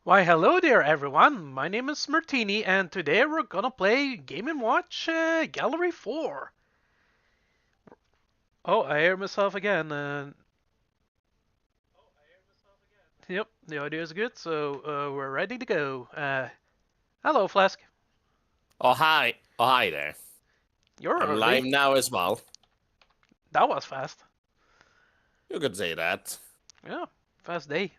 Why, hello there, everyone. My name is Martini, and today we're gonna play Game & Watch Gallery 4. Oh, I hear myself again. Yep, the audio is good, so we're ready to go. Hello, Flask. Oh hi. Oh hi there. You're I'm live early. now as well. That was fast. You could say that. Yeah, fast day.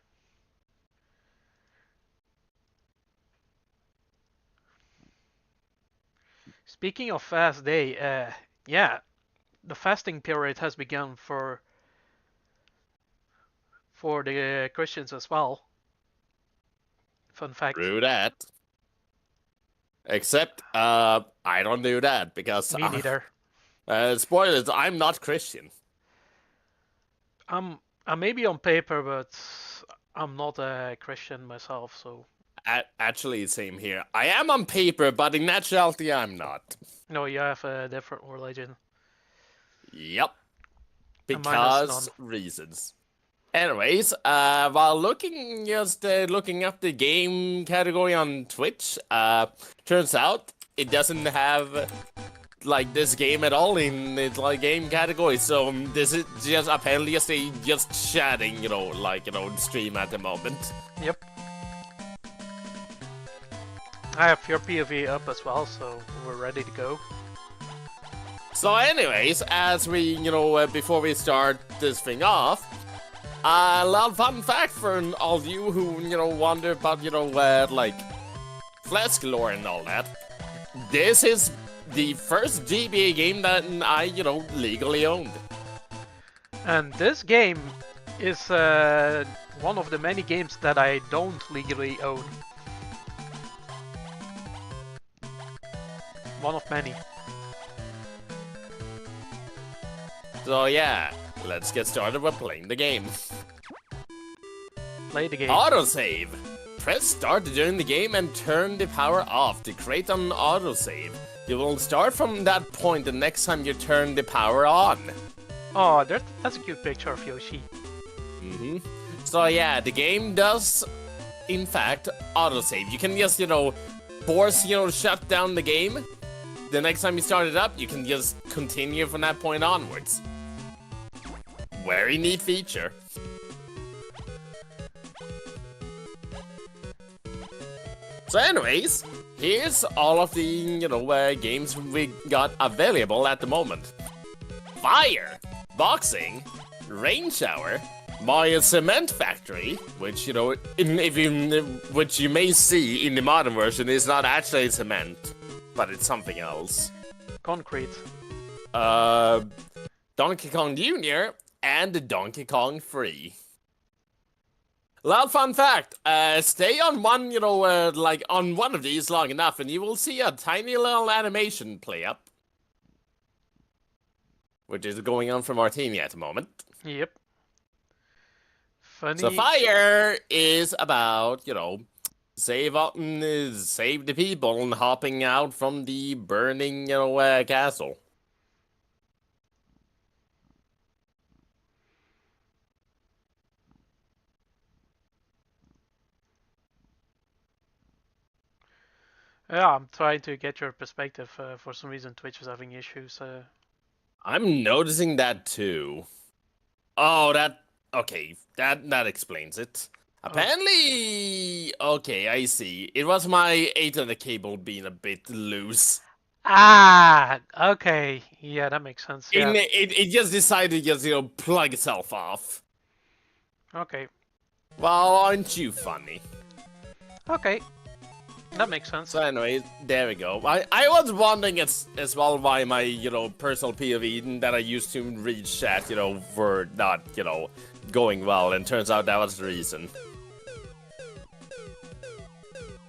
Speaking of fast day, yeah, the fasting period has begun for the Christians as well. Fun fact. True that. Except, I don't do that because, Me neither. spoilers, I'm not Christian. I'm maybe on paper, but I'm not a Christian myself, so Actually, same here. I am on paper, but in actuality, I'm not. no, you have a different religion, Yep. and mine is Because none. reasons. Anyways, while looking up the game category on Twitch, turns out it doesn't have like this game at all in its like game category. So this is just apparently just chatting, stream at the moment. Yep. I have your POV up as well, so we're ready to go. So, anyways, as we before we start this thing off, a little fun fact for all of you who wonder about like Flask lore and all that. This is the first GBA game that I legally owned. And this game is one of the many games that I don't legally own. One of many. So yeah, let's get started with playing the game. Play the game. Autosave. Press start during the game and turn the power off to create an autosave. You will start from that point the next time you turn the power on. Oh, that's a cute picture of Yoshi. So yeah, the game does, in fact, autosave. You can just, force, shut down the game. The next time you start it up, you can just continue from that point onwards. Very neat feature. So anyways, here's all of the, games we got available at the moment. Fire, Boxing, Rain Shower, Mario Cement Factory, which, which you may see in the modern version is not actually cement, but it's something else. Concrete. Donkey Kong Jr. and Donkey Kong Free. Little fun fact, stay on one, on one of these long enough and you will see a tiny little animation play up. Which is going on for Martini at the moment. Yep. Funny. So Fire is about, save the people and hopping out from the burning, castle. Yeah, I'm trying to get your perspective. For some reason, Twitch is having issues. I'm noticing that too. Oh, okay, that explains it. Apparently, okay, I see. It was my Ethernet cable being a bit loose. Ah, okay. Yeah, that makes sense. Yeah. It just decided to just, plug itself off. Okay. Well, aren't you funny? Okay. That makes sense. So anyway, there we go. I was wondering as well why my, personal POV that I used to read chat, were not, going well, and turns out that was the reason.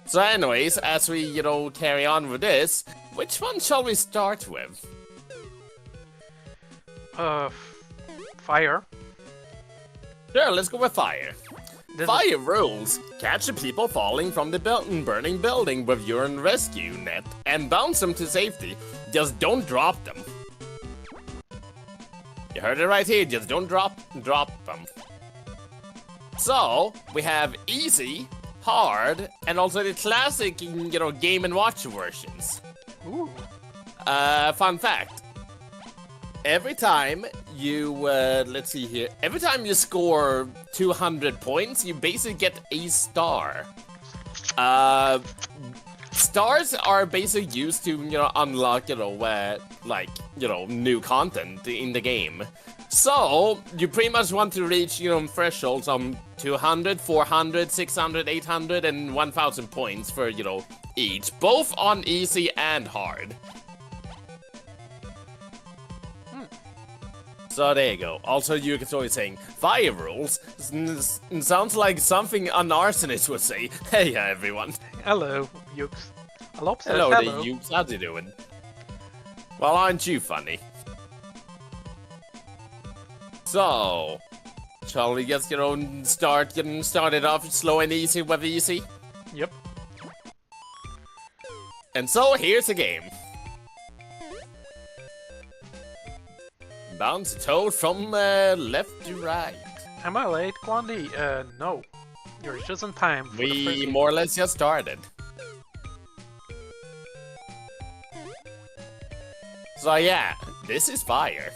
So anyways, as we, carry on with this, which one shall we start with? Fire. Sure, let's go with Fire. This Fire rules. Catch the people falling from the burning building with your rescue net and bounce them to safety. Just don't drop them. You heard it right here, just don't drop them. So, we have easy, hard, and also the classic, Game & Watch versions. Ooh. Fun fact. Every time you, let's see here. Every time you score 200 points, you basically get a star. Stars are basically used to, unlock, new content in the game. So, you pretty much want to reach, thresholds on 200, 400, 600, 800, and 1000 points for, each. Both on easy and hard. So there you go. Also, Yuka's always saying, fire rules? Sounds like something an arsonist would say. Hey, everyone. Hello, Yukes. Alop says Hello hello. there, Yukes. How you doing? Well, aren't you funny? So, shall we just, start getting started off slow and easy with easy? Yep. And so, here's the game. Bounce a toad from left to right. Am I late, Quandy? No. You're just in time for the We first game. more or less just started. So yeah, this is fire.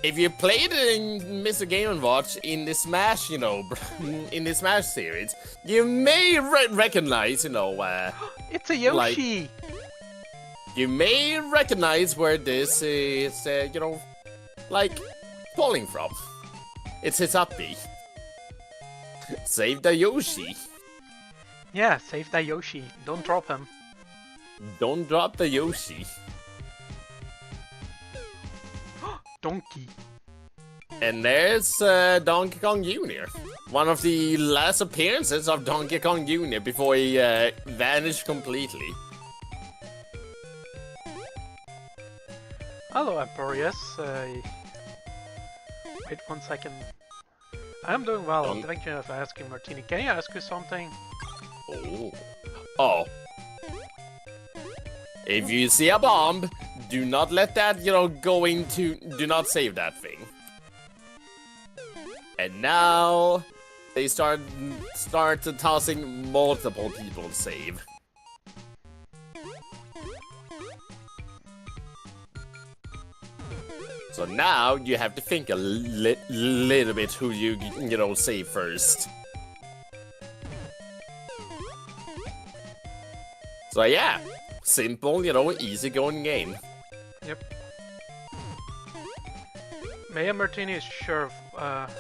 If you played in Mr. Game & Watch in the Smash, in the Smash series, you may recognize, It's a Yoshi! you may recognize where this is, pulling from. It's Hisapi. Save the Yoshi. Yeah, save that Yoshi. Don't drop him. Don't drop the Yoshi. Donkey. And there's Donkey Kong Jr. One of the last appearances of Donkey Kong Jr. before he vanished completely. Hello, Emporius. Wait 1 second. I'm doing well. Don't- Thank you for asking, Martini. Can I ask you something? Oh. If you see a bomb, do not let that, go into... Do not save that thing. And now... They start tossing multiple people to save. So now you have to think a little bit who you save first. So yeah, simple, easy going game. Yep. Maya Martini is sure of,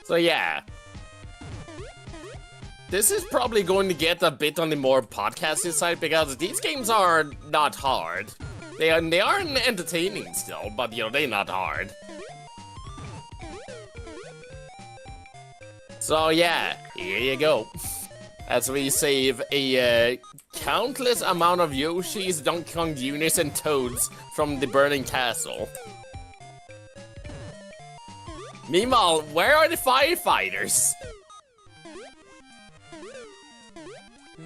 So yeah. This is probably going to get a bit on the more podcasty side because these games are not hard. They are entertaining still, but they're not hard. So yeah, here you go. As we save a countless amount of Yoshis, Donkey Kong Juniors, and Toads from the burning castle. Meanwhile, where are the firefighters?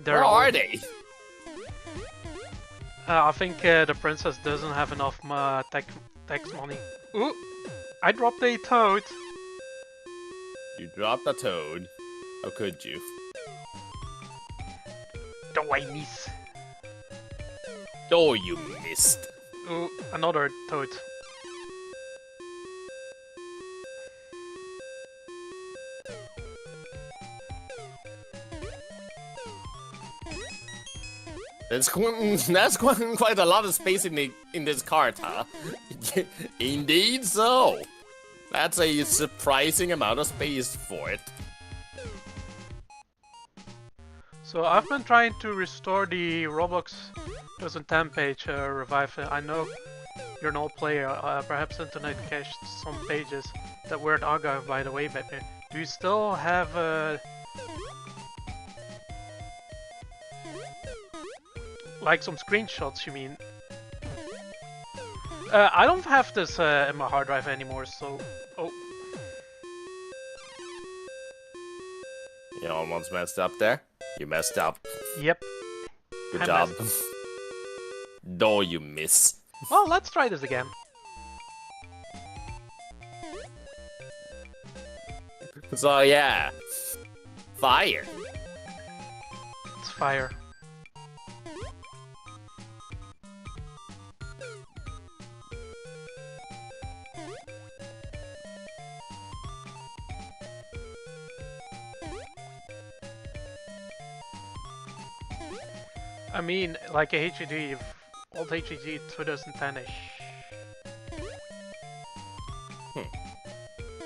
Where are they? I think the princess doesn't have enough tax money. Ooh! I dropped a toad! You dropped a toad. How could you? Do I miss? Oh, you missed. Ooh, another toad. That's quite a lot of space in this cart, huh? Indeed so. That's a surprising amount of space for it. So I've been trying to restore the Roblox 2010 page, revive it. I know you're an old player, perhaps internet cached some pages that weren't archived by the way, but do you still have like some screenshots, you mean? I don't have this in my hard drive anymore, so... Oh. You almost messed up there. You messed up. Yep. Good I job. messed Though you miss. Well, let's try this again. So yeah, fire. It's fire. I mean, like a HED, old HED 2010-ish.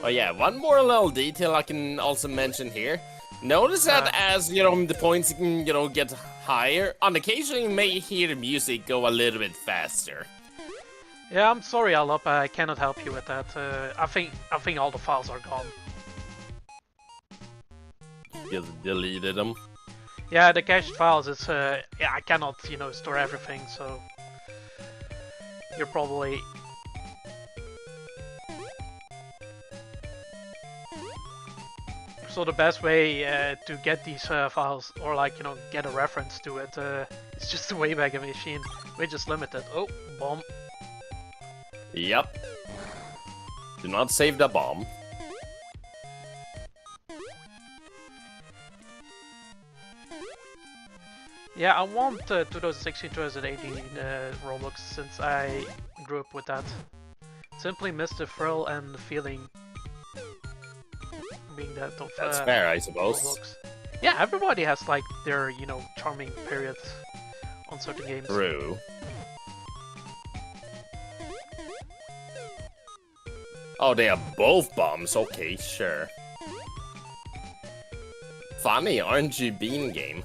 Oh yeah, one more little detail I can also mention here. Notice that as, you know, the points can, you know, get higher, on occasion you may hear the music go a little bit faster. Yeah, I'm sorry, Alop, I cannot help you with that. I think all the files are gone. You deleted them. Yeah, the cached files is yeah, I cannot, you know, store everything, so you're probably so the best way to get these files, or like, you know, get a reference to it, is just the Wayback Machine, which is limited. Oh, bomb. Yep. Do not save the bomb. Yeah, I want 2016-2018 Roblox since I grew up with that. Simply miss the thrill and the feeling being that of That's fair, I suppose. Roblox. Yeah, everybody has like their, you know, charming periods on certain games. True. Oh, they are both bombs. Okay, sure. Funny RNG bean game.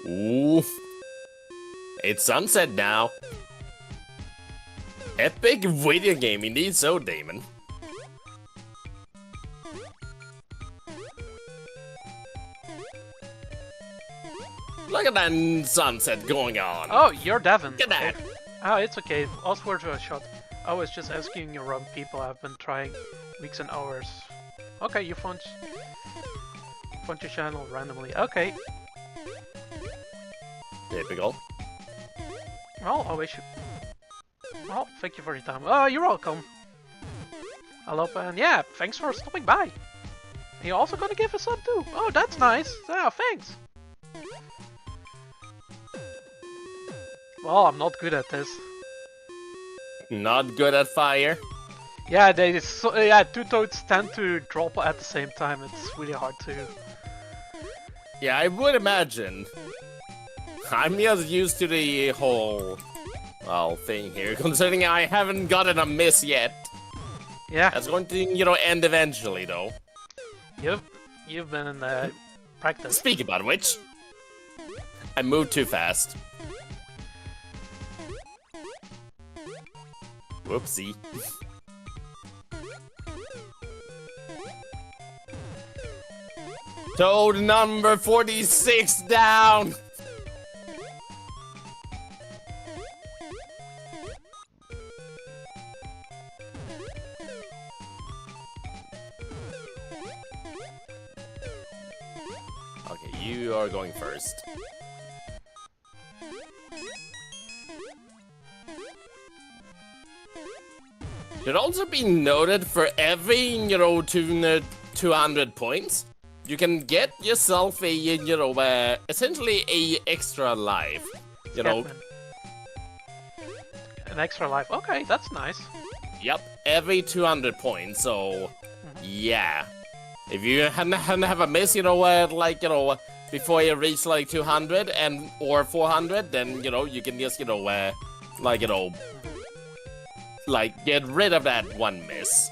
Ooh. It's sunset now. Epic video game indeed so, Damon. Look at that sunset going on. Oh, you're Devin. Look at that. Oh, it's okay. Oswald to a shot. I was just asking around people I've been trying weeks and hours. Okay, you found your channel randomly. Okay. Typical. Well, I wish you. Well, thank you for your time. Oh, you're welcome. Hello, and yeah, thanks for stopping by. You're also gonna give us up too. Oh, that's nice. Yeah, thanks. Well, I'm not good at this. Not good at fire. Yeah, yeah, two toads tend to drop at the same time. It's really hard to. Yeah, I would imagine. I'm just used to the whole, well, thing here, considering I haven't gotten a miss yet. Yeah. That's going to, you know, end eventually, though. You've been in practice. Speak about which, I moved too fast. Whoopsie. Toad number 46 down! Okay, you are going first. Should also be noted for every, you know, 200 points, you can get yourself a, you know, essentially a extra life. You know. An extra life. Okay, that's nice. Yep, every 200 points. So, yeah. If you have a miss, you know, like, you know, before you reach like 200 and or 400, then, you know, you can just, you know, like, you know, like, get rid of that one miss.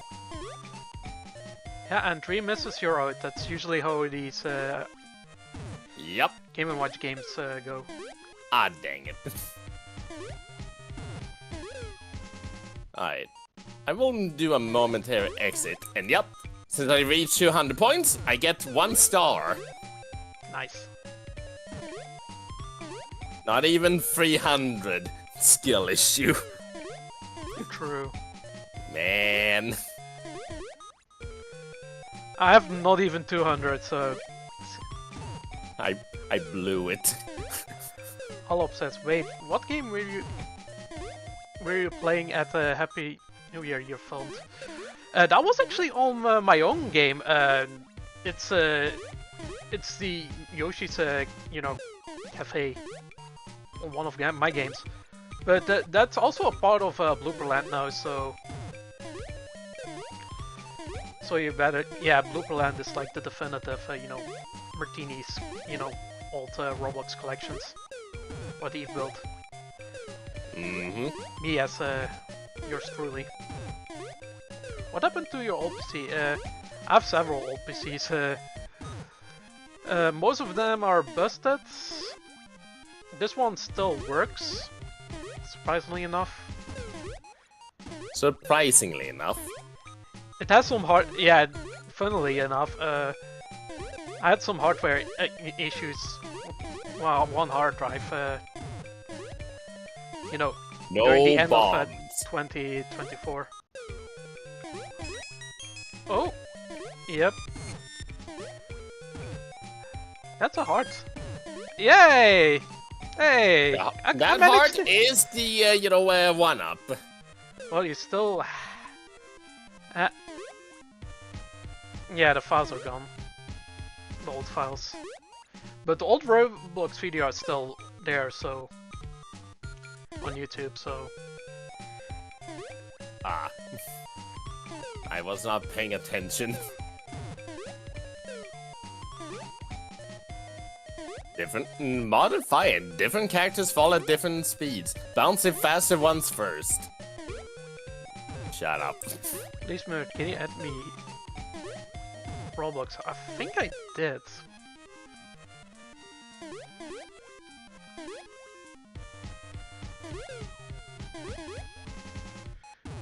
Yeah, and 3 misses you're out. That's usually how these Yep. Game & Watch games go. Ah, dang it. Alright. I will do a momentary exit, and yep, since I reached 200 points, I get 1 star. Nice. Not even 300 skill issue. True. Man. I have not even 200, so... I blew it. Holop says, wait, what game were you... we're playing at Happy New Year your phone. That was actually on my own game. It's the Yoshi's cafe on one of my games. But that's also a part of Blooperland now, so you better, yeah, Blooperland is like the definitive, Martini's, old Roblox collections. What Eve built. Me as yours truly. What happened to your old PC? I have several old PCs. Most of them are busted. This one still works, surprisingly enough. Surprisingly enough. It has some yeah, funnily enough, I had some hardware issues. Well, one hard drive, No during the end bombs. of 2024. Oh, yep. That's a heart. Yay! Hey! That heart is the, one-up. Well, you still... yeah, the files are gone. The old files. But the old Roblox video are still there, so... on YouTube, so... Ah. I was not paying attention. Different modified. Different characters fall at different speeds. Bouncing faster ones first. Shut up. Please, Mert, can you add me Roblox? I think I did.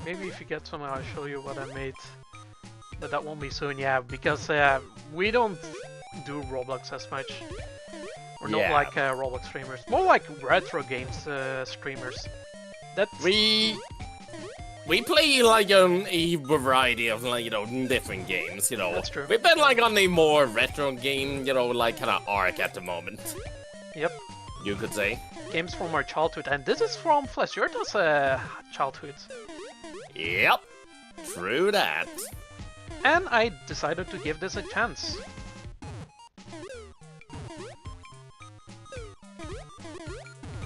Maybe if you get some, I'll show you what I made. But that won't be soon, yeah, because we don't do Roblox as much. We're not like Roblox streamers. More like retro games streamers. That's... We play like a variety of different games, That's true. We've been like on a more retro game, like kind of arc at the moment. Yep. You could say. Games from our childhood, and this is from Flashurta's childhood. Yep. True that. And I decided to give this a chance.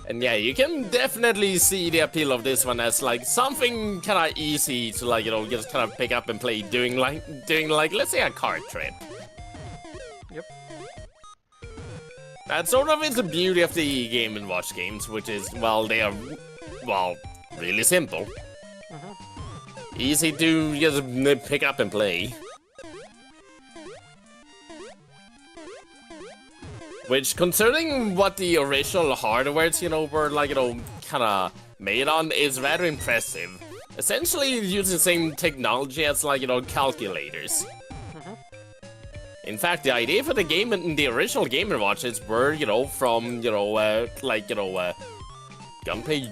And yeah, you can definitely see the appeal of this one as like something kind of easy to just kind of pick up and play doing like let's say a card trip. Yep. That sort of is the beauty of the Game & Watch games, which is, well, they are, well, really simple. Easy to just pick up and play. Which, concerning what the original hardwares, were kinda made on, is rather impressive. Essentially using the same technology as, calculators. In fact, the idea for the game and the original Game & Watches were, from, Gunpei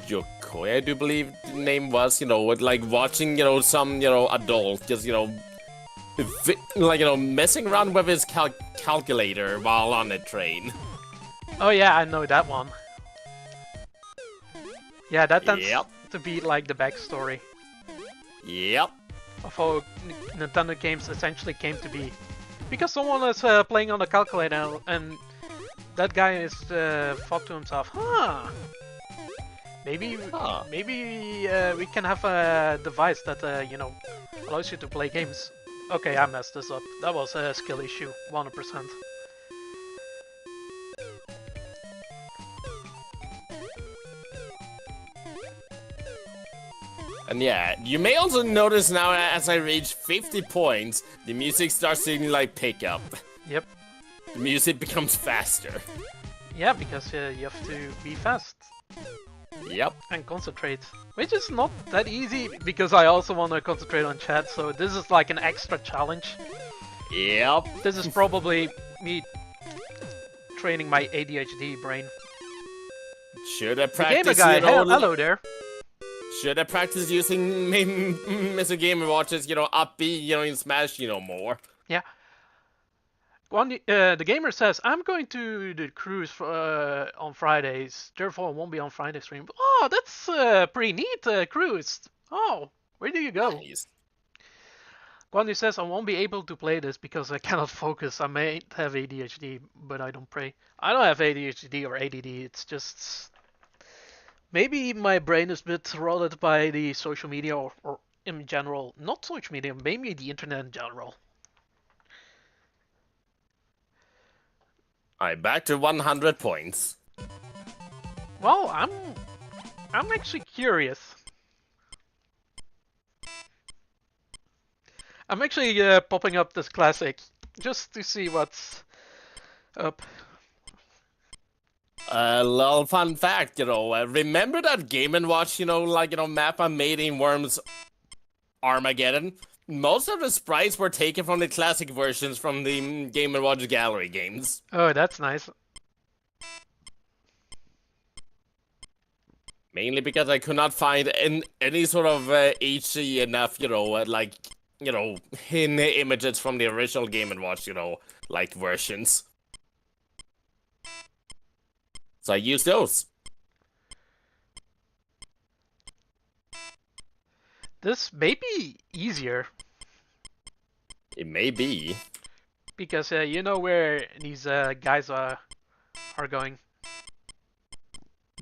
Yokoi, I do believe the name was, watching, some, adult just, messing around with his calculator while on a train. Oh yeah, I know that one. Yeah, that tends Yep. to be like the backstory Yep. of how Nintendo games essentially came to be. Because someone is playing on the calculator and that guy is thought to himself, maybe we can have a device that allows you to play games. Okay, I messed this up. That was a skill issue, 100%. And yeah, you may also notice now as I reach 50 points, the music starts to pick up. Yep. The music becomes faster. Yeah, because you have to be fast. Yep. And concentrate. Which is not that easy, because I also want to concentrate on chat, so this is like an extra challenge. Yep. This is probably me training my ADHD brain. Should I The practice, gamer guy, hello there. Should I practice using Mr. Game & Watches, upbeat, in Smash, more? Yeah. The gamer says, I'm going to the cruise on Fridays, therefore I won't be on Friday stream. Oh, that's pretty neat, cruise. Oh, where do you go? Nice. Guanyu says, I won't be able to play this because I cannot focus. I may have ADHD, but I don't pray. I don't have ADHD or ADD, it's just... Maybe my brain is a bit rotted by the social media or in general, not social media, maybe the internet in general. I'm back to 100 points. Well, I'm actually curious. I'm actually popping up this classic just to see what's up. Little fun fact, remember that Game & Watch, mappa made in Worms Armageddon? Most of the sprites were taken from the classic versions from the Game & Watch Gallery games. Oh, that's nice. Mainly because I could not find any sort of HD enough, in images from the original Game & Watch, versions. So I used those. This may be easier. It may be. Because you know where these guys are going.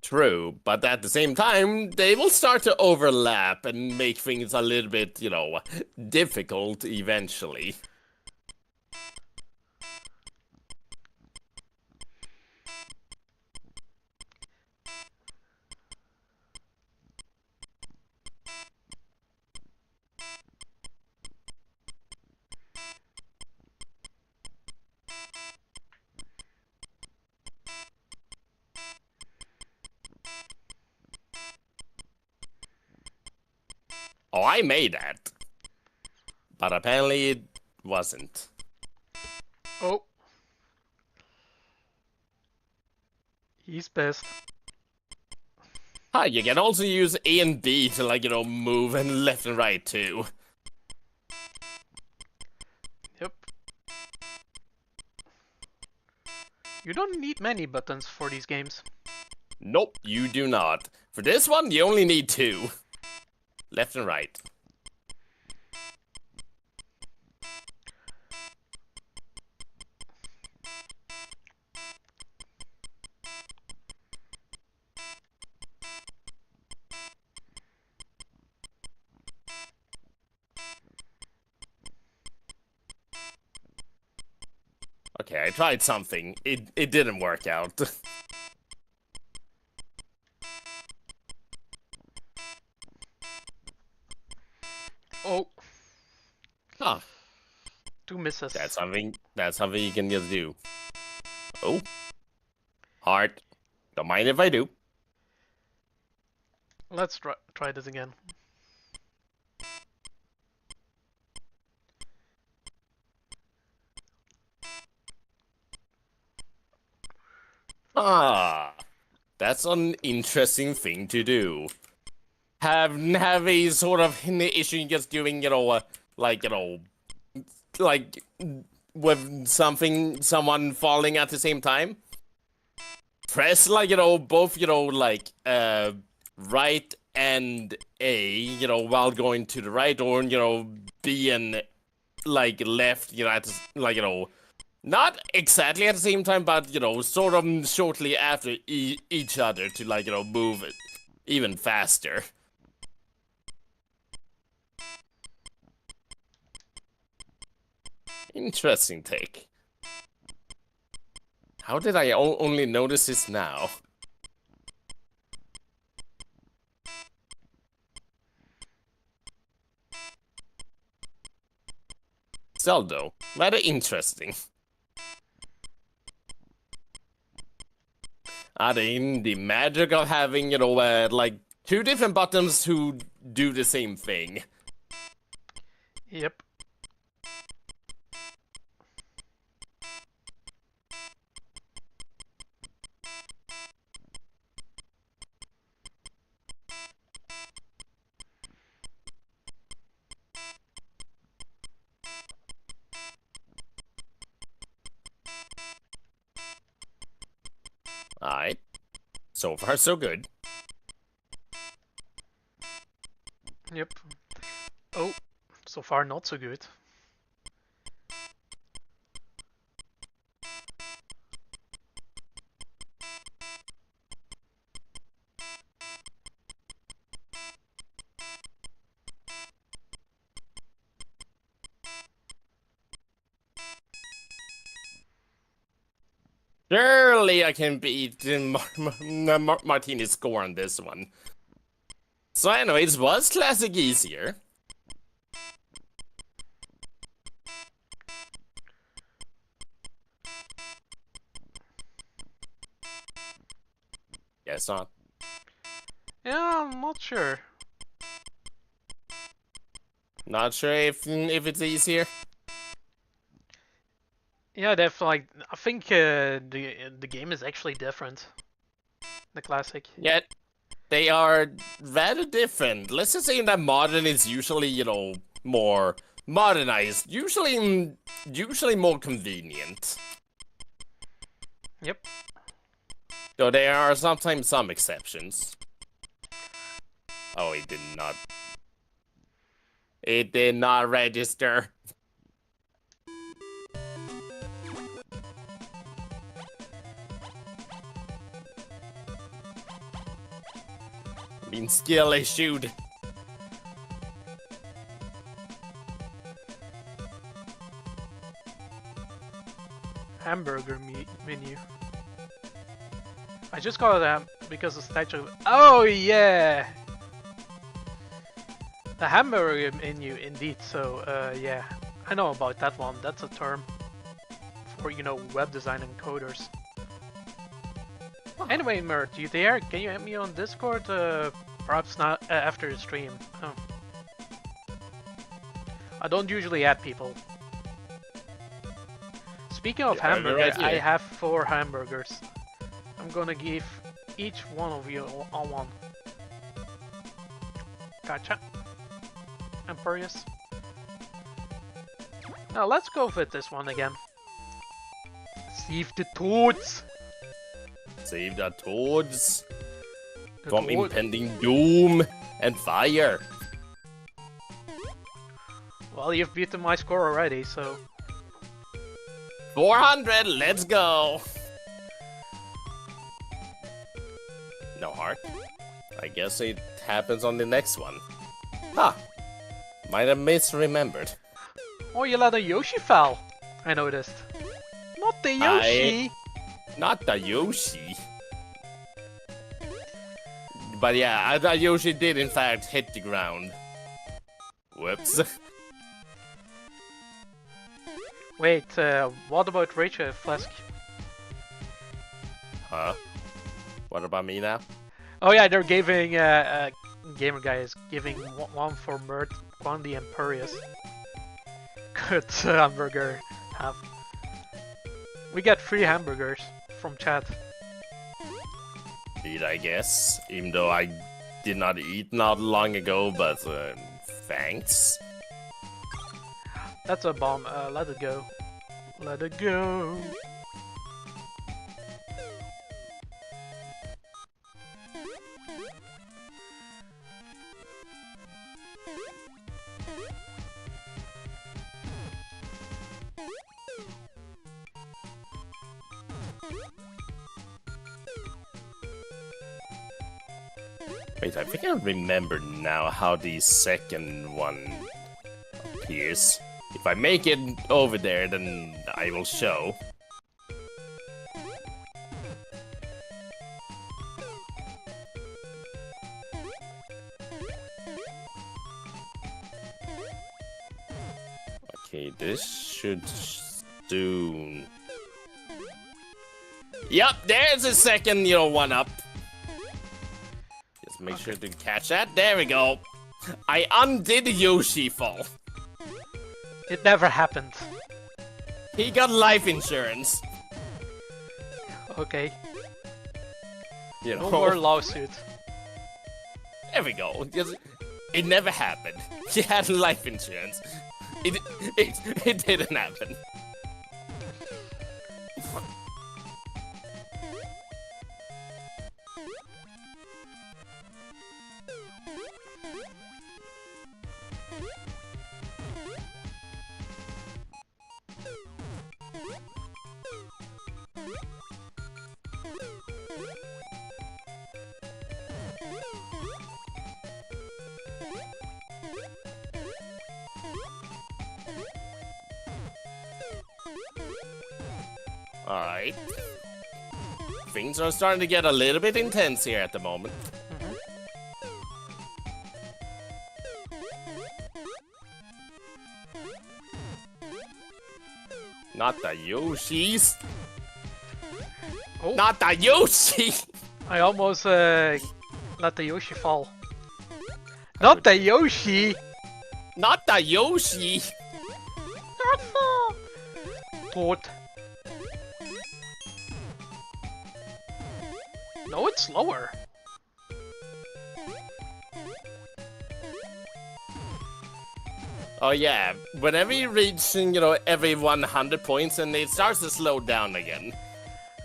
True, but at the same time, they will start to overlap and make things a little bit, difficult eventually. Oh, I made that. But apparently it wasn't. Oh. He's pissed. Hi, you can also use A and B to, move and left and right too. Yep. You don't need many buttons for these games. Nope, you do not. For this one, you only need 2. Left and right. Okay, I tried something. It didn't work out. Oh. Ah. 2 misses. That's something you can just do. Oh. Heart. Don't mind if I do. Let's try this again. Ah. That's an interesting thing to do. Have a sort of issue just doing, with someone falling at the same time. Press, both, right and A, while going to the right, or, B and, left, not exactly at the same time, but, sort of shortly after each other to, move it even faster. Interesting take. How did I only notice this now? Still though, rather interesting. Adding the magic of having, 2 different buttons who do the same thing. Yep. Alright. So far, so good. Yep. Oh, so far not so good. Surely I can beat Martini's score on this one. So anyways, was Classic easier? Guess not. Yeah, I'm not sure. Not sure if it's easier. Yeah, I think the game is actually different. The classic. Yet they are rather different. Let's just say that modern is usually, you know, more modernized. Usually more convenient. Yep. Though there are sometimes some exceptions. Oh, it did not. It did not register. Skill issued. Hamburger menu. I just got that because the statue. Oh yeah, the hamburger menu indeed. So yeah, I know about that one. That's a term for web design and coders. Anyway, Mert, you there? Can you add me on Discord? Perhaps not after the stream. Oh. I don't usually add people. Speaking of hamburgers, I have 4 hamburgers. I'm gonna give each one of you on one. Gotcha. Emporius. Now let's go with this one again. Save the toads! Save the toads from impending doom and fire. Well, you've beaten my score already, so... 400, let's go! No heart. I guess it happens on the next one. Huh. Might have misremembered. Oh, you let a Yoshi fall. I noticed. Not the Yoshi! Not the Yoshi. But yeah, the Yoshi did in fact hit the ground. Whoops. Wait, what about Rachel Flask? Huh? What about me now? Oh yeah, they're giving, Gamer Guy is giving one for Mert, Quandy, and Purius. Good hamburger have. We got 3 hamburgers from chat. Eat, I guess. Even though I did not eat not long ago, but thanks. That's a bomb. Let it go. Let it go. Wait, I think I remember now how the second one appears. If I make it over there, then I will show. Okay, this should soon. Yup, there's the second, one up. Just make sure to catch that. There we go. I undid Yoshi fall. It never happened. He got life insurance. Okay. No more lawsuit. There we go. It never happened. He had life insurance. It didn't happen. Alright. Things are starting to get a little bit intense here at the moment. Not the Yoshis. Oh. Not the Yoshi! I almost let the Yoshi fall. Not the Yoshi! Not the Yoshi! Not fall! Toad. No, it's slower. Oh yeah, whenever you reach, every 100 points and it starts to slow down again.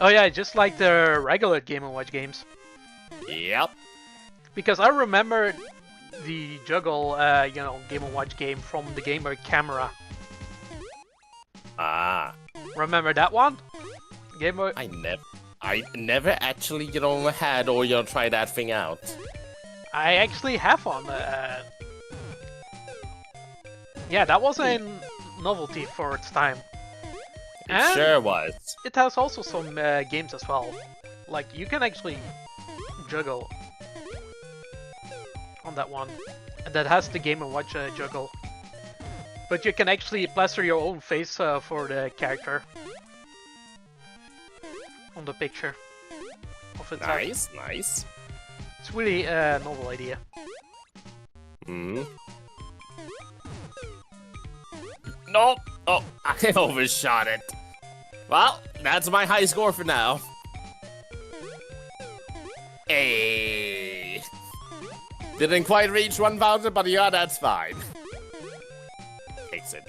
Oh yeah, just like the regular Game & Watch games. Yep. Because I remember the Juggle, Game & Watch game from the Game Boy Camera. Ah. Remember that one? Game Boy... I never actually, had or, tried that thing out. I actually have one. Yeah, that was a novelty for its time. It sure was. It has also some games as well. Like, you can actually juggle on that one. And that has the Game & Watch juggle. But you can actually plaster your own face for the character. On the picture. Of its Nice, nice. It's really a novel idea. Hmm. Nope. Oh, I overshot it. Well, that's my high score for now. Hey. Didn't quite reach 1,000, but yeah, that's fine. Takes it.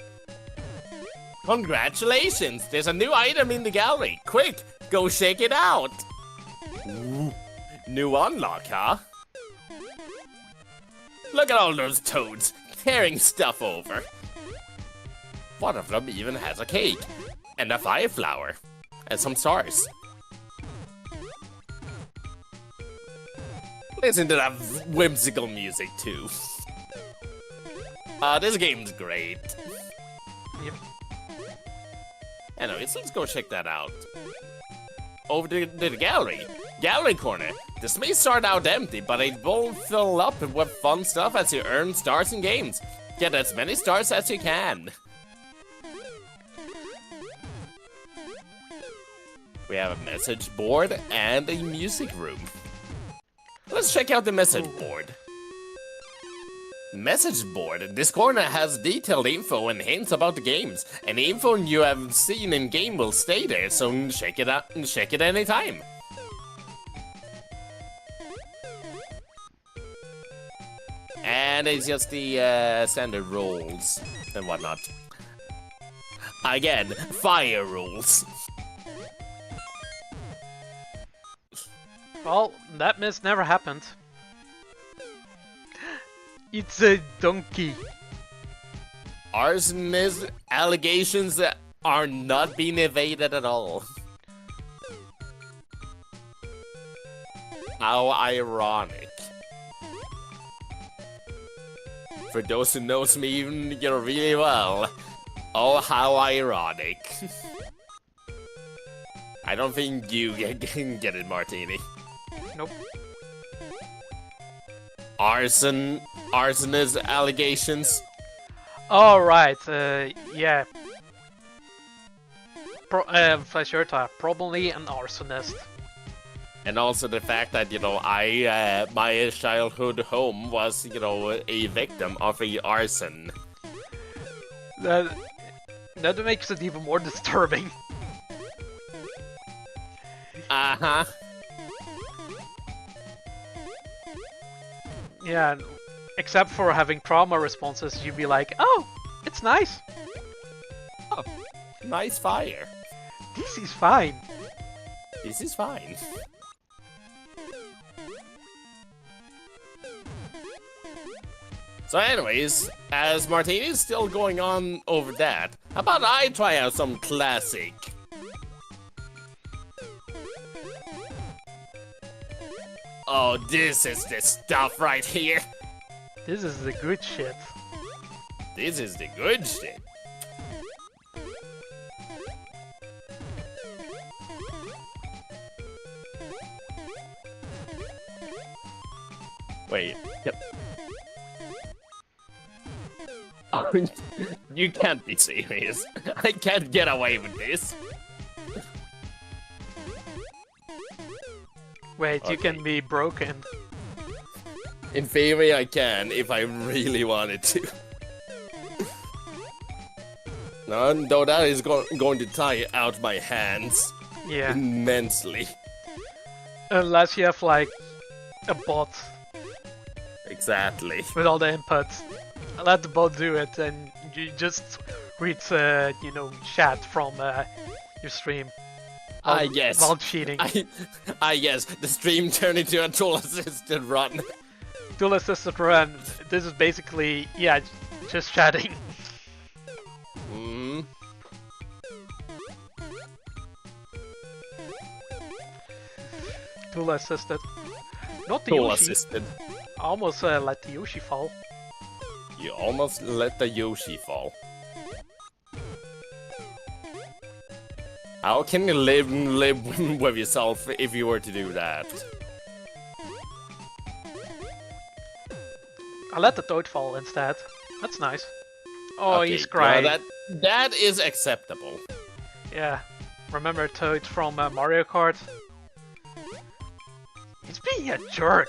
Congratulations! There's a new item in the gallery. Quick, go check it out. Ooh, new unlock, huh? Look at all those toads carrying stuff over. One of them even has a cake, and a fire flower, and some stars. Listen to that whimsical music, too. This game's great. Yep. Anyways, let's go check that out. Over to the gallery. Gallery corner. This may start out empty, but it will fill up with fun stuff as you earn stars in games. Get as many stars as you can. We have a message board and a music room. Let's check out the message board. Message board. This corner has detailed info and hints about the games. Any info you have seen in game will stay there, so check it out and check it anytime. And it's just the standard rules and whatnot. Again, fire rules. Well, that miss never happened. It's a donkey. Arsonist allegations that are not being evaded at all. How ironic. For those who knows me even really well, oh how ironic. I don't think you can get it, Martini. Nope. Arsonist allegations. Oh, right, yeah. Flashurta, probably an arsonist. And also the fact that, my childhood home was, a victim of a arson. That makes it even more disturbing. Uh-huh. Yeah, except for having trauma responses, you'd be like, oh, it's nice. Oh, nice fire. This is fine. This is fine. So anyways, as Martini's still going on over that, how about I try out some classic? Oh, this is the stuff right here. This is the good shit. This is the good shit. Wait. Yep. Oh, you can't be serious. I can't get away with this. Wait, Okay. you can be broken. In theory, I can if I really wanted to. No, though that is going to tie out my hands Yeah. immensely. Unless you have like a bot Exactly. with all the inputs. Let the bot do it and you just read, you know, chat from your stream. Yes. While cheating. Yes. The stream turned into a tool assisted run. Dual assisted run. This is basically, yeah, just chatting. Mm. Dual assisted. Not the Tool Yoshi. assisted. I almost let the Yoshi fall. You almost let the Yoshi fall. How can you live with yourself if you were to do that? I let the Toad fall instead. That's nice. Oh, Okay, he's crying. that is acceptable. Yeah. Remember Toad from Mario Kart? He's being a jerk.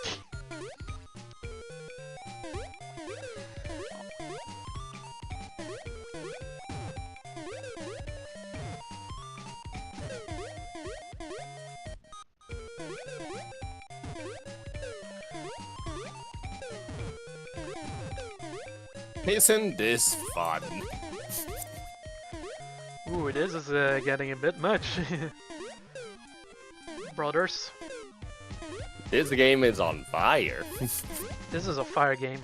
Isn't this fun? Ooh, this is getting a bit much. Brothers, This game is on fire. this is a fire game.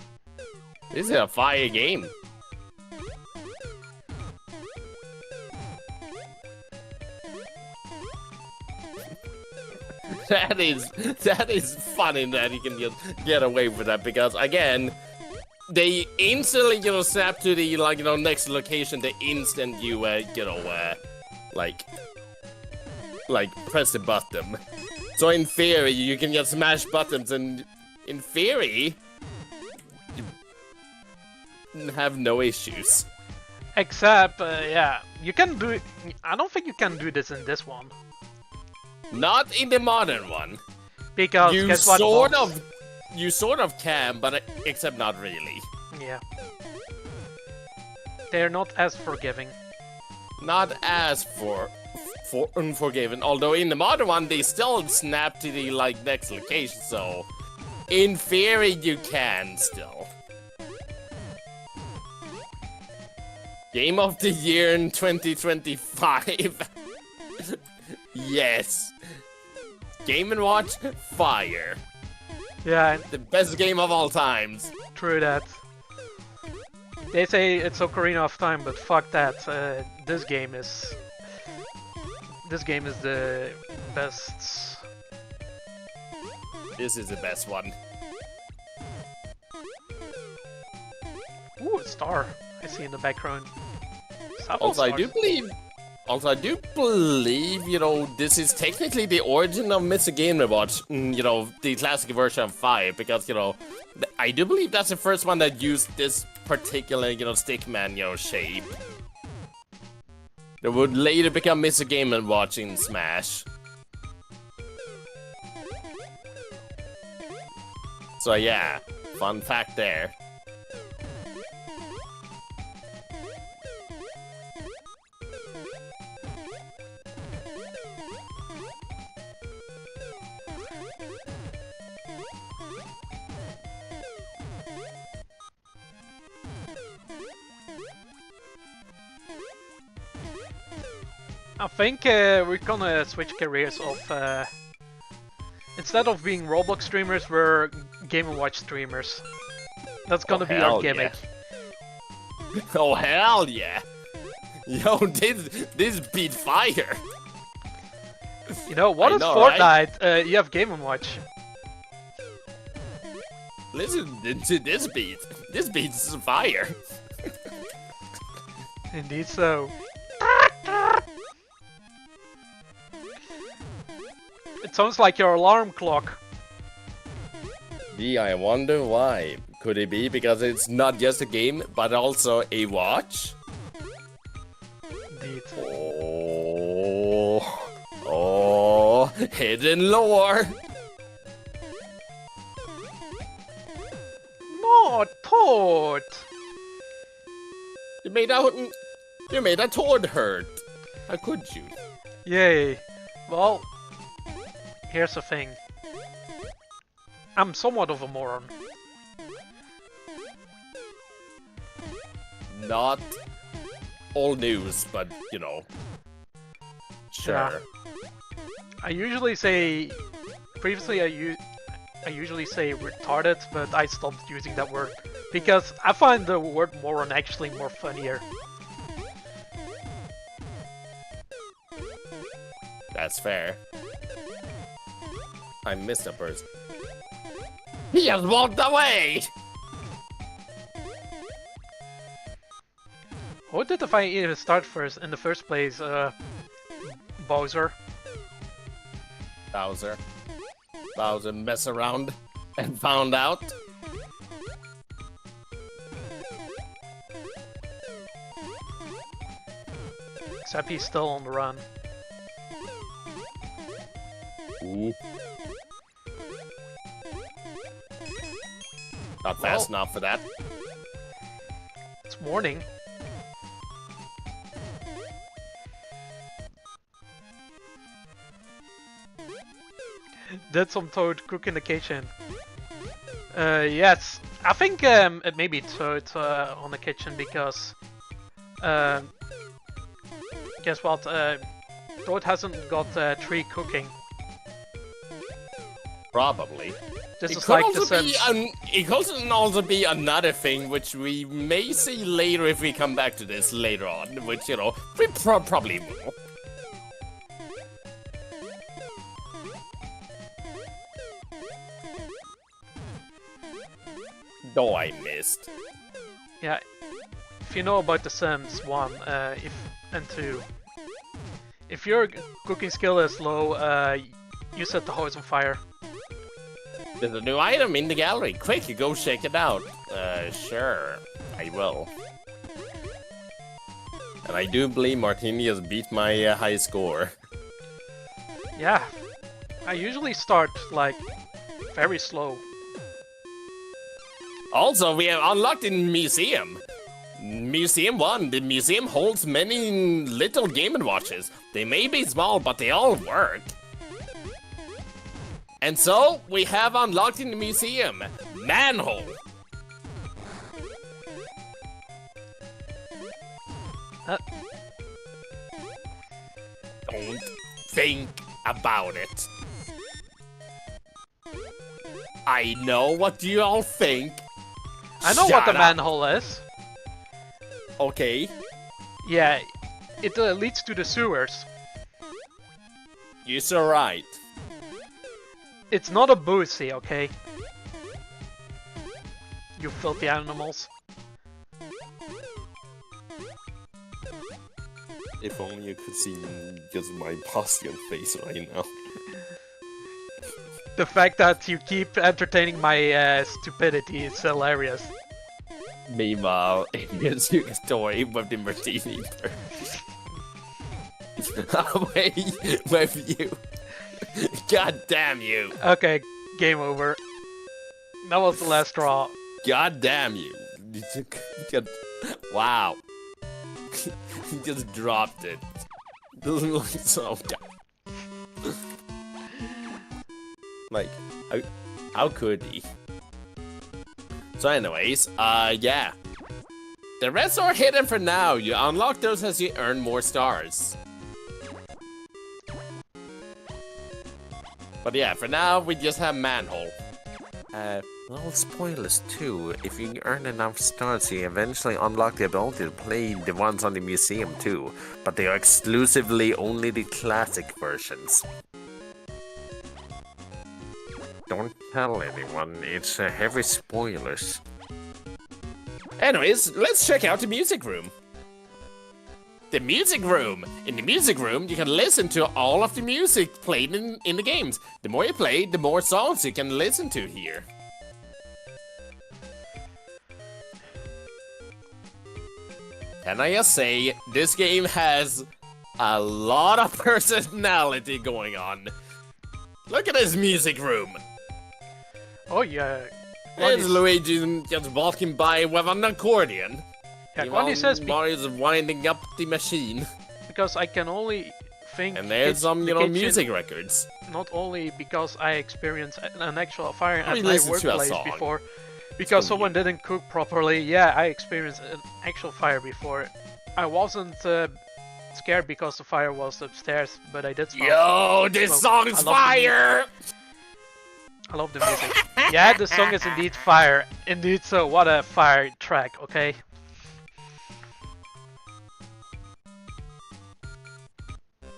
This is a fire game. That is funny that you can just get away with that because again, they instantly snap to the next location the instant you like press the button. So in theory you can just smash buttons and in theory you have no issues. Except, yeah, you can do it. I don't think you can do this in this one. Not in the modern one. Because You guess what, you sort of can, but except not really. Yeah. They're not as forgiving. Not as unforgiven. Although in the modern one, they still snap to the next location. So, in theory, you can still. Game of the year in 2025. Yes. Game & Watch, fire. Yeah, The best game of all times. true that. They say it's Ocarina of Time, but fuck that. This game is the best. This is the best one. Ooh, a star. I see in the background. Several Also, I do stars. believe, this is technically the origin of Mr. Game & Watch, the classic version of 5, because, I do believe that's the first one that used this particular, stickman, shape. That would later become Mr. Game & Watch in Smash. So yeah, fun fact there. I think we're gonna switch careers of. Instead of being Roblox streamers, we're Game & Watch streamers. That's gonna be our hell gimmick. yeah. Oh hell yeah! Yo, this beat fire. You know, what I is know, Fortnite? You have Game & Watch. Listen to this beat. This beat's fire. Indeed so. It sounds like your alarm clock. Gee, I wonder why. Could it be because it's not just a game, but also a watch? Indeed. Oh, hidden lore. Not Toad! You made a Toad hurt. How could you? Yay. Well, here's the thing. I'm somewhat of a moron. Not all news, but you know. Sure. Yeah. I usually say... Previously I usually say retarded, but I stopped using that word. Because I find the word moron actually more funnier. That's fair. I missed a person. He has walked away! Who did the fight even start first in the first place? Bowser. Bowser mess around and found out. Except he's still on the run. Ooh. Not fast enough for that. It's morning. Did some Toad cook in the kitchen? Yes. I think it may be Toad on the kitchen because... guess what? Toad hasn't got tree cooking. Probably. This It is could like also the Sims. it could also be another thing which we may see later if we come back to this later on, which, you know, we probably will. No, I missed. Yeah. If you know about the Sims 1 and 2, if your cooking skill is low, you set the house on fire. There's a new item in the gallery. Quick, go check it out. Sure, I will. And I do believe Martini has beat my high score. Yeah. I usually start, like, very slow. Also, we have unlocked in Museum. Museum 1. The museum holds many little Game & Watches. They may be small, but they all work. And so, we have unlocked in the museum, Manhole. Don't think about it. I know what you all think. I know what the Shut up. manhole is. Okay, Yeah, it leads to the sewers. you're so right. It's not a boozy, okay? You filthy animals. If only you could see just my Bastion face right now. The fact that you keep entertaining my stupidity is hilarious. Meanwhile, here's your story with the Martini away with you. God damn you. Okay, game over. That was the last straw. God damn you. Wow. He just dropped it. Doesn't look so. Like, how could he? So anyways, yeah. The rest are hidden for now. You unlock those as you earn more stars. But yeah, for now, we just have Manhole. Well, spoilers too. If you earn enough stars, you eventually unlock the ability to play the ones on the museum too. But they are exclusively only the classic versions. Don't tell anyone, it's heavy spoilers. Anyways, let's check out the music room. The music room! In the music room, you can listen to all of the music played in the games. The more you play, the more songs you can listen to here. Can I just say, this game has a lot of personality going on. Look at this music room. Oh yeah. There's Luigi just walking by with an accordion. Yeah, Gwandi says Mario's winding up the machine. because I can only think. And there's it's some, the you know, kitchen, music records. Not only because I experienced an actual fire Oh, at you my listened to a workplace song. before, because So someone didn't cook properly. Yeah, I experienced an actual fire before. I wasn't scared because the fire was upstairs, but I did smell. Yo, this Well, song's I love the music. fire! I love the music. Yeah, the song is indeed fire. Indeed, so what a fire track, okay?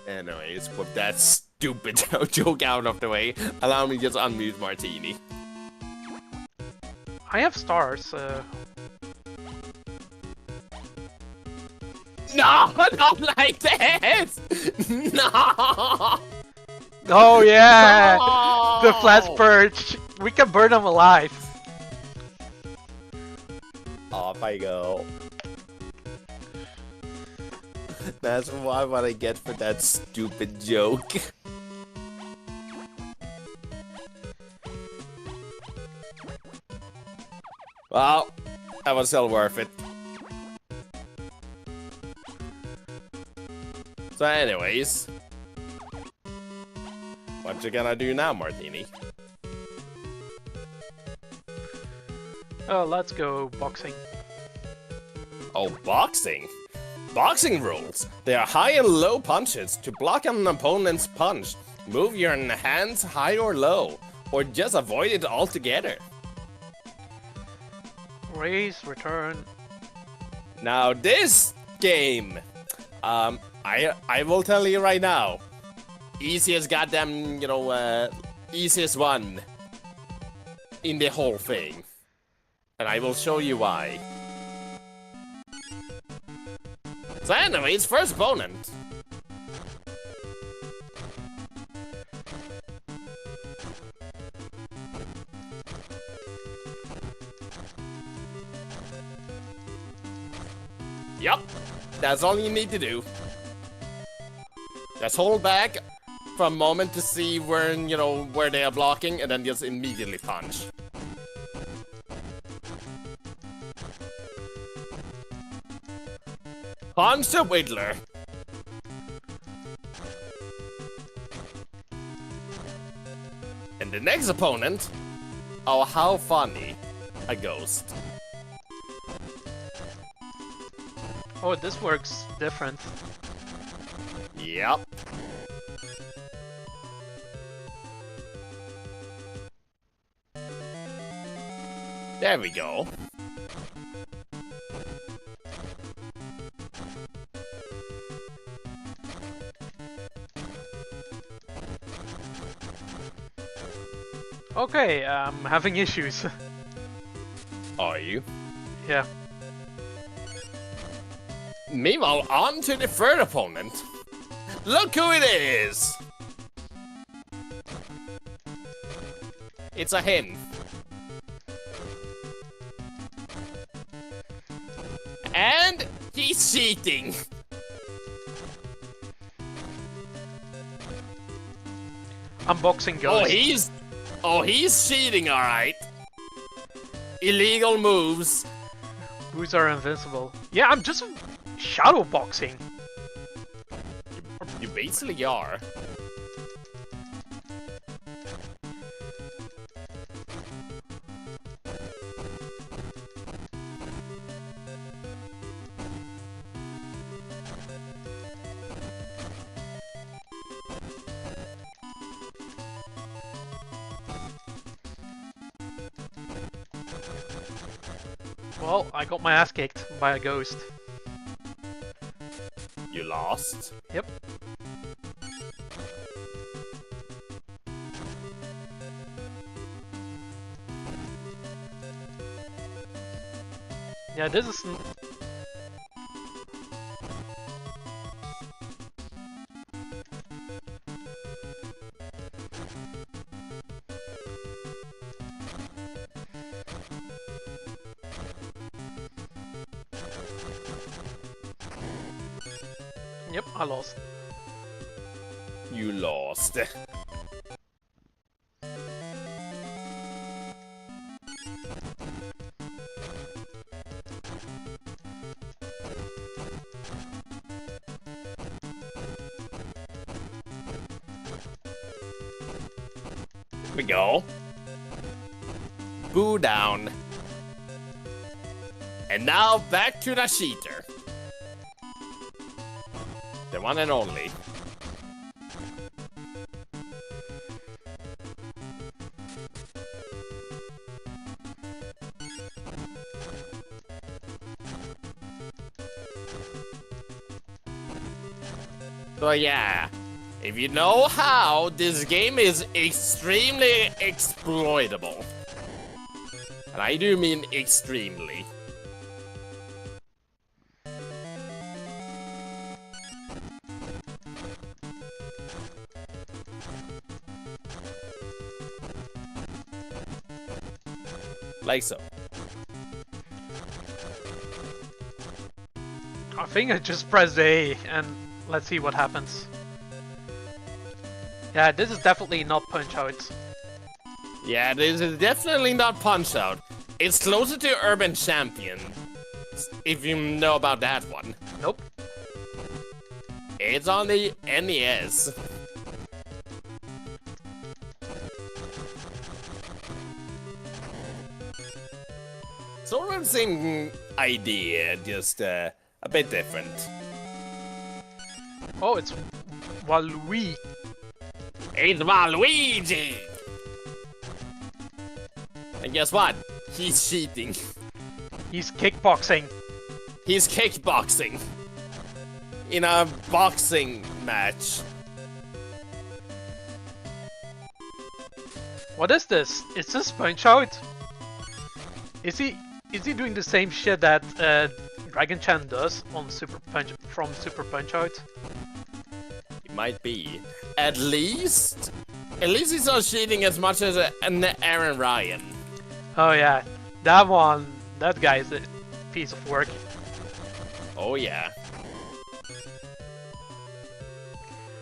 Anyways, with that stupid joke out of the way, allow me to just unmute Martini. I have stars. No, not like this! No! Oh yeah! No! The flat perch! We can burn them alive! Off I go. That's what I get for that stupid joke. Well, that was still worth it. So anyways, what you gonna do now, Martini? Oh, let's go boxing. Oh, boxing? Boxing rules. They are high and low punches. To block an opponent's punch, move your hands high or low, or just avoid it altogether. Raise, return. Now this game, I will tell you right now, easiest goddamn, easiest one in the whole thing. And I will show you why. So anyways, first opponent. Yup, that's all you need to do. Just hold back for a moment to see where, where they are blocking, and then just immediately punch. Punch the Whittler. And the next opponent, oh how funny, a ghost. Oh, this works different. Yep. There we go. Okay, I'm having issues. Are you? Yeah. Meanwhile, on to the third opponent. Look who it is! It's a hen. And he's cheating. Unboxing ghost. He's cheating, alright. Illegal moves. Boots are invincible. Yeah, I'm just shadow boxing. You basically are. Well, I got my ass kicked by a ghost. You lost. Yep. Yeah, this is... Yep, I lost. You lost. We go. Boo down. And now back to the cheater. The one and only. So yeah, if you know how, this game is extremely exploitable. And I do mean extremely. Like so. I think I just pressed A and let's see what happens. Yeah, this is definitely not Punch-Out. Yeah, this is definitely not Punch-Out. It's closer to Urban Champion, if you know about that one. Nope. It's on the NES. Sort of the same idea, just a bit different. Oh, it's Waluigi. It's Waluigi! And guess what? He's cheating. He's kickboxing. He's kickboxing. In a boxing match. What is this? Is this Punch-Out? Is he doing the same shit that Dragon Chan does on Super Punch-Out? It might be. At least he's not cheating as much as an Aaron Ryan. Oh yeah, that guy is a piece of work. Oh yeah.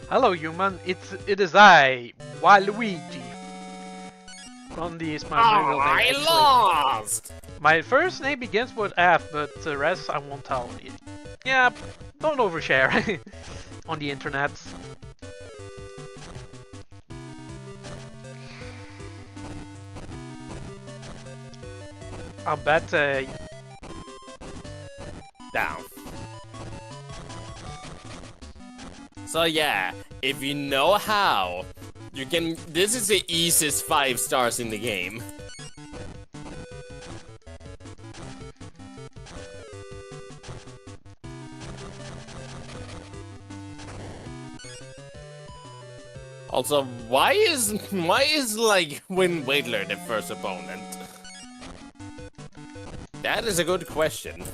Hello human, it is I, Waluigi. Grundy is my middle name, I actually. lost! My first name begins with F, but the rest I won't tell you. Yeah, don't overshare on the internet. I'll bet Down. So yeah, if you know how, you can. This is the easiest 5 stars in the game. Also, why is like Wind Waddler the first opponent? That is a good question.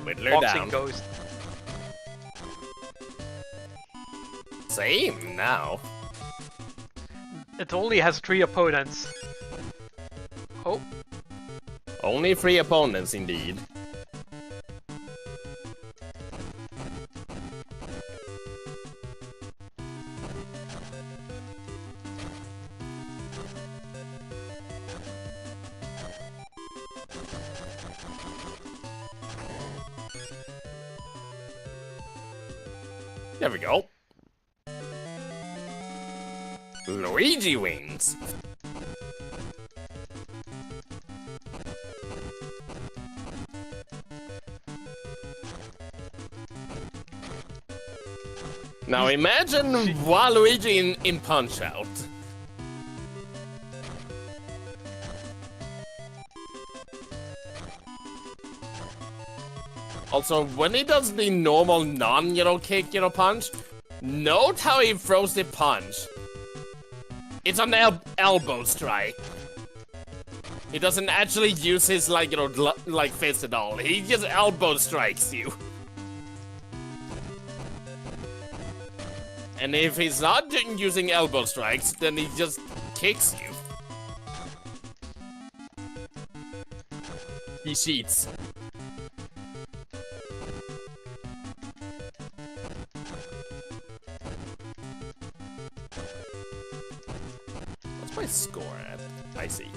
Whittler boxing down. ghost. Same now. It only has 3 opponents. Oh, Only 3 opponents indeed. There we go. Luigi wins. Now imagine Waluigi in Punch-Out. Also, when he does the normal kick, punch, note how he throws the punch. It's an elbow strike. He doesn't actually use his, fist at all. He just elbow strikes you. And if he's not using elbow strikes, then he just kicks you. He cheats. What's my score at? I see.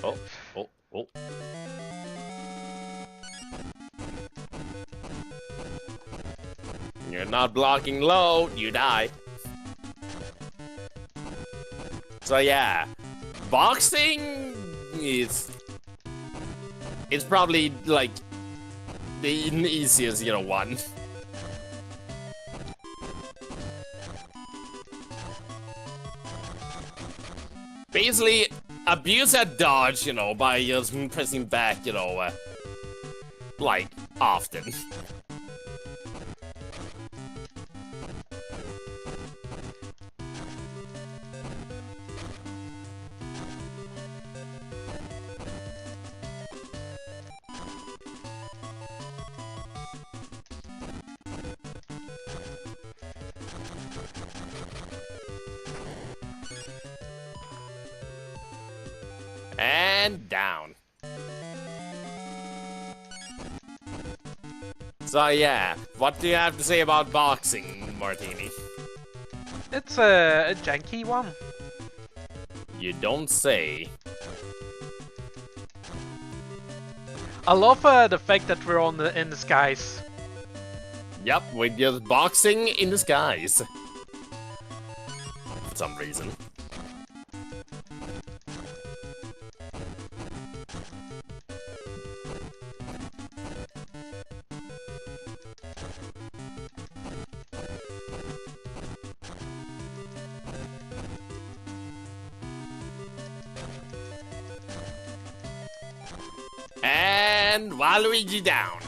Oh, oh, oh. You're not blocking low, you die. So yeah, boxing is... It's probably, like, the easiest, one. Basically, abuse that dodge, by just pressing back, like, often. And down. So yeah, what do you have to say about boxing, Martini? It's a janky one. You don't say. I love the fact that we're in the skies. Yep, we're just boxing in the skies. For some reason. And Waluigi down.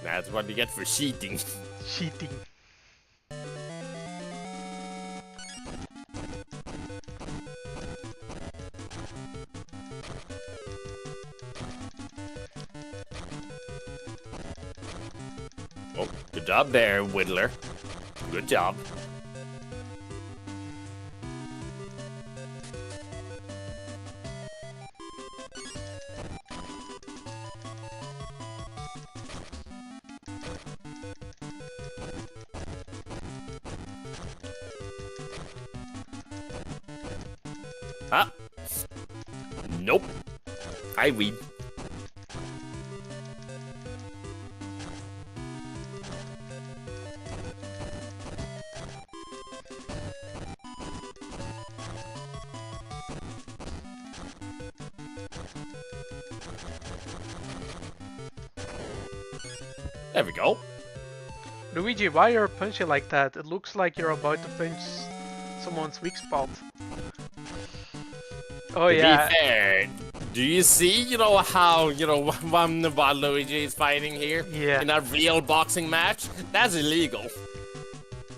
That's what you get for cheating. Cheating. Oh, good job there, Whittler. Good job. Ah. Nope. I win. There we go. Luigi, why you're punching like that? It looks like you're about to punch someone's weak spot. Oh yeah. To be fair, do you see, how, one Waluigi is fighting here? Yeah. In a real boxing match? That's illegal.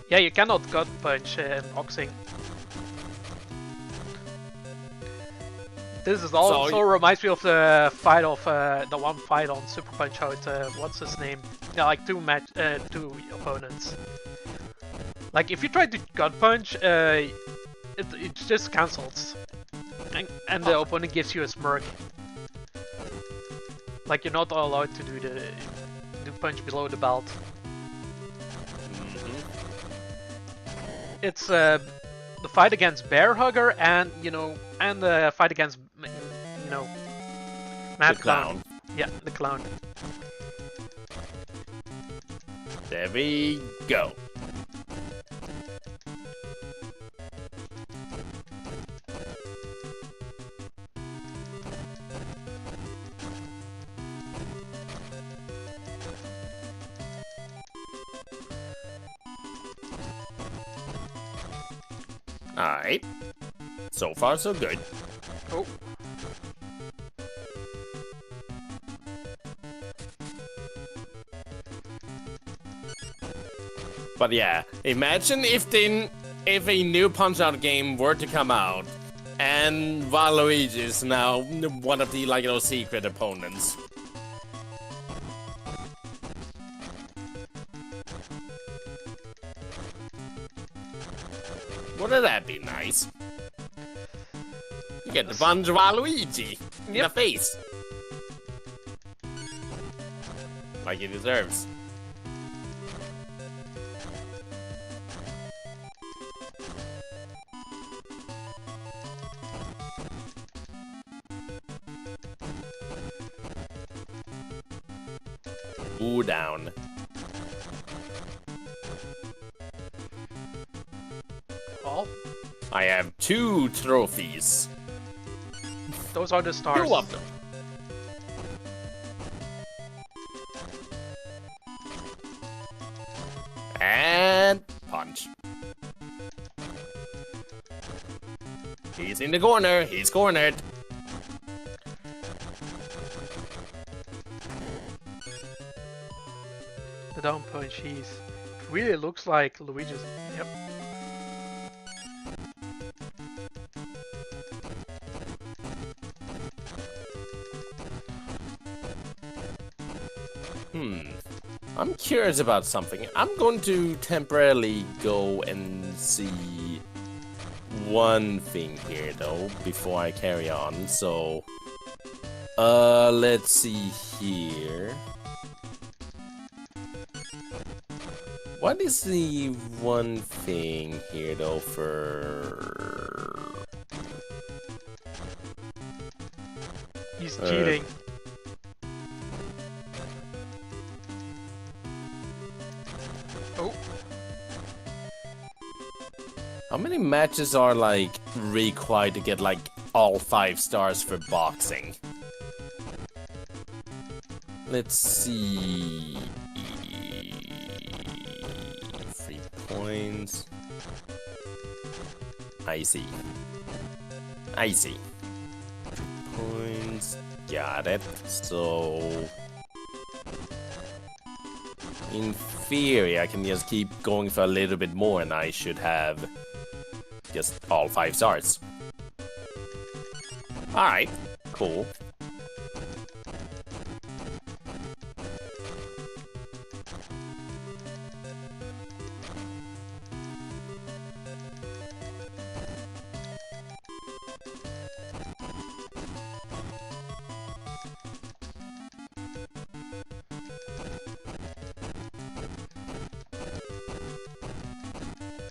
Yeah, you cannot gut punch in boxing. This is also reminds me of the fight of the one fight on Super Punch Out. What's his name? Yeah, like two opponents. Like if you try to gut punch, it just cancels, and the opponent gives you a smirk. Like you're not allowed to do punch below the belt. It's the fight against Bear Hugger and and the fight against Mad The clown. Yeah, the clown. There we go. Alright. So far, so good. Oh. But yeah, imagine if they if a new Punch-Out game were to come out, and Waluigi is now one of the, like, you know, secret opponents. Wouldn't that be nice? You get to punch Waluigi in the face. Like he deserves. Ooh, down. Well, I have 2 trophies. those are the stars. 2 of them. And punch. He's in the corner. He's cornered. The down punch, he's really looks like Luigi's. Yep. I'm curious about something. I'm going to temporarily go and see one thing here, though, before I carry on. So, let's see here. What is the one thing here, though, for... He's cheating. Oh. How many matches are, like, required to get, like, all 5 stars for boxing? Let's see... 3 points... I see. I see. 3 points... Got it. So... in theory, I can just keep going for a little bit more and I should have just all 5 stars. Alright, cool.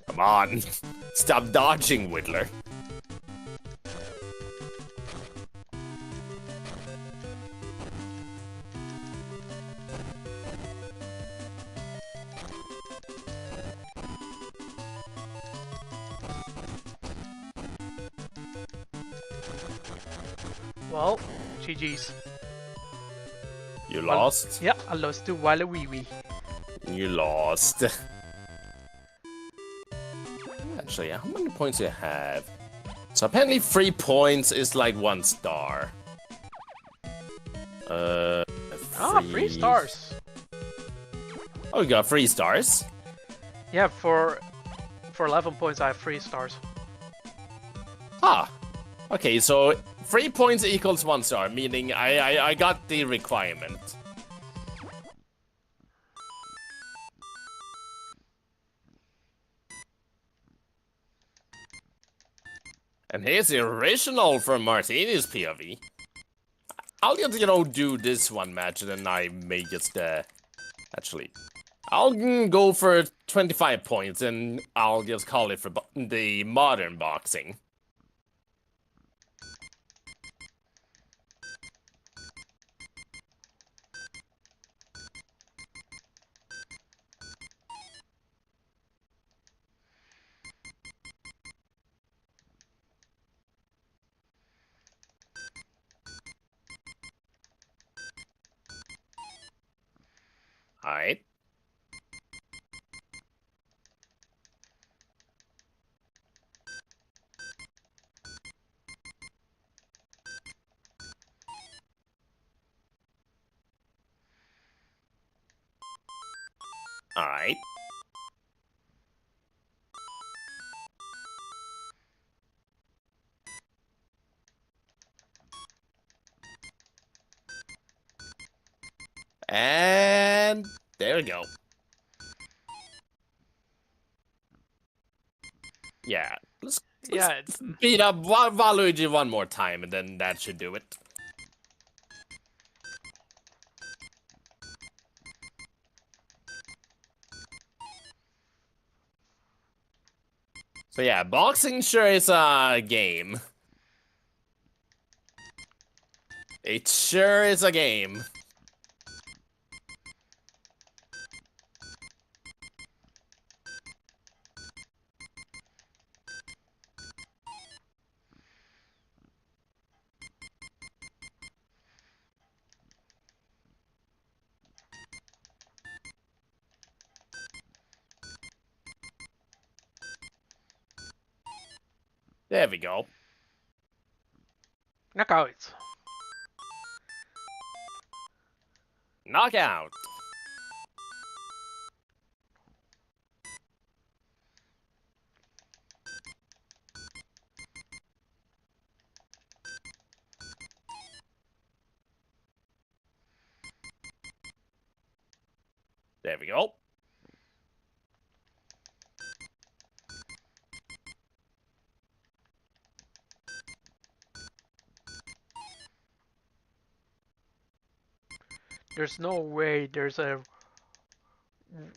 Come on, stop dodging, Whittler. Well, GG's. You lost? Yeah, I lost to Waluigi. You lost. Actually, how many points do you have? So apparently 3 points is like 1 star. 3 stars. Oh, you got 3 stars? Yeah, for 11 points I have 3 stars. Ah. Okay, so 3 points equals 1 star, meaning I got the requirement. And here's the original from Martini's POV. I'll just, do this one match, and then I may just, actually... I'll go for 25 points, and I'll just call it for the modern boxing. Alright. Alright. And there we go. Yeah, let's Yeah, it's beat up Waluigi one more time, and then that should do it. So yeah, boxing sure is a game. It sure is a game. There we go. knockout. Knockout. There we go. There's no way there's a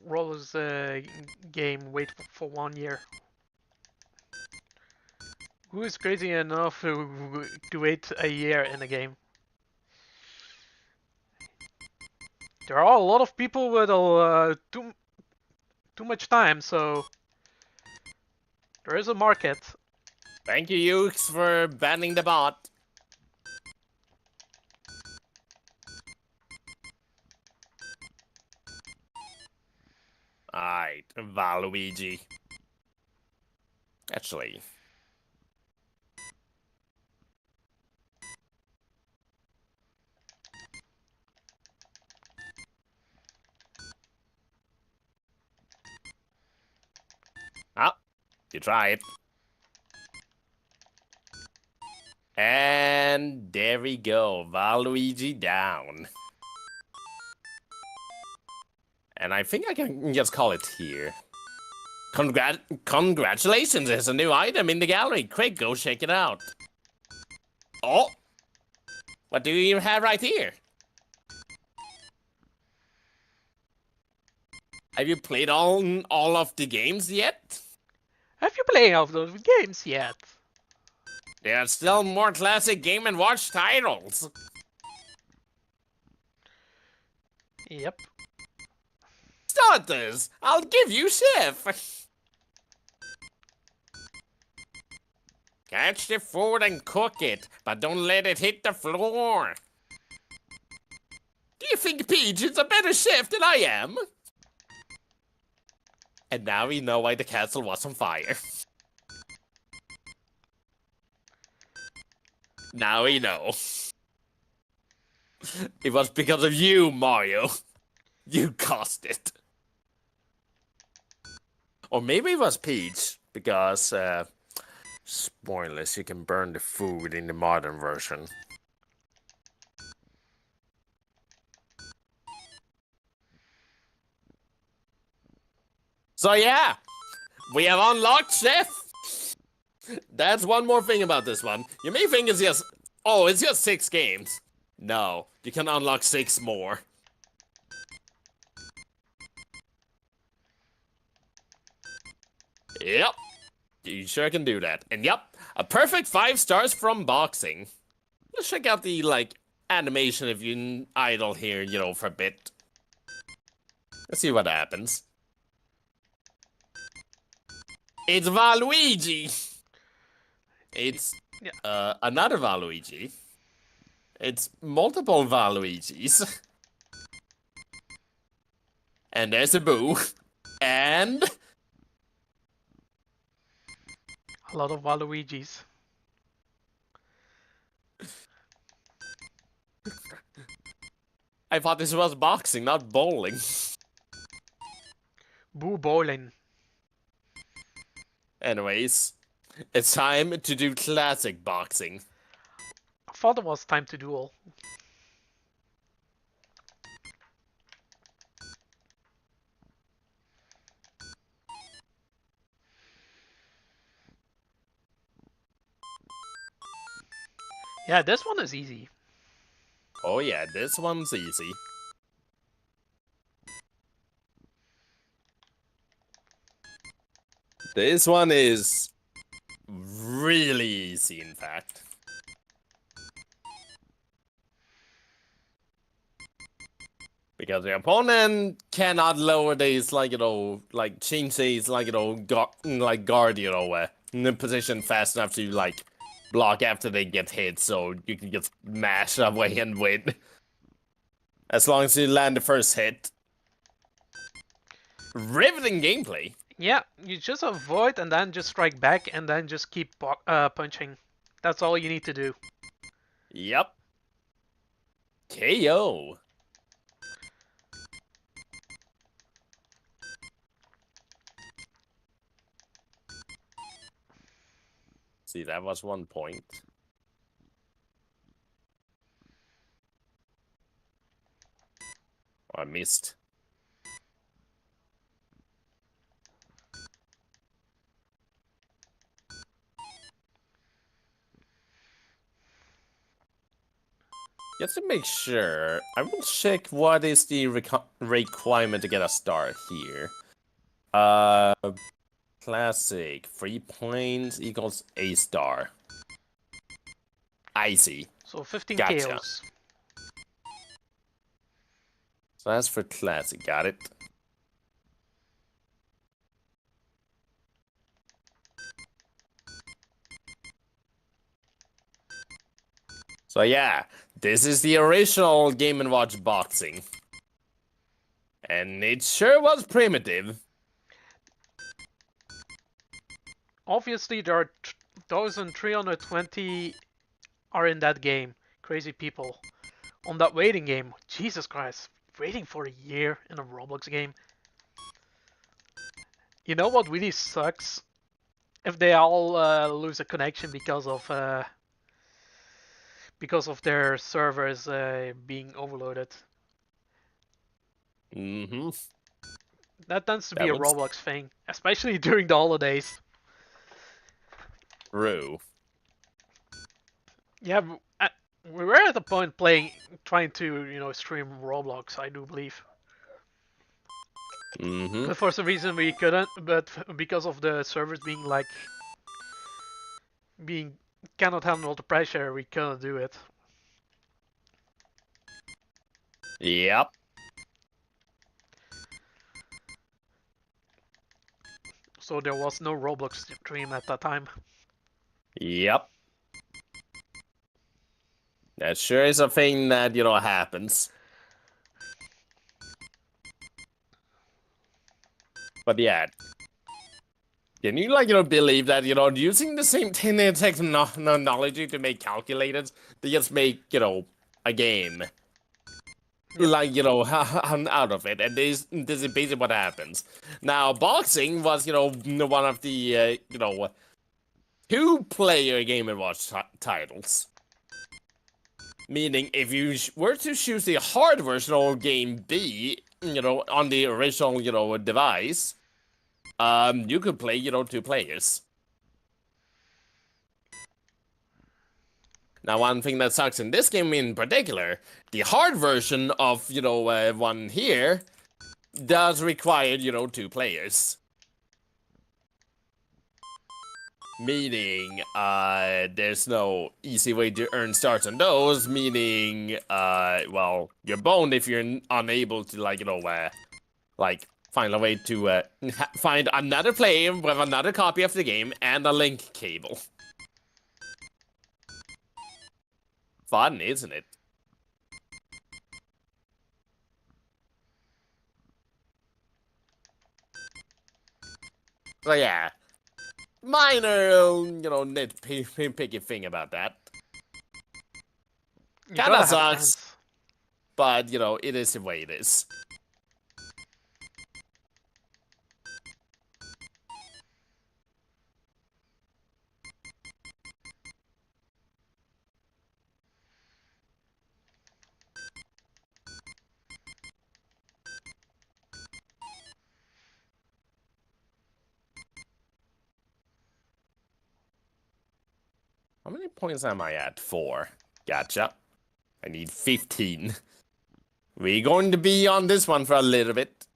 Roblox game wait for 1 year. Who is crazy enough to wait a year in a game? There are a lot of people with too much time, so there is a market. Thank you, Ukes, for banning the bot. Alright, Waluigi. Actually. Ah, you try it. And there we go, Waluigi down. And I think I can just call it here. Congratulations, there's a new item in the gallery. Quick, go check it out. Oh! What do you have right here? Have you played all of the games yet? Have you played all of those games yet? There are still more classic Game & Watch titles. Yep. Starters, I'll give you Chef. Catch the food and cook it, but don't let it hit the floor. Do you think Peach is a better chef than I am? And now we know why the castle was on fire. Now we know. It was because of you, Mario. You caused it. Or maybe it was Peach, because, spoilers, you can burn the food in the modern version. So yeah, we have unlocked Chef. That's one more thing about this one. You may think it's just, oh, it's just 6 games. No, you can unlock 6 more. Yep, you sure can do that. And yep, a perfect 5 stars from boxing. Let's check out the, like, animation if you idle here, you know, for a bit. Let's see what happens. It's Waluigi! It's another Waluigi. It's multiple Waluigis. And there's a Boo. And A lot of Waluigis. I thought this was boxing, not bowling. Boo bowling. Anyways, it's time to do classic boxing. I thought it was time to duel. Yeah, this one is easy. Oh yeah, this one's easy. This one is really easy, in fact. Because the opponent cannot lower these, like, change these, like, guard, in the position fast enough to, like, block after they get hit, so you can just mash away and win. As long as you land the first hit. Riveting gameplay. Yeah, you just avoid and then just strike back and then just keep punching. That's all you need to do. Yep. KO. See, that was 1 point. Oh, I missed. Just to make sure, I will check what is the requirement to get a star here. Classic. 3 points equals a star. I see. So 15 Gotcha. KOs. So that's for classic. Got it. So yeah, this is the original Game & Watch boxing. And it sure was primitive. Obviously, there are 1,320 are in that game. Crazy people. On that waiting game. Jesus Christ. Waiting for a year in a Roblox game. You know what really sucks? If they all lose a connection because of their servers being overloaded. Mm-hmm. That tends to That be a would- Roblox thing, especially during the holidays. True. Yeah, we were at the point trying to stream Roblox, I do believe. Mm-hmm. But for some reason we couldn't, but because of the servers being cannot handle the pressure, we couldn't do it. Yep. So there was no Roblox stream at that time. Yep. That sure is a thing that, happens. But yeah. Can you, believe that, using the same technology to make calculators, they just make, a game. Out of it. And this is basically what happens. Now, boxing was, one of the, two-player Game & Watch titles. Meaning, if you were to choose the hard version of Game B, on the original, device, you could play, 2 players. Now, one thing that sucks in this game in particular, the hard version of, one here, does require, 2 players. Meaning, there's no easy way to earn stars on those, meaning, well, you're boned if you're unable to, find a way to, find another player with another copy of the game and a link cable. Fun, isn't it? So yeah, minor, nitpicky thing about that. You Kinda gotta have sucks. friends. But, it is the way it is. How many points am I at? 4. Gotcha. I need 15. We're going to be on this one for a little bit.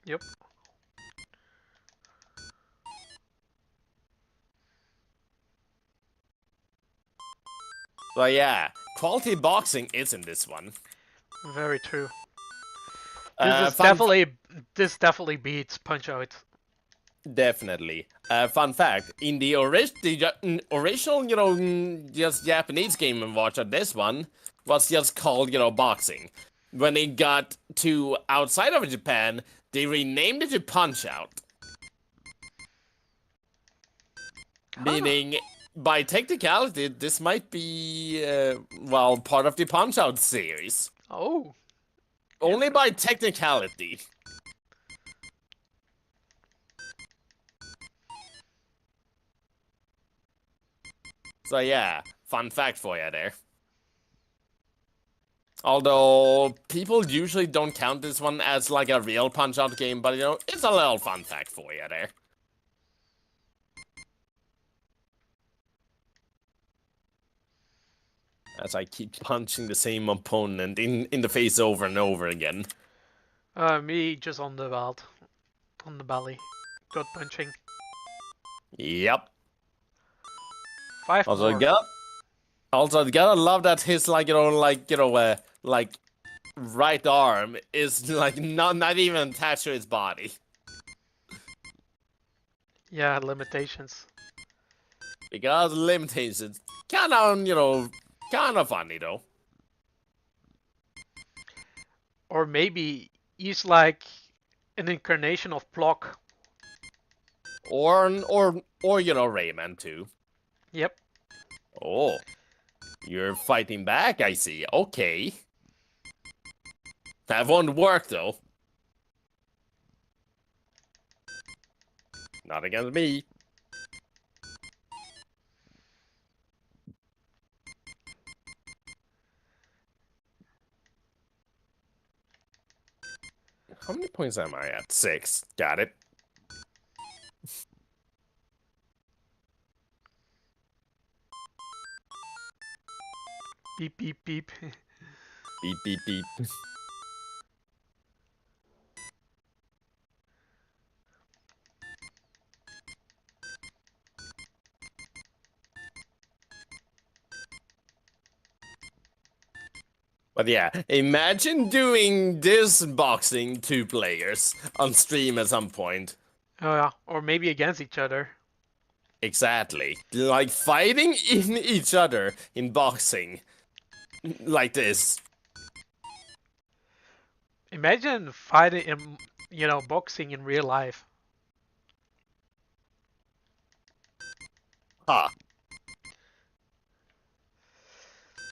Yep. But yeah, quality boxing is in this one. Very true. Fun This definitely beats Punch Out. Definitely. Fun fact, in the original, just Japanese Game & Watch, this one was just called, boxing. When it got to outside of Japan, they renamed it to Punch Out. Meaning, by technicality, this might be, well, part of the Punch Out series. Oh. Only by technicality. So yeah, fun fact for you there. Although, people usually don't count this one as like a real Punch-Out game, but it's a little fun fact for you there. As I keep punching the same opponent in the face over and over again. Me just on the belt. On the belly. Gut punching. Yep. 5 Also, more. gotta love that his like right arm is like not even attached to his body. Yeah, limitations. Because limitations, kind of funny though. Or maybe he's like an incarnation of Block. Or Rayman too. Yep. Oh, you're fighting back, I see. Okay. That won't work though. Not against me. How many points am I at? 6. Got it. Beep, beep, beep. Beep, beep, beep. But yeah, imagine doing this boxing 2 players on stream at some point. Oh yeah, or maybe against each other. Exactly. Like fighting in each other in boxing. Like this. Imagine fighting in, boxing in real life. Huh.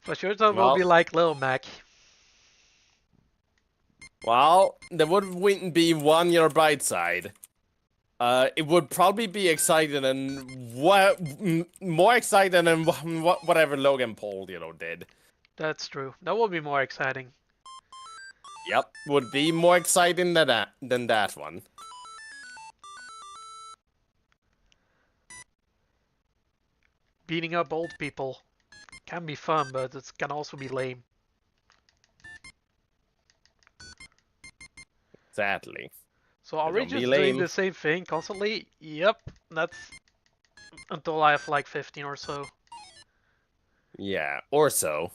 For sure that will be like Little Mac. Well, there wouldn't be one bright side. It would probably be exciting and more exciting than whatever Logan Paul, did. That's true. That will be more exciting. Yep, would be more exciting than that one. Beating up old people can be fun, but it can also be lame. Exactly. So are we just doing the same thing constantly? Yep, that's until I have like 15 or so. Yeah, or so.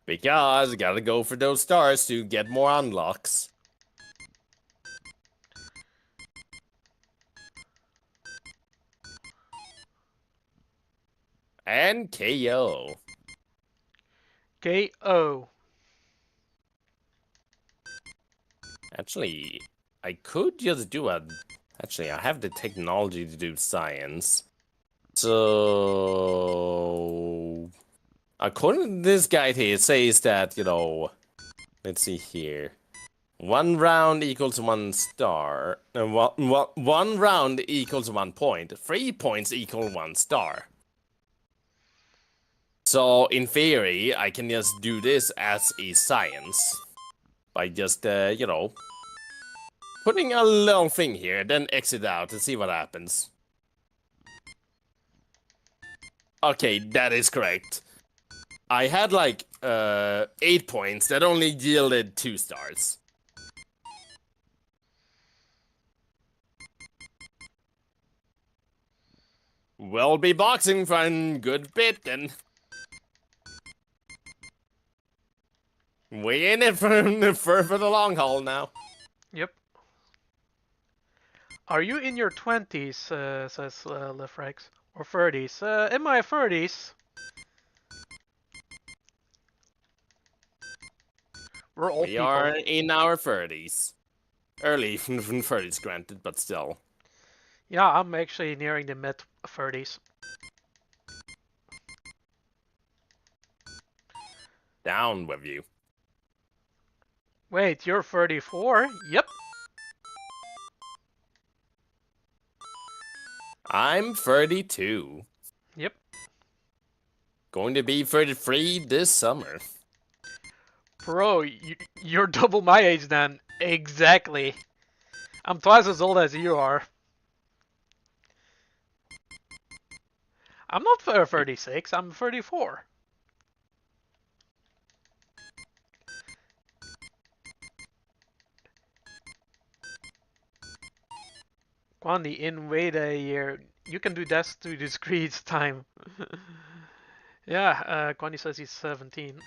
Because you gotta go for those stars to get more unlocks. And KO. KO. Actually, I could just do Actually, I have the technology to do science. So... According to this guide here, it says that, let's see here. 1 round equals 1 star. And 1 round equals 1 point. 3 points equal 1 star. So, in theory, I can just do this as a science. By just, putting a little thing here, then exit out and see what happens. Okay, that is correct. I had like 8 points that only yielded 2 stars. We'll be boxing for a good bit then. We in it for the long haul now. Yep. Are you in your 20s, says Lefrex, or 30s? In my 30s. We're old We people. are in our 30s. Early 30s, granted, but still. Yeah, I'm actually nearing the mid 30s. Down with you. Wait, you're 34? Yep. I'm 32. Yep. Going to be 33 this summer. Bro, you're double my age then. Exactly. I'm twice as old as you are. I'm not 36, I'm 34. Gwandi, in wait a year. You can do that to discrete time. Yeah, Gwandi says he's 17.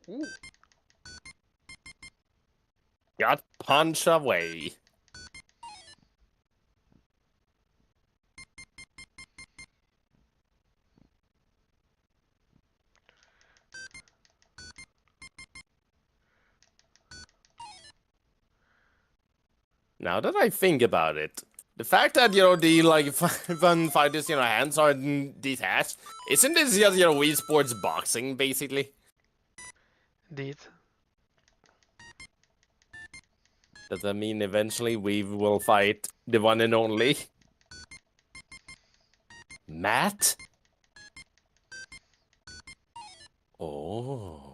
Ooh. Got punch away. Now that I think about it, the fact that, the, like, fun fighters, hands are detached, isn't this just, Wii Sports boxing, basically? Indeed. Does that mean eventually we will fight the one and only Matt? Oh.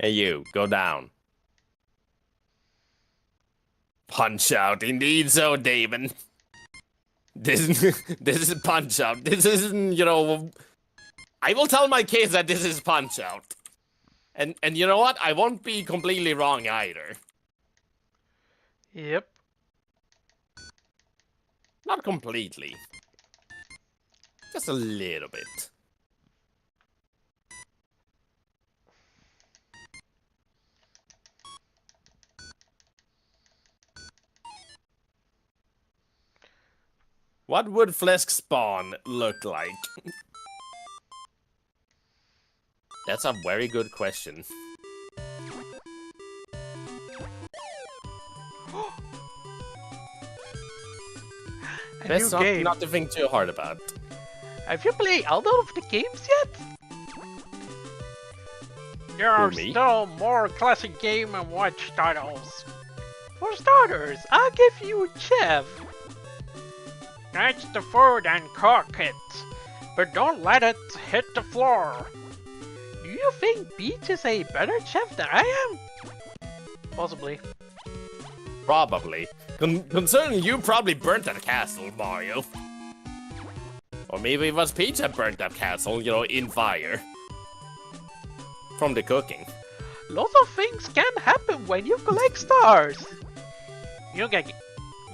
Hey, you, go down. Punch out, indeed so, Damon. This is punch out. This isn't, I will tell my kids that this is punch out. And you know what? I won't be completely wrong either. Yep. Not completely. Just a little bit. What would Flesk Spawn look like? That's a very good question. Best not to think too hard about. Have you played all of the games yet? There are still more classic Game & Watch titles. For starters, I'll give you Chef. That's the food and cook it, but don't let it hit the floor. Do you think Peach is a better chef than I am? Possibly. Probably. Concerning you probably burnt that castle, Mario. Or maybe it was Peach that burnt that castle, in fire. From the cooking. Lots of things can happen when you collect stars. You get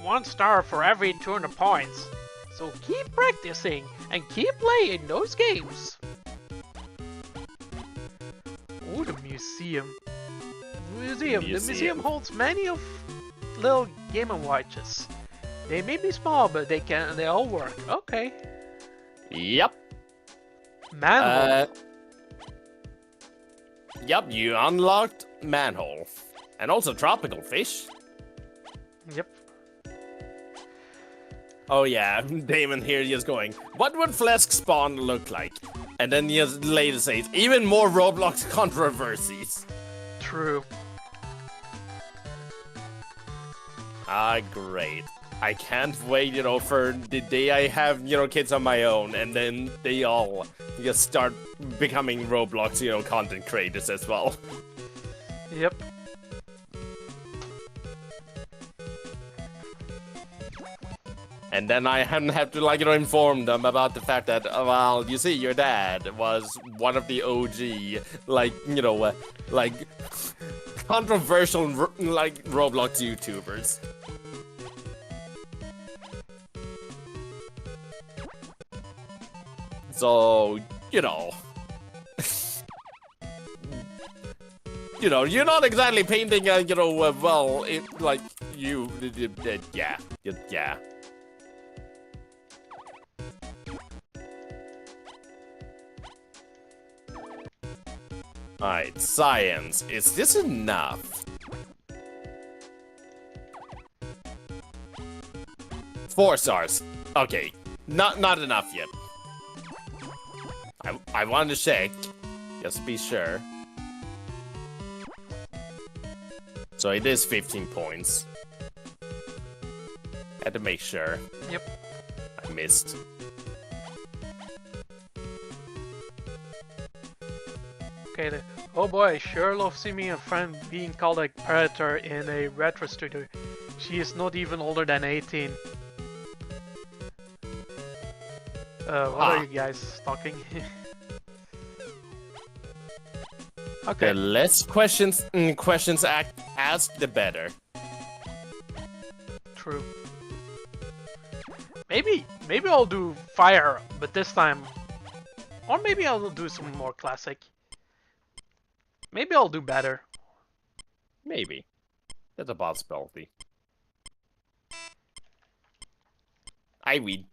1 star for every 200 points. So keep practicing and keep playing those games. Oh, the museum. The museum holds many of little Game & Watches. They may be small, but they all work. Okay. Yep. Manhole. Yep, you unlocked Manhole. And also Tropical Fish. Yep. Oh yeah, Damon here just going, what would Flesk Spawn look like? And then he just later says, even more Roblox controversies. True. Ah, great. I can't wait, for the day I have, kids on my own, and then they all just start becoming Roblox, content creators as well. Yep. And then I have to, inform them about the fact that, well, you see, your dad was one of the OG, controversial, Roblox YouTubers. So, you're not exactly painting, well, yeah. Alright, science. Is this enough? 4 stars. Okay, not enough yet. I wanted to check, just to be sure. So it is 15 points. Had to make sure. Yep. I missed. Okay, oh boy, sure love seeing me a friend being called a predator in a retro studio. She is not even older than 18. What are you guys talking? Okay. The less questions asked, the better. True. Maybe I'll do fire, but this time, or maybe I'll do some more classic. Maybe I'll do better. Maybe. That's a possibility. I read.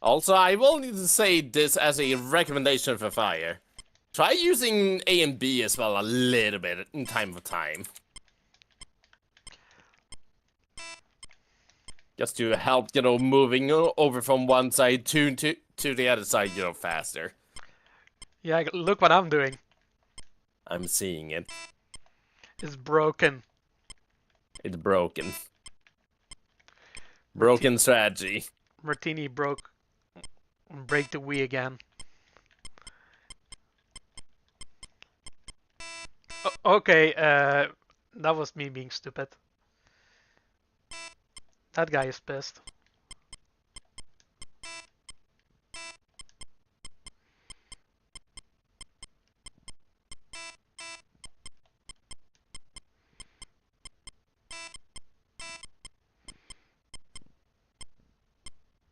Also, I will need to say this as a recommendation for fire. Try using A and B as well a little bit in time for time. Just to help, moving over from one side to the other side, faster. Yeah, look what I'm doing. I'm seeing it. It's broken. It's broken. Broken strategy. Martini break the Wii again. Okay, that was me being stupid. That guy is pissed.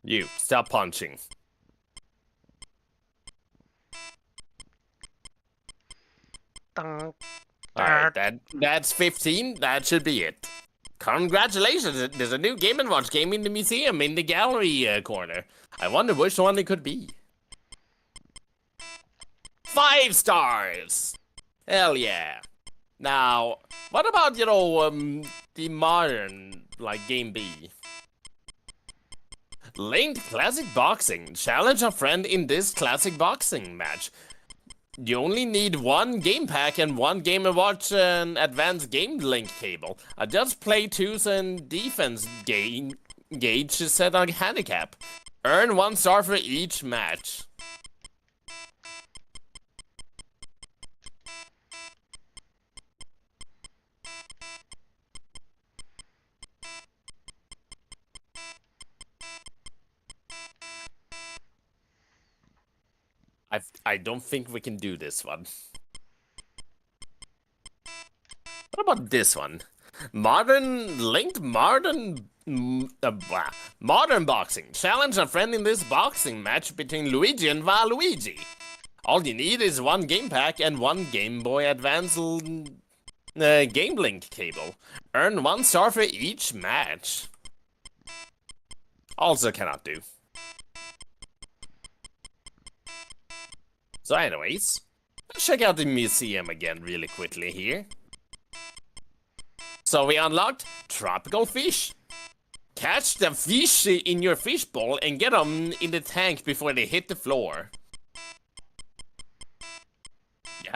You, stop punching. Alright, that's 15. That should be it. Congratulations, there's a new Game & Watch game in the museum in the gallery corner. I wonder which one it could be. 5 stars! Hell yeah. Now, what about, the modern, Game B? Linked Classic Boxing. Challenge a friend in this Classic Boxing match. You only need 1 game pack and 1 Game & Watch and advanced game link cable. Adjust play twos and defense gauge to set a handicap. Earn 1 star for each match. I don't think we can do this one. What about this one? Modern boxing. Challenge a friend in this boxing match between Luigi and Waluigi. All you need is 1 game pack and 1 Game Boy Advance game link cable. Earn 1 star for each match. Also cannot do. So anyways, let's check out the museum again really quickly here. So we unlocked tropical fish. Catch the fish in your fishbowl and get them in the tank before they hit the floor.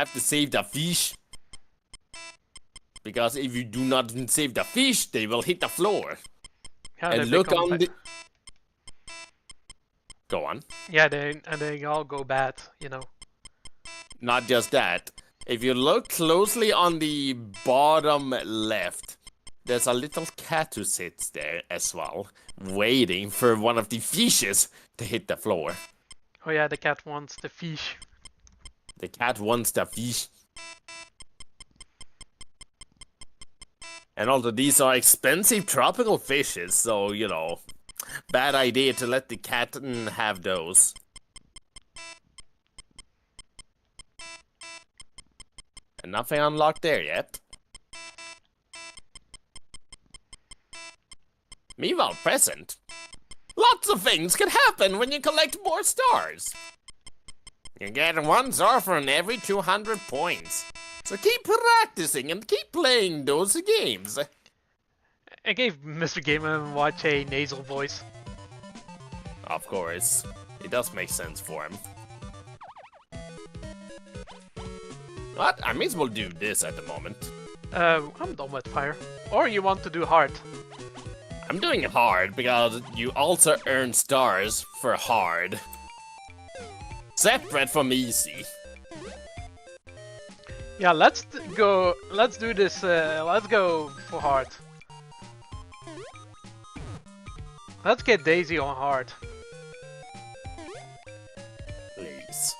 have to save the fish. Because if you do not save the fish, they will hit the floor. Yeah, And they look become on the... Go on. Yeah, they all go bad, you know. Not just that. If you look closely on the bottom left, there's a little cat who sits there as well, waiting for one of the fishes to hit the floor. Oh yeah, the cat wants the fish. The cat wants the fish. And also, these are expensive tropical fishes, so, you know, bad idea to let the cat have those. And nothing unlocked there yet. Meanwhile, present. Lots of things can happen when you collect more stars. You get 1 star from every 200 points. So keep practicing and keep playing those games. I gave Mr. Game & Watch a nasal voice. Of course, it does make sense for him. What? I may as well do this at the moment. I'm done with fire. Or you want to do hard? I'm doing hard because you also earn stars for hard. Separate from easy. Yeah, let's go. Let's do this. Let's go for hard. Let's get Daisy on hard. Please.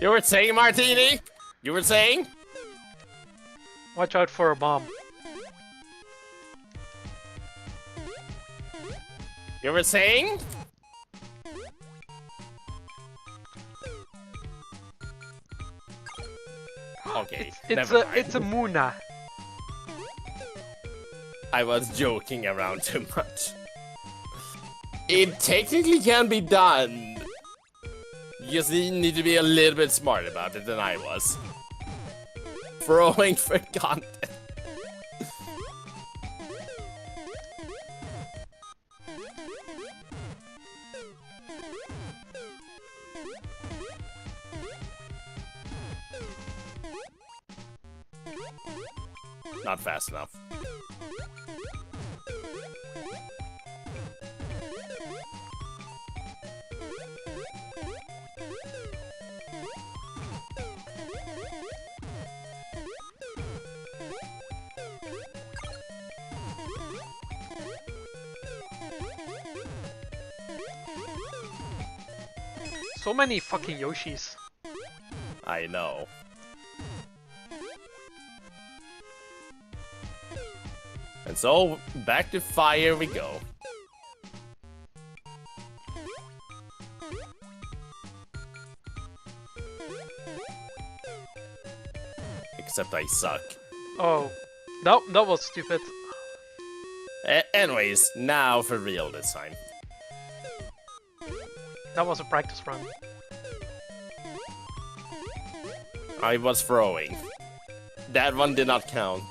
You were saying, Martini? You were saying? Watch out for a bomb. You were saying? Okay, It's never a mind. it's a Muna. I was joking around too much. It technically can be done. You just need to be a little bit smart about it than I was. Throwing for content. Not fast enough. So many fucking Yoshis. I know. And so, back to fire we go. Except I suck. Oh, no, that was stupid. Anyways, now for real this time. That was a practice run. I was throwing. That one did not count.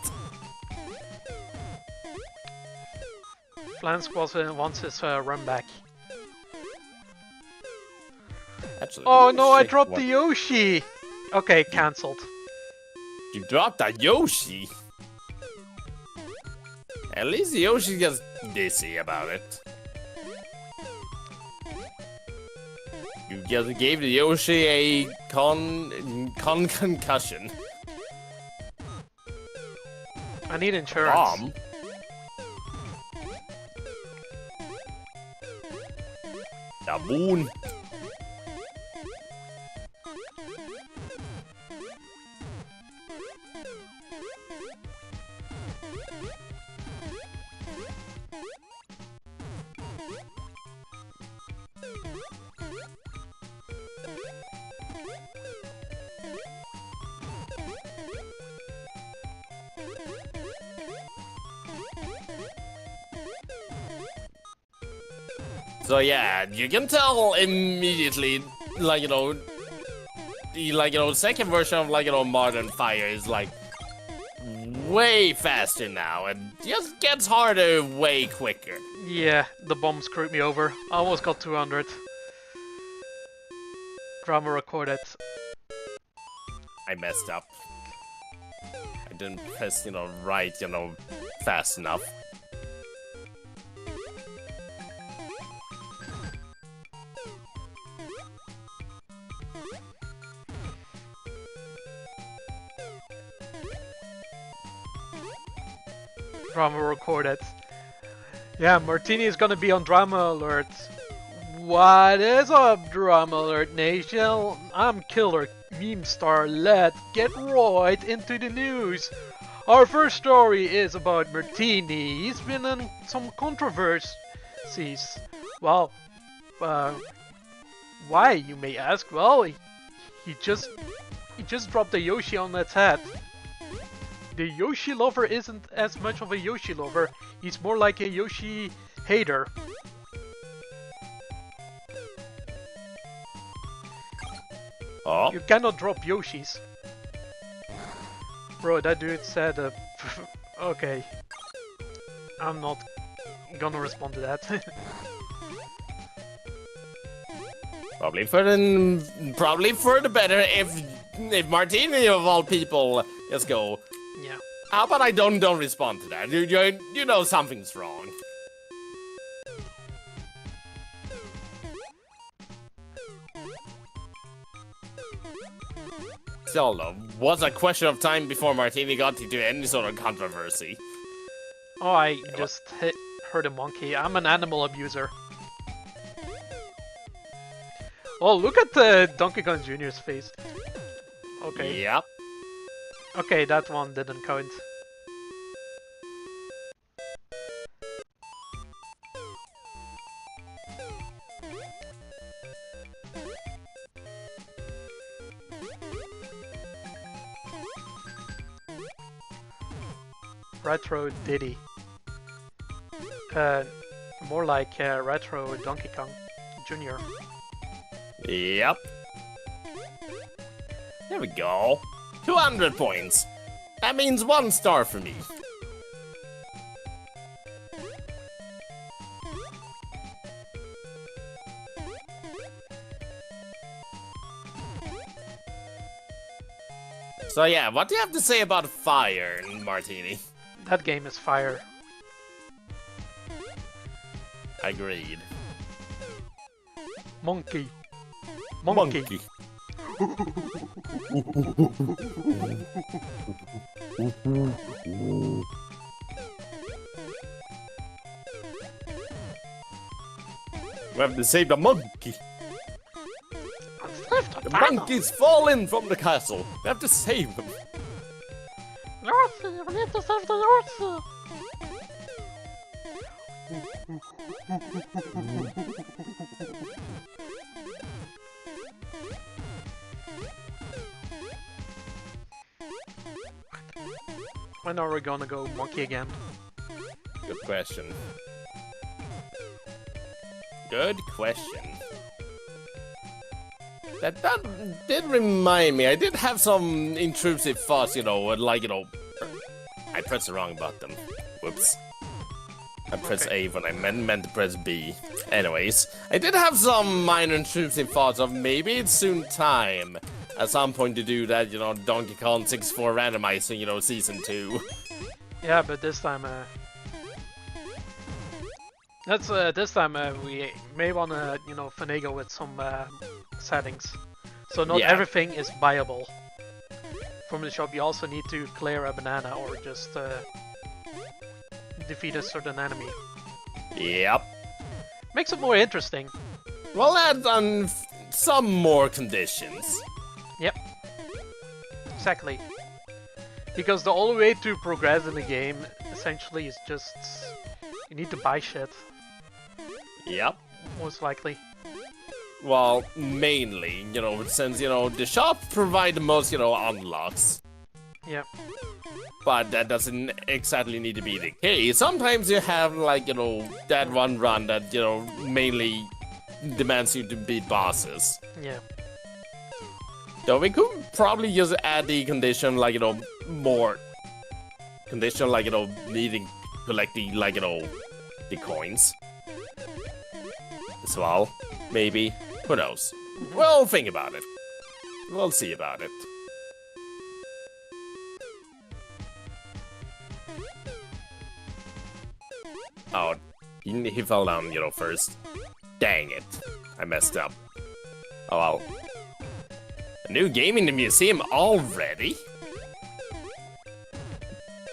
Flansk wants his run back. Actually, Oh no, I shit, dropped what- the Yoshi! Okay, cancelled. You dropped a Yoshi! At least Yoshi gets dizzy about it. You just gave the Yoshi a concussion. I need insurance. Bomb? The moon. So yeah, you can tell immediately like, the second version of, Modern Fire is, like, way faster now, and just gets harder way quicker. Yeah, the bomb screwed me over. I almost got 200. Drama recorded. I messed up. I didn't press, right, fast enough. Drama recorded. Yeah, Martini is gonna be on Drama Alert. What is up, Drama Alert Nation? I'm Killer Meme Star. Let's get right into the news. Our first story is about Martini. He's been in some controversies. Well, why, you may ask? Well, he just dropped a Yoshi on its head. The Yoshi lover isn't as much of a Yoshi lover, he's more like a Yoshi hater. Oh. You cannot drop Yoshis. Bro, that dude said, okay. I'm not gonna respond to that. Probably for the better if Martini of all people just go. Yeah. How about I don't respond to that? You know something's wrong. Still though, was a question of time before Martini got into any sort of controversy. Oh, I just hurt a monkey. I'm an animal abuser. Oh, look at the Donkey Kong Jr.'s face. Okay. Yep. Okay, that one didn't count. Retro Diddy. More like Retro Donkey Kong Jr. Yep. There we go. 200 points. That means 1 star for me. So yeah, what do you have to say about Fire, Martini? That game is fire. Agreed. Monkey. Monkey. We have to save the monkey. The monkey's fallen from the castle. We have to save him. Yoshi, we need to save the Yoshi. When are we gonna go monkey again? Good question. Good question. That did remind me, I did have some intrusive thoughts, I pressed the wrong button. Whoops. I pressed A when I meant to press B. Anyways, I did have some minor intrusive thoughts of maybe it's soon time at some point to do that, Donkey Kong 64 randomizing, season 2. Yeah, but this time, this time we may wanna, finagle with some settings. So not everything is buyable from the shop. You also need to clear a banana or just defeat a certain enemy. Yep. Makes it more interesting. Well, add on some more conditions. Yep. Exactly. Because the only way to progress in the game essentially is just you need to buy shit. Yep. Most likely. Well, mainly, since, the shop provide the most, unlocks. Yep. But that doesn't exactly need to be the case. Sometimes you have, that one run that, mainly demands you to beat bosses. Yeah. So we could probably just add the condition, like, more condition, like, needing to collect the, like, the coins as well. Maybe. Who knows? We'll think about it. We'll see about it. Oh, he fell down, first. Dang it. I messed up. Oh well. A new game in the museum already?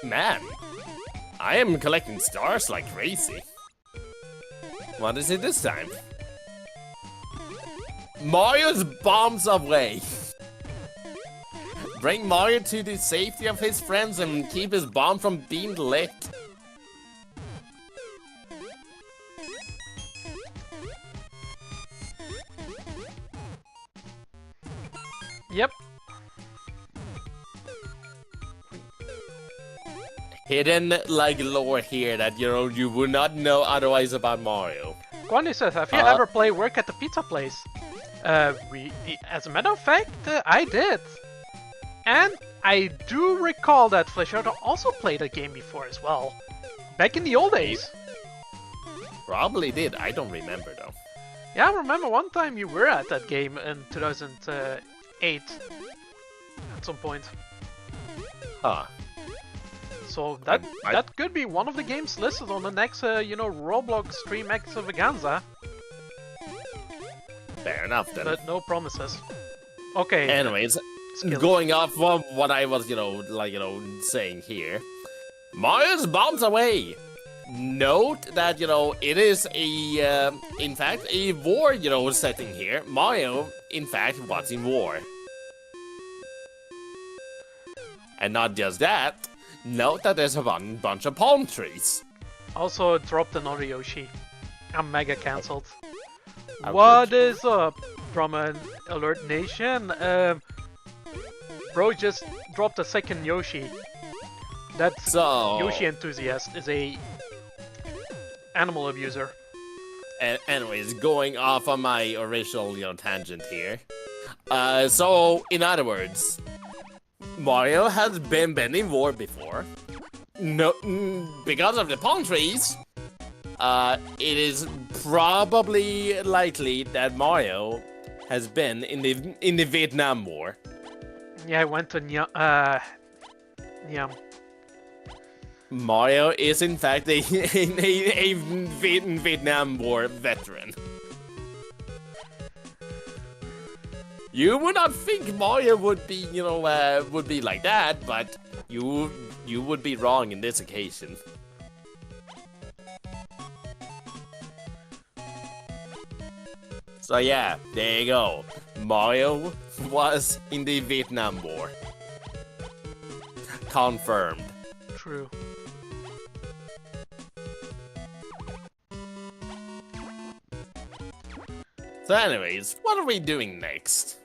Man, I am collecting stars like crazy. What is it this time? Mario's bombs away. Bring Mario to the safety of his friends and keep his bomb from being lit. Yep. Hidden like lore here that you would not know otherwise about Mario. Guandy says, have you ever played Work at the Pizza Place? As a matter of fact, I did. And I do recall that Fleshoto also played a game before as well. Back in the old days. Probably did, I don't remember though. Yeah, I remember one time you were at that game in 2008. At some point. Huh. So that could be one of the games listed on the next, Roblox Stream Extravaganza. Fair enough then. But no promises. Okay. Anyways, skills. going off of what I was, saying here. Mario's bombs away! Note that, it is a, in fact, a war, setting here. Mario, in fact, was in war. And not just that, note that there's a bunch of palm trees. Also dropped another Yoshi. I'm mega cancelled. How What could you? is up from an Alert Nation? Bro just dropped a second Yoshi. That's So, Yoshi enthusiast is a animal abuser. anyways, going off on my original, tangent here. So, in other words, Mario has been in war before. No, because of the palm trees, it is probably likely that Mario has been in the Vietnam War. Yeah, I went to Niam. Mario is in fact a Vietnam War veteran. You would not think Mario would be, would be like that, but you would be wrong in this occasion. So yeah, there you go. Mario was in the Vietnam War. Confirmed. True. So anyways, what are we doing next?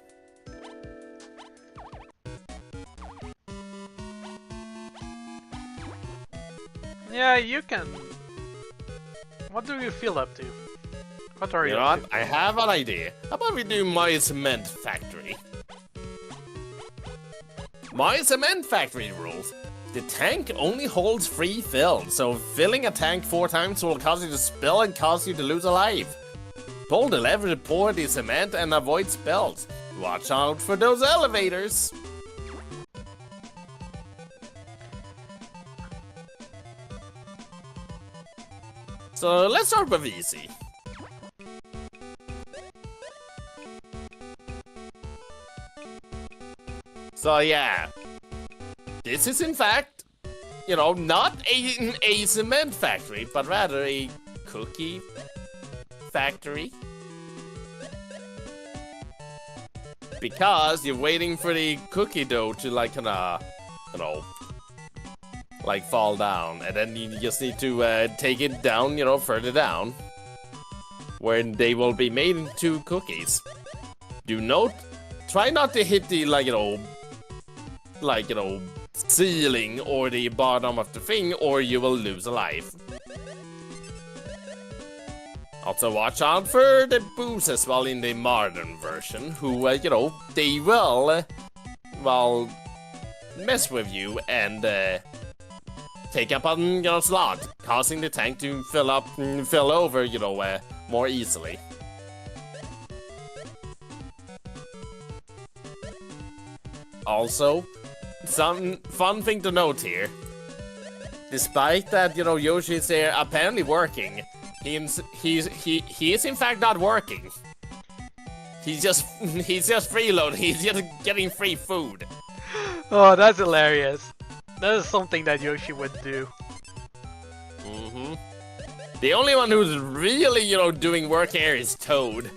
Yeah, you can. What do you feel up to? What are you You know up what? I have an idea. How about we do my cement factory? My cement factory rules. The tank only holds 3 fills, so filling a tank 4 times will cause you to spill and cause you to lose a life. Pull the lever to pour the cement and avoid spills. Watch out for those elevators. So let's start with easy. So yeah, this is in fact, not a cement factory, but rather a cookie factory. Because you're waiting for the cookie dough to fall down, and then you just need to take it down, further down, where they will be made into cookies. Try not to hit the ceiling or the bottom of the thing, or you will lose a life. Also, watch out for the boos as well in the modern version, who, you know, they will, well, mess with you and take up on your slot, causing the tank to fill over, you know, more easily. Also, some fun thing to note here. Despite that, you know, Yoshi is apparently working, he is in fact not working. He's just freeloading. He's just getting free food. Oh, that's hilarious. That is something that Yoshi would do. Mm-hmm. The only one who's really, you know, doing work here is Toad.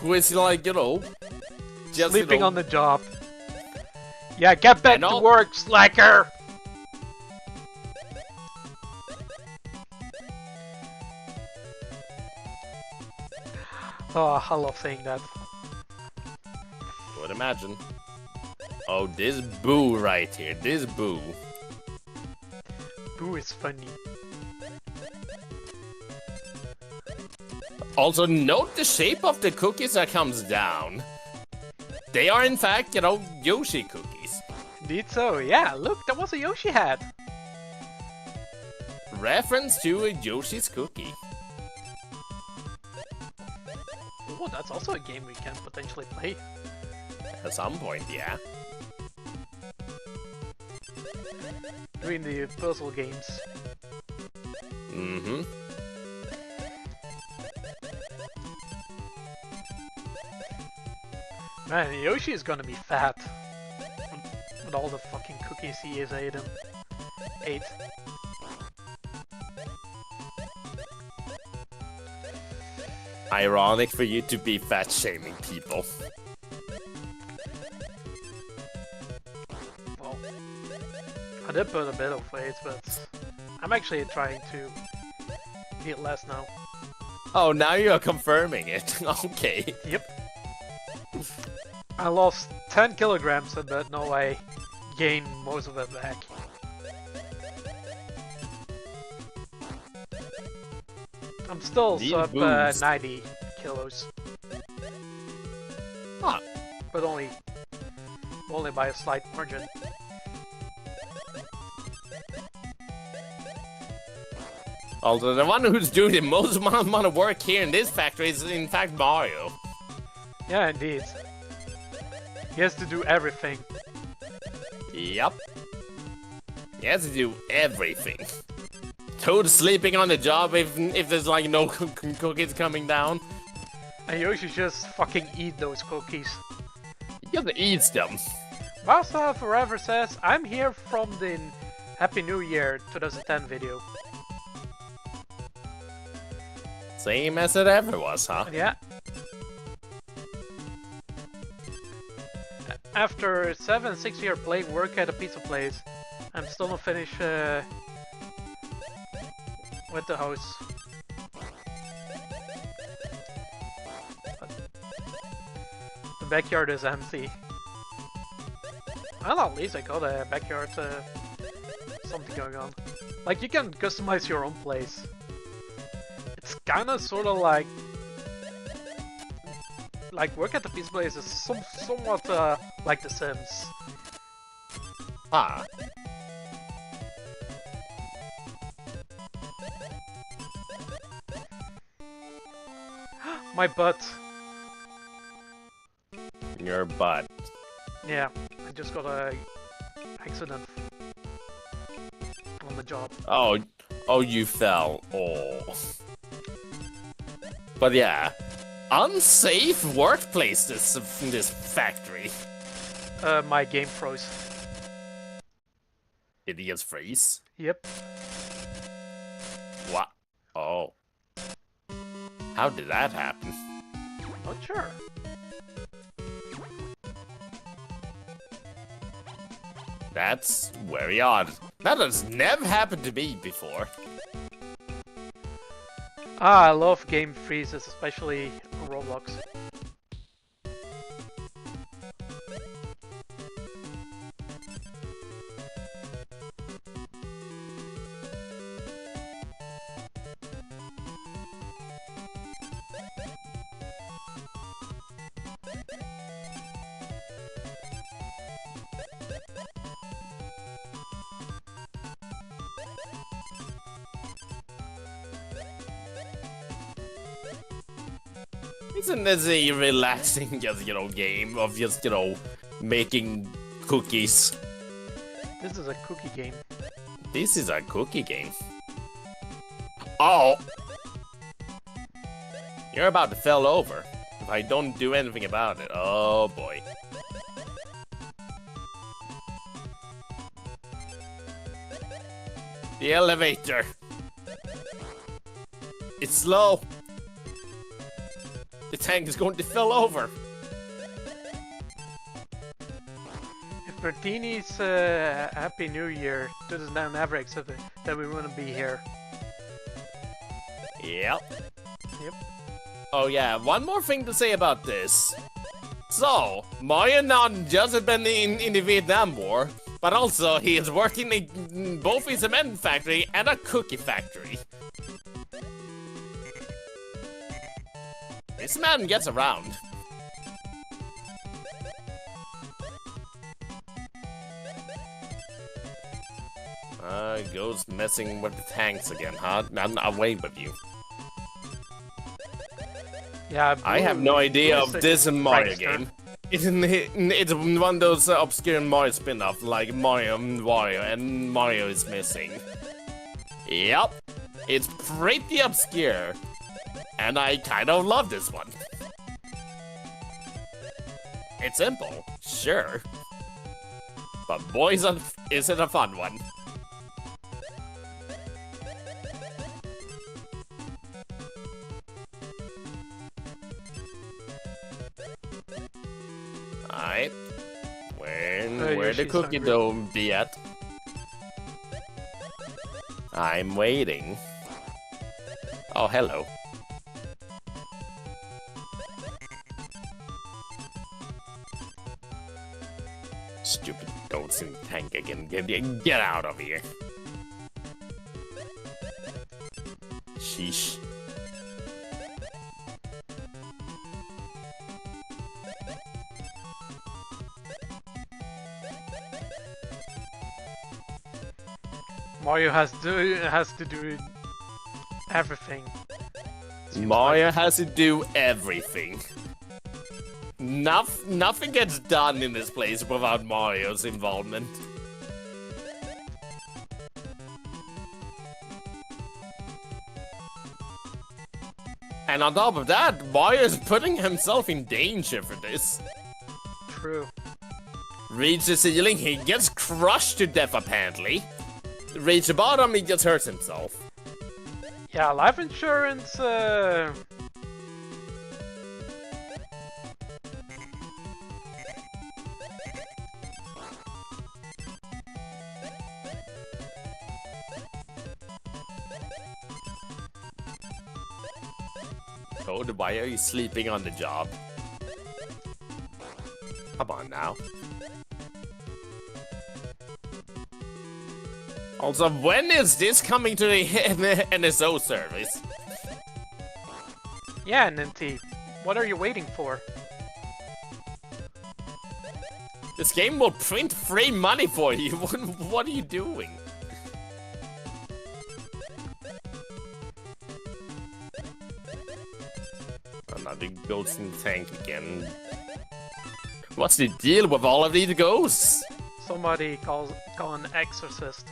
Who is like, you know, just Sleeping on the job. Yeah, get back to work, slacker! Oh, I love saying that. Would imagine. Oh, this Boo right here. This Boo. Boo is funny. Also, note the shape of the cookies that comes down. They are, in fact, you know, Yoshi cookies. Indeed so, yeah, look, that was a Yoshi hat. Reference to a Yoshi's cookie. Oh, that's also a game we can potentially play. At some point, yeah. Doing the puzzle games. Mm-hmm. Man, Yoshi is gonna be fat. With all the fucking cookies he has ate. Ironic for you to be fat-shaming people. Well, I did put a bit of weight, but I'm actually trying to eat less now. Oh, now you're confirming it. Okay. Yep. I lost 10 kilograms, but no, I gained most of it back. I'm still sub 90 kilos. Huh. But only by a slight margin. Although the one who's doing the most amount of work here in this factory is in fact Mario. Yeah, indeed. He has to do everything. Yep. He has to do everything. Toad sleeping on the job if there's like no cookies coming down. And Yoshi just fucking eat those cookies. He just eats them. Bowser Forever says, I'm here from the Happy New Year 2010 video. Same as it ever was, huh? Yeah. After 6 years playing work at a pizza place, I'm still not finished with the house. The backyard is empty. Well, at least I got a backyard, something going on. Like, you can customize your own place. It's kinda sorta like work at the pizza place is somewhat like The Sims. Ah. My butt. Your butt. Yeah, I just got a accident on the job. Oh, you fell. Oh. But yeah, unsafe workplace in this factory. My game froze. Idiots freeze. Yep. What? Oh. How did that happen? Not sure. That's very odd. That has never happened to me before. Ah, I love game freezes, especially on Roblox. Isn't this a relaxing, just, game of just, making cookies? This is a cookie game. This is a cookie game. Oh! You're about to fall over if I don't do anything about it. Oh boy. The elevator. It's slow. The tank is going to fall over. If Bertini's Happy New Year doesn't never accept it, then we wouldn't be here. Yep. Yep. Oh yeah, one more thing to say about this. So, Mario not just has been in the Vietnam War, but also he is working in both a cement factory and a cookie factory. This man gets around. Goes messing with the tanks again, huh? I'm away with you. Yeah, I have no idea of this Mario game. It's one of those obscure Mario spin-off, like Mario and Wario, and Mario is missing. Yep, it's pretty obscure, and I kind of love this one. It's simple, sure, but boy, is it a fun one. Alright. Where the cookie dough be at? I'm waiting. Oh, hello. Stupid goats in the tank again. Get out of here. Sheesh. Mario has to do everything. Mario has to do everything. Nothing gets done in this place without Mario's involvement. And on top of that, Mario is putting himself in danger for this. True. Reach the ceiling, he gets crushed to death apparently. Reach the bottom, he just hurts himself. Yeah, life insurance. Toad, why are you sleeping on the job? Come on now. Also, when is this coming to the NSO service? Yeah, Ninty. What are you waiting for? This game will print free money for you. What are you doing? Another ghost in the tank again. What's the deal with all of these ghosts? Somebody call an exorcist.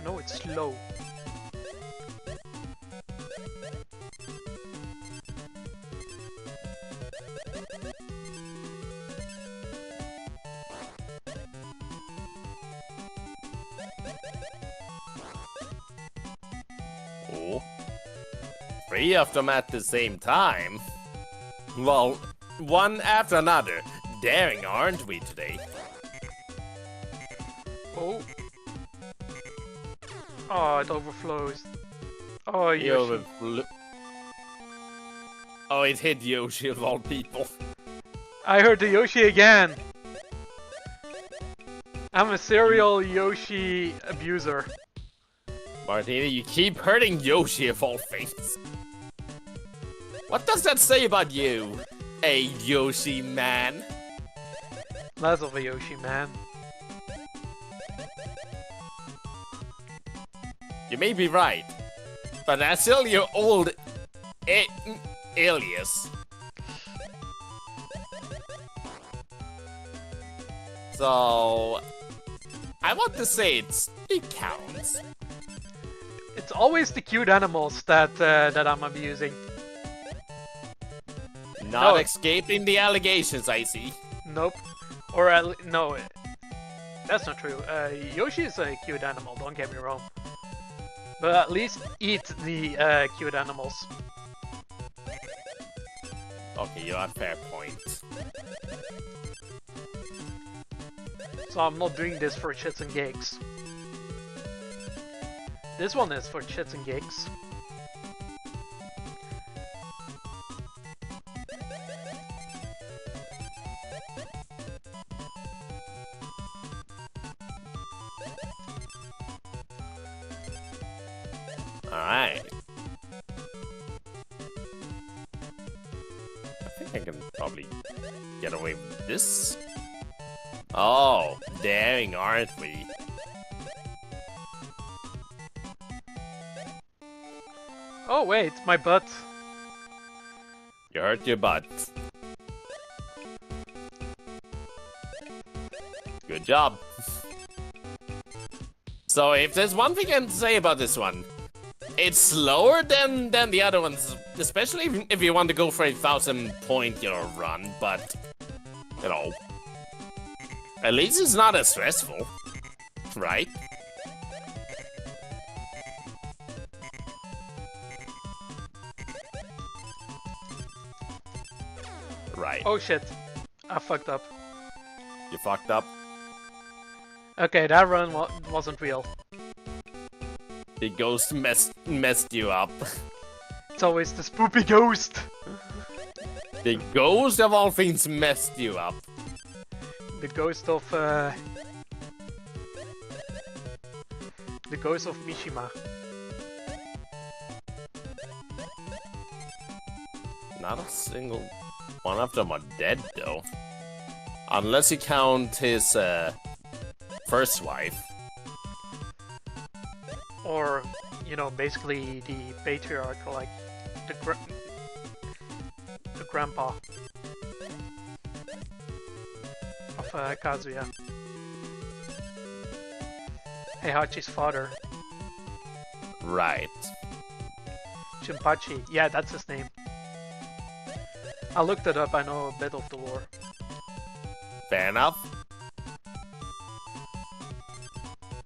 No, it's slow. Oh. 3 of them at the same time? Well, one after another. Daring, aren't we today? Oh. Oh, it overflows. Oh, Yoshi. Oh, it hit Yoshi of all people. I heard the Yoshi again. I'm a serial Yoshi abuser. Martina, you keep hurting Yoshi of all things. What does that say about you, a Yoshi man? Less of a Yoshi man. You may be right, but that's still your old alias. So, I want to say it counts. It's always the cute animals that that I'm abusing. Not No. escaping the allegations, I see. Nope. Or no, that's not true. Yoshi is a cute animal. Don't get me wrong. But at least eat the cute animals. Okay, you have fair point. So I'm not doing this for shits and gigs. This one is for shits and gigs. Alright. I think I can probably get away with this. Oh, daring, aren't we? Oh wait, my butt. You hurt your butt. Good job. So if there's one thing I can say about this one, it's slower than the other ones, especially if you want to go for a 1,000-point, run, but, at least it's not as stressful, right? Right. Oh shit. I fucked up. You fucked up. Okay, that run wasn't real. The ghost messed you up. It's always the spoopy ghost. The ghost of all things messed you up. The ghost of the ghost of Mishima. Not a single one of them are dead, though. Unless you count his first wife. Or, basically the patriarch, like the grandpa of Kazuya. Heihachi's father. Right. Shinpachi. Yeah, that's his name. I looked it up, I know a bit of the lore. Fair enough.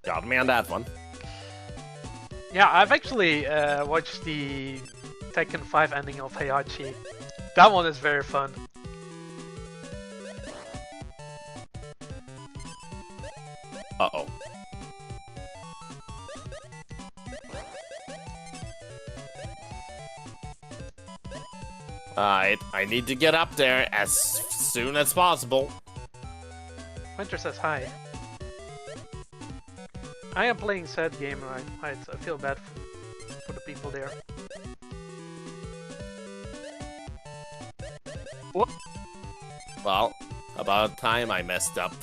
Got me on that one. Yeah, I've actually watched the Tekken 5 ending of Heihachi. That one is very fun. Uh-oh. Alright, I need to get up there as soon as possible. Winter says hi. I am playing sad game, right? I feel bad for the people there. What? Well, about time I messed up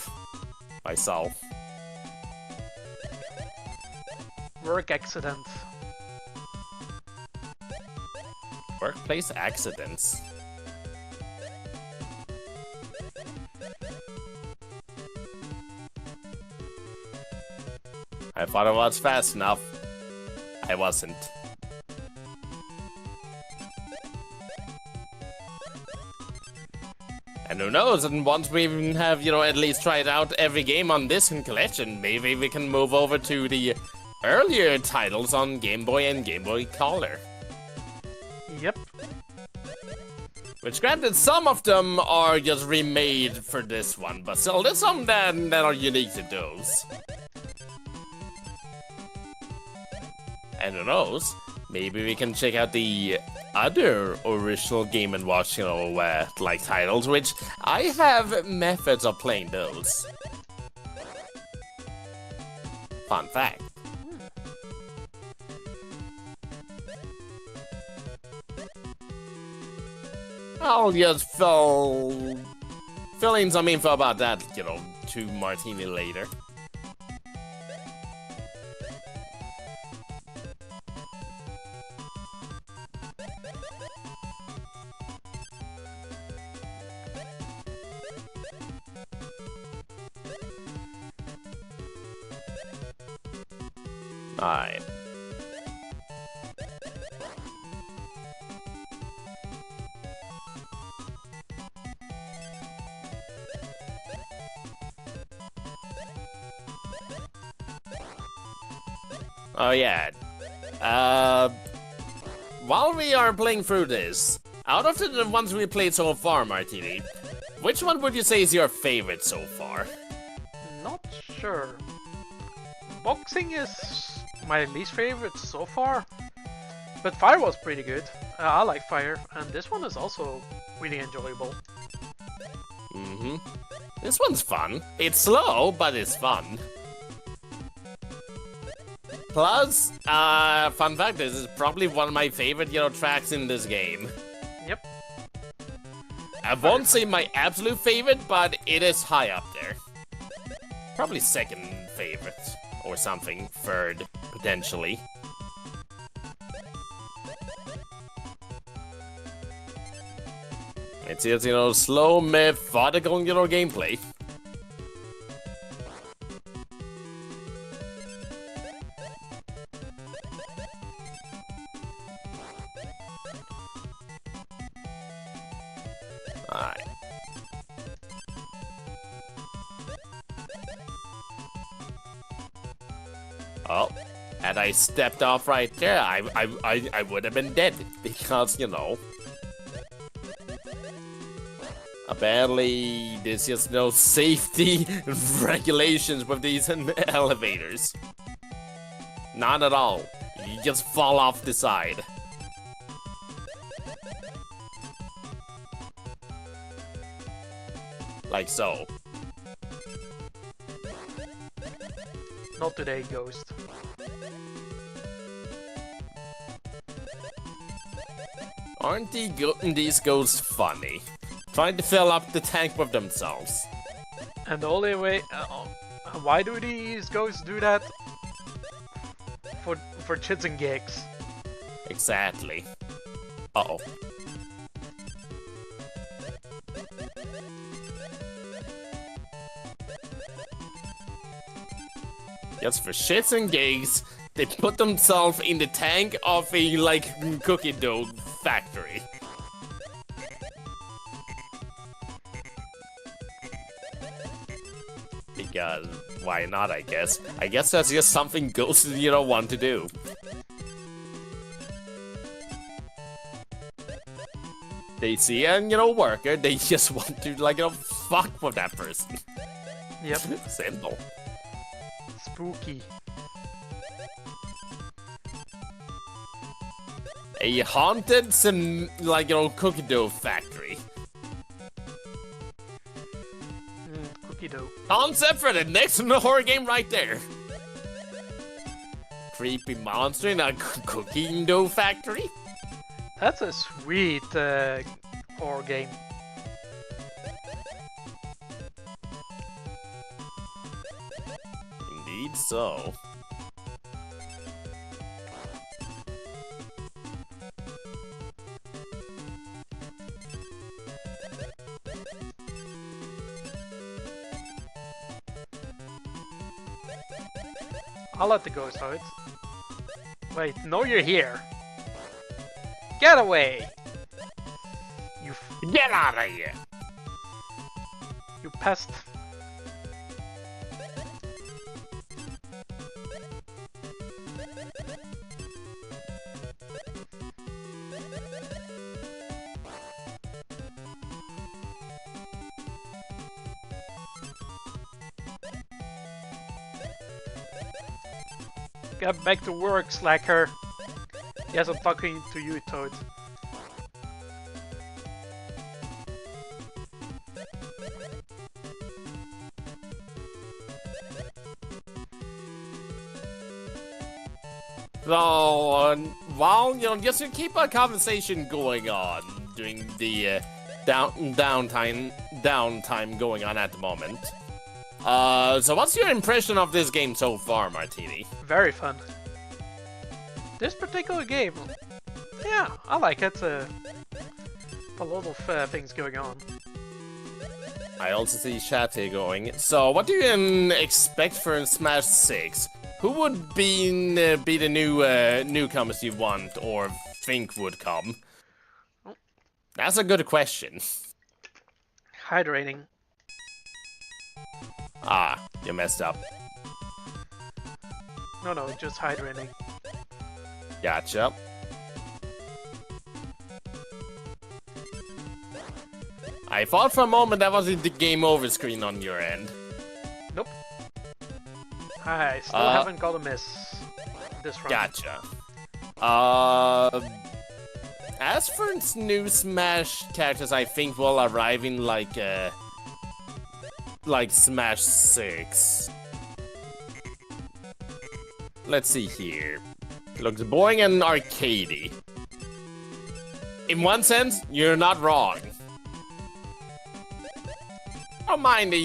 myself. Work accident. Workplace accidents. I thought I was fast enough. I wasn't. And who knows, and once we even have, at least tried out every game on this collection, maybe we can move over to the earlier titles on Game Boy and Game Boy Color. Yep. Which, granted, some of them are just remade for this one, but still, there's some that are unique to those. And who knows, maybe we can check out the other original Game & Watch, like titles, which I have methods of playing those. Fun fact. I'll just fill in some info about that, to Martini later. Alright. Oh yeah. While we are playing through this, out of the ones we played so far, Martini, which one would you say is your favorite so far? Not sure. Boxing is my least favorite so far, but Fire was pretty good. I like Fire, and this one is also really enjoyable. Mm-hmm. This one's fun. It's slow, but it's fun. Plus, fun fact, this is probably one of my favorite, tracks in this game. Yep. I won't say my absolute favorite, but it is high up there. Probably second favorite, or something, third, potentially. It's just, slow, methodical, gameplay. Alright. Oh, had I stepped off right there, I would have been dead, because, apparently there's just no safety regulations with these elevators. Not at all. You just fall off the side. Like so. Not today, Ghost. Aren't these ghosts funny? Trying to fill up the tank with themselves. And the only way... why do these ghosts do that? For chits and gigs. Exactly. Uh-oh. Just for shits and gigs, they put themselves in the tank of a, cookie dough factory. Because, why not, I guess? I guess that's just something ghosts, want to do. They see a, worker, they just want to, fuck with that person. Yep. Simple. Spooky. A haunted, cookie dough factory. Cookie dough. Concept for the next horror game right there. Creepy monster in a cookie dough factory? That's a sweet horror game. Indeed so. I'll let the ghost out. Wait, no, you're here. Get away! Get out of here! You pest. Get back to work, slacker. Yes, I'm talking to you, Toad. So, while, just to keep a conversation going on during the downtime going on at the moment. So what's your impression of this game so far, Martini? Very fun. This particular game, yeah, I like it. A lot of things going on. I also see chat here going. So what do you expect for Smash 6? Who would be the new newcomers you want or think would come? That's a good question. Hydrating. Ah, you messed up. No, just hydrating. Gotcha. I thought for a moment that was the game over screen on your end. Nope. I still haven't got a miss this round. Gotcha. As for new Smash characters, I think will arrive in like Smash 6. Let's see here. Looks boring and arcadey. In one sense, you're not wrong. I don't mind the,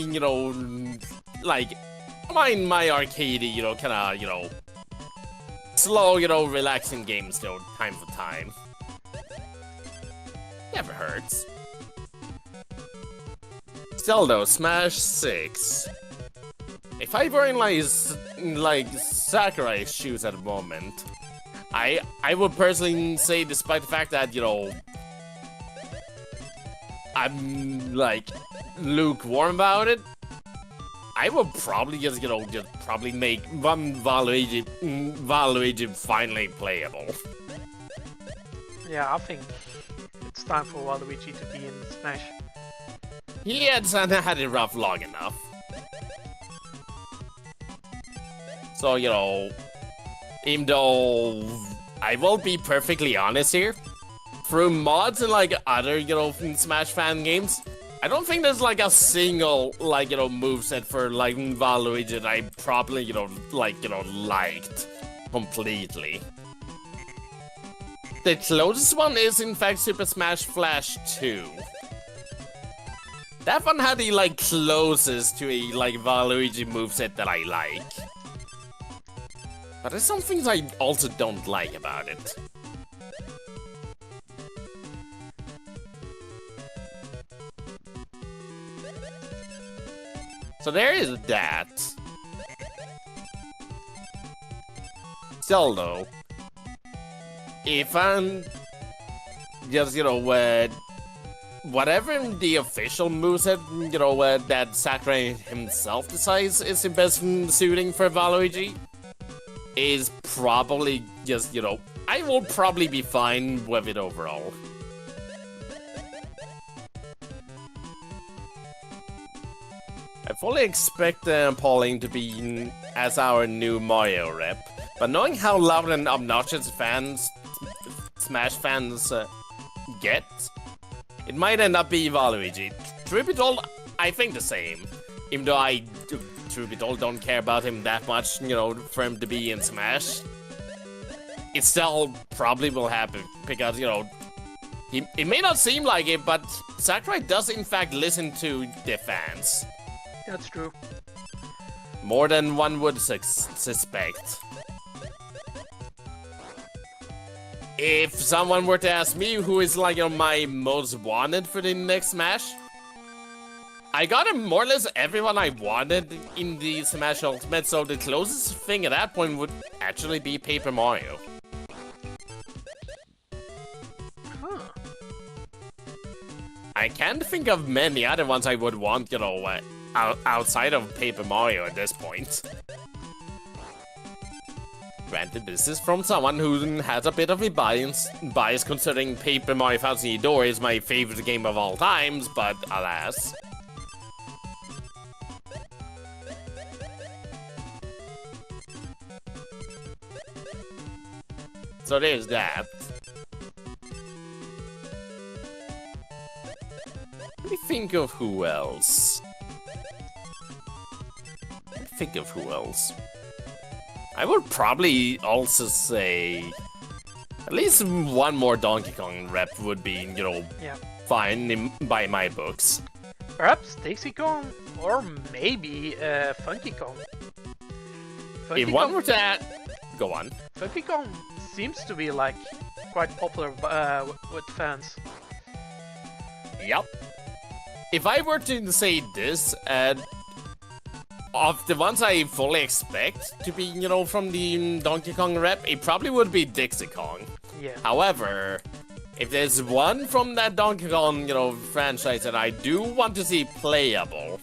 mind my arcadey, kinda, slow, relaxing games, time for time. Never hurts. Still though, Smash 6. If I were in like Sakurai's shoes at the moment, I would personally say, despite the fact that, I'm like lukewarm about it, I would probably just probably make Waluigi finally playable. Yeah, I think it's time for Waluigi to be in Smash. He had it rough long enough. So, even though I will be perfectly honest here, through mods and like other, Smash fan games, I don't think there's like a single moveset for like Waluigi that I properly, liked completely. The closest one is in fact Super Smash Flash 2. That one had the closest to a Waluigi moveset that I like. But there's some things I also don't like about it. So there is that. Still though, if I'm just, whatever the official moveset, that Sakurai himself decides is the best suiting for Waluigi, is probably just, I will probably be fine with it overall. I fully expect Pauline to be as our new Mario rep, but knowing how loud and obnoxious Smash fans get, it might end up being Waluigi. Truth be told, I think the same, even though I, truth be told, don't care about him that much, for him to be in Smash. It still probably will happen, because, it may not seem like it, but Sakurai does in fact listen to the fans. That's true. More than one would suspect. If someone were to ask me who is my most wanted for the next Smash, I got more or less everyone I wanted in the Smash Ultimate, so the closest thing at that point would actually be Paper Mario. Huh. I can't think of many other ones I would want, outside of Paper Mario at this point. Granted, this is from someone who has a bit of a bias considering Paper Mario Thousand Year Door is my favorite game of all times, but alas. So there's that. Let me think of who else. I would probably also say at least one more Donkey Kong rep would be, fine by my books. Perhaps Dixie Kong, or maybe Funky Kong. If one were to add... Go on. Funky Kong seems to be quite popular with fans. Yep. If I were to say this, of the ones I fully expect to be, you know, from the Donkey Kong rep, it probably would be Dixie Kong. Yeah. However, if there's one from that Donkey Kong, you know, franchise that I do want to see playable,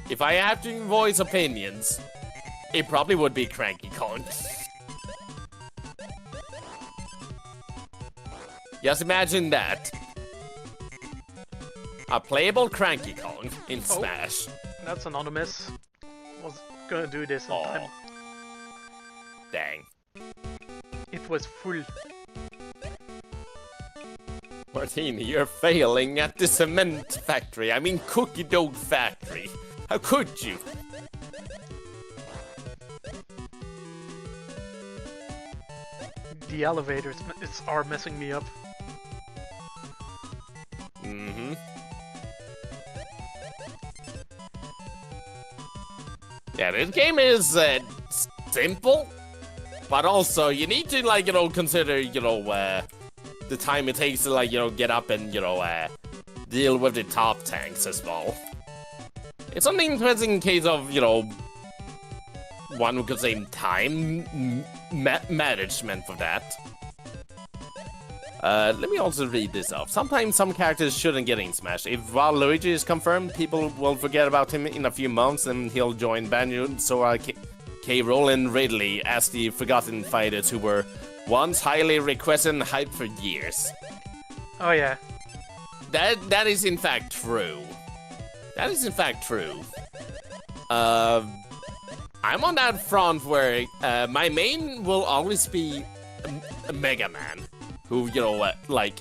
if I have to voice opinions, it probably would be Cranky Kong. Just imagine that. A playable Cranky Kong in Smash. That's anonymous. Was gonna do this in time. Dang. It was full. Martini, you're failing at the cement factory. I mean cookie dough factory. How could you? The elevators are messing me up. Mm-hmm. Yeah, this game is simple, but also you need to, like, you know, consider, you know, the time it takes to, like, you know, get up and, you know, deal with the top tanks as well. It's an interesting case of, you know, one could say time management for that. Let me also read this off. Sometimes some characters shouldn't get in Smash. If Waluigi is confirmed, people will forget about him in a few months and he'll join Banjo, Sora, K. Rool, and Ridley as the forgotten fighters who were once highly requested and hyped for years. Oh yeah. That is in fact true. That is in fact true. I'm on that front where my main will always be Mega Man. Who, you know, like,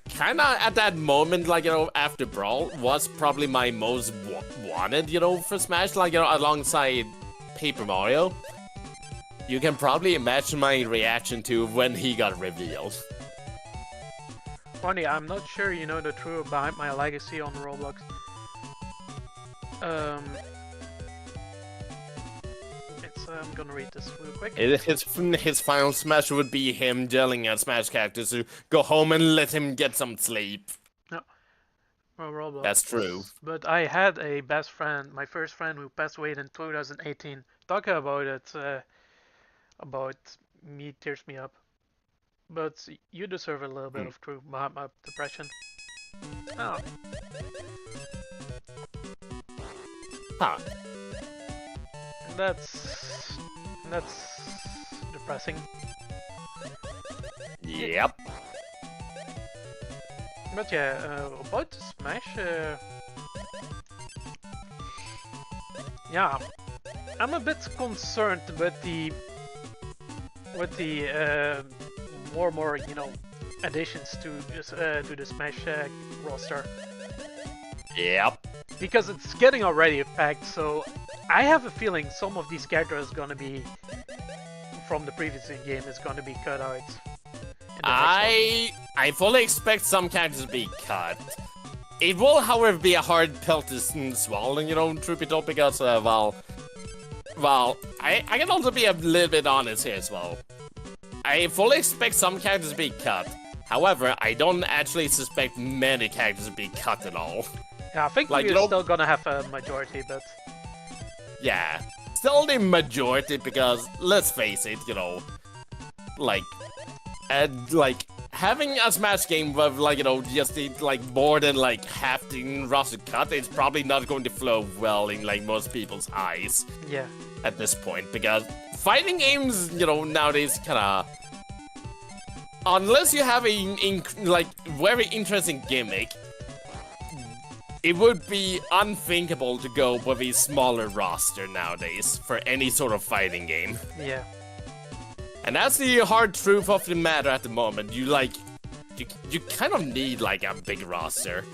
kinda at that moment, like, you know, after Brawl, was probably my most wanted, you know, for Smash, like, you know, alongside Paper Mario. You can probably imagine my reaction to when he got revealed. Funny, I'm not sure you know the truth behind my legacy on Roblox. I'm gonna read this real quick. His final Smash would be him yelling at Smash characters to go home and let him get some sleep. No. Well, Roblox. That's true. But I had a best friend, my first friend who passed away in 2018. Talking about it, about me tears me up. But you deserve a little bit of truth behind my depression. Oh. Huh. That's depressing. Yep. But yeah, about Smash, yeah, I'm a bit concerned with the more you know additions to the Smash roster. Yep. Because it's getting already packed, so I have a feeling some of these characters gonna be from the previous game is gonna be cut out. I fully expect some characters to be cut. It will, however, be a hard pill to swallow, you know, truth be told, because well, I can also be a little bit honest here as well. I fully expect some characters to be cut. However, I don't actually suspect many characters to be cut at all. Yeah, I think like, we're still gonna have a majority, but yeah, still the majority, because let's face it, you know, like having a Smash game with, like, you know, just like more than like half the roster cut, it's probably not going to flow well in like most people's eyes. Yeah. At this point, because fighting games, you know, nowadays kinda, unless you have a like very interesting gimmick, it would be unthinkable to go with a smaller roster nowadays for any sort of fighting game. Yeah. And that's the hard truth of the matter at the moment. You kind of need like a big roster.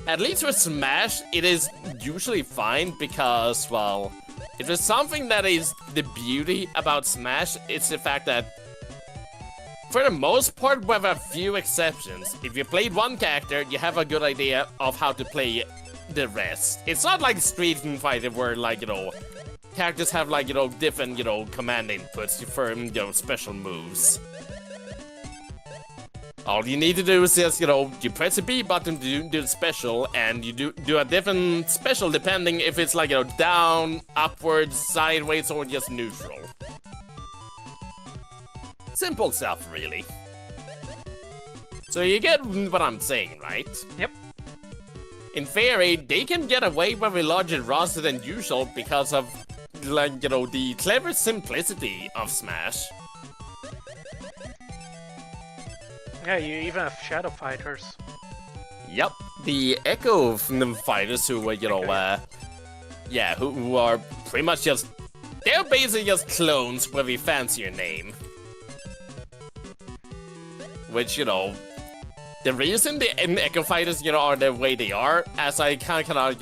At least with Smash, it is usually fine because, well, if there's something that is the beauty about Smash, it's the fact that for the most part, with a few exceptions, if you played one character, you have a good idea of how to play the rest. It's not like Street Fighter where, like, you know, characters have, like, you know, different, you know, command inputs for, you know, special moves. All you need to do is just, you press the B button to do the special, and you do a different special depending if it's like, down, upwards, sideways, or just neutral. Simple stuff, really. So you get what I'm saying, right? Yep. In theory, they can get away with a larger roster than usual because of, like, the clever simplicity of Smash. Yeah, you even have Shadow Fighters. Yep, the Echo Fighters who, who are pretty much just, they're basically just clones with a fancier name. Which, the reason the Echo Fighters, are the way they are, as I kind of,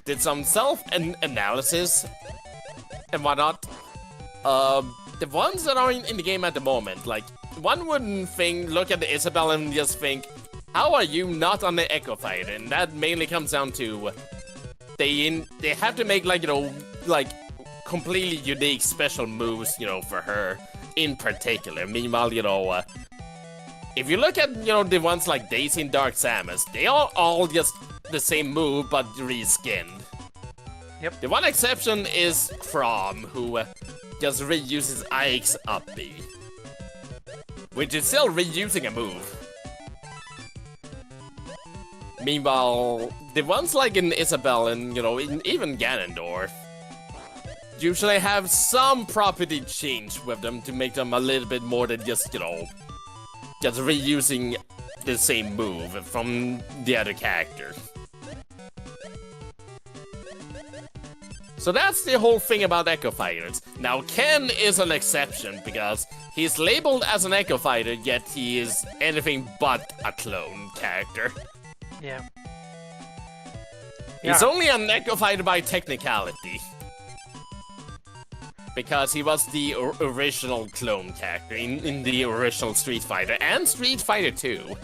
did some self-analysis and whatnot, the ones that are in the game at the moment, like, one wouldn't look at the Isabelle and just think, how are you not on the Echo Fighter? And that mainly comes down to, they have to make, like, completely unique special moves, for her in particular. Meanwhile, if you look at, the ones like Daisy and Dark Samus, they are all just the same move, but reskinned. Yep. The one exception is Chrom, who just reuses Ike's up B, which is still reusing a move. Meanwhile, the ones like in Isabelle and, even Ganondorf, usually have some property change with them to make them a little bit more than just, just reusing the same move from the other characters. So that's the whole thing about Echo Fighters. Now, Ken is an exception because he's labeled as an Echo Fighter, yet he is anything but a clone character. Yeah. He's only an Echo Fighter by technicality. Because he was the original clone character in the original Street Fighter and Street Fighter 2.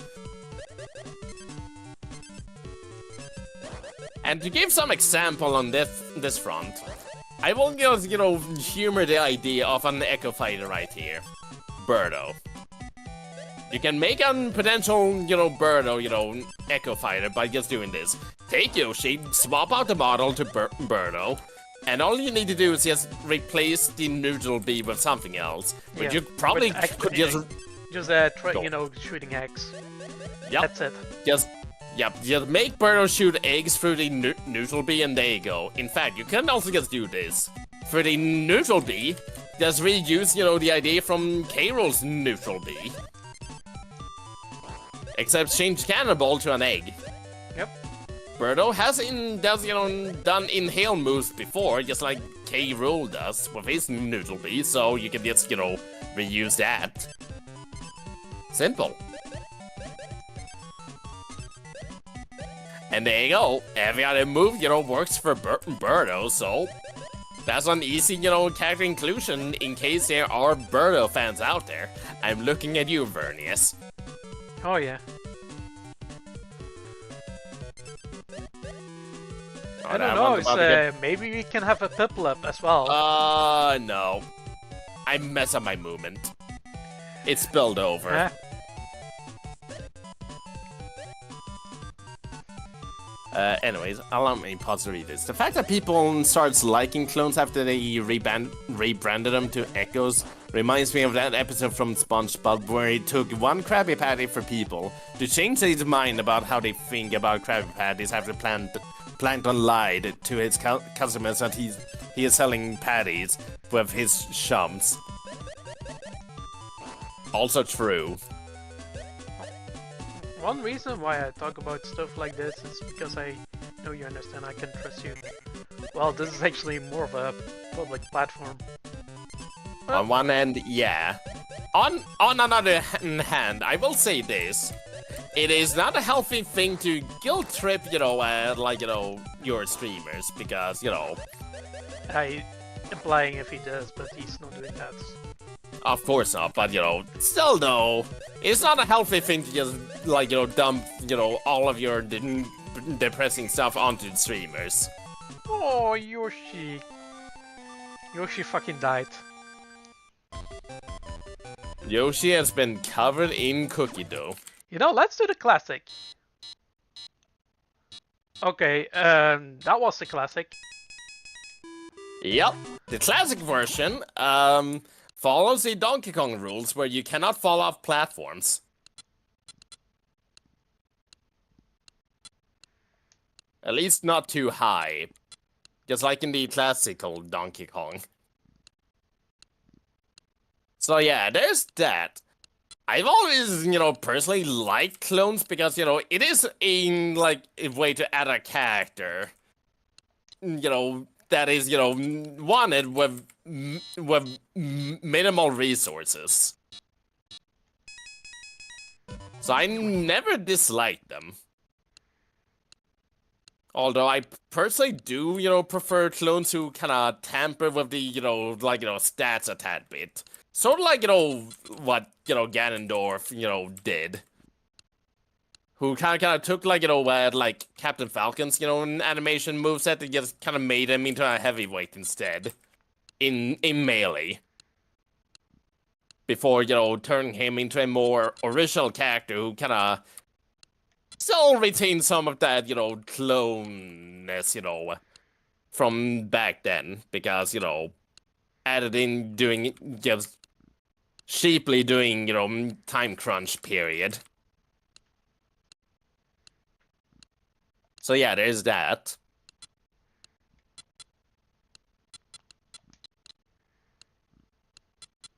And to give some example on this front, I will just, humor the idea of an Echo Fighter right here. Birdo. You can make a potential, Birdo, Echo Fighter by just doing this. Take Yoshi, swap out the model to Birdo, and all you need to do is just replace the neutral B with something else. But Yeah, you probably could just... shooting eggs. Yep. That's it. Just make Birdo shoot eggs through the neutral B and there you go. In fact, you can also just do this. For the neutral B, just reuse, the idea from K. Rool's neutral B. Except change Cannonball to an egg. Yep. Birdo has done inhale moves before, just like K. Rool does with his neutral B, so you can just, reuse that. Simple. And there you go. Every other move, works for Birdo, so that's an easy, character inclusion in case there are Birdo fans out there. I'm looking at you, Vernius. Oh yeah. I don't know, maybe we can have a Piplup as well. No. I mess up my movement. It spilled over. Anyways, allow me to pause to read this. The fact that people starts liking clones after they rebranded them to Echoes reminds me of that episode from SpongeBob where he took one Krabby Patty for people to change his mind about how they think about Krabby Patties after Plankton lied to his customers that he is selling patties with his chums. Also true. One reason why I talk about stuff like this is because I know you understand, I can trust you. Well, this is actually more of a public platform. On one end, yeah. On another hand, I will say this. It is not a healthy thing to guilt trip, your streamers, because, I implying if he does, but he's not doing that. Of course not, but, still though, it's not a healthy thing to just, dump, all of your depressing stuff onto the streamers. Oh, Yoshi. Yoshi fucking died. Yoshi has been covered in cookie dough. You know, let's do the classic. Okay, that was the classic. Yep, the classic version follows the Donkey Kong rules where you cannot fall off platforms. At least not too high. Just like in the classical Donkey Kong. So yeah, there's that. I've always, personally liked clones because, it is a way to add a character. That is, wanted with minimal resources. So I never disliked them. Although I personally do, prefer clones who kind of tamper with the, stats a tad bit. Sort of like, what, Ganondorf, did. Who kind of took, like Captain Falcon's, an animation moveset and just kind of made him into a heavyweight instead. In Melee. Before, turning him into a more original character who kind of still retains some of that, cloneness, from back then. Because, added in doing, just cheaply doing, time crunch period. So yeah, there's that.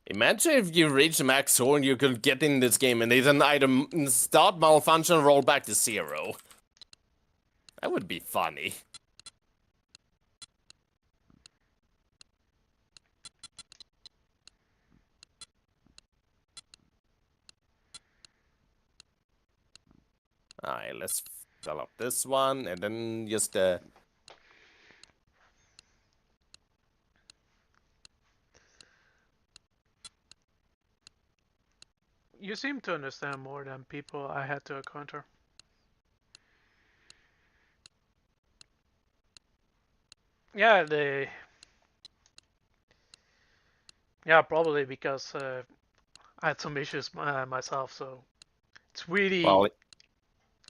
Imagine if you reach max score and you could get in this game and then either start malfunction or roll back to 0. That would be funny. Alright, let's fill up this one and then just You seem to understand more than people I had to encounter. Yeah, yeah, probably because I had some issues myself, so it's really, well,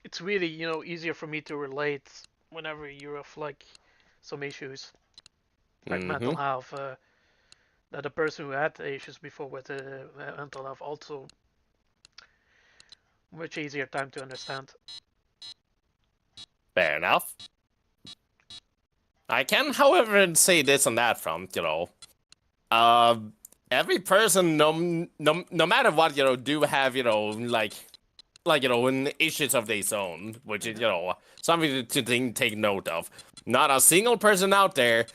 it's really, easier for me to relate whenever you have like some issues, like mental health. That the person who had issues before with mental health also much easier time to understand. Fair enough. I can, however, say this on that front, every person, no matter what, do have, issues of their own, which is, something to take note of. Not a single person out there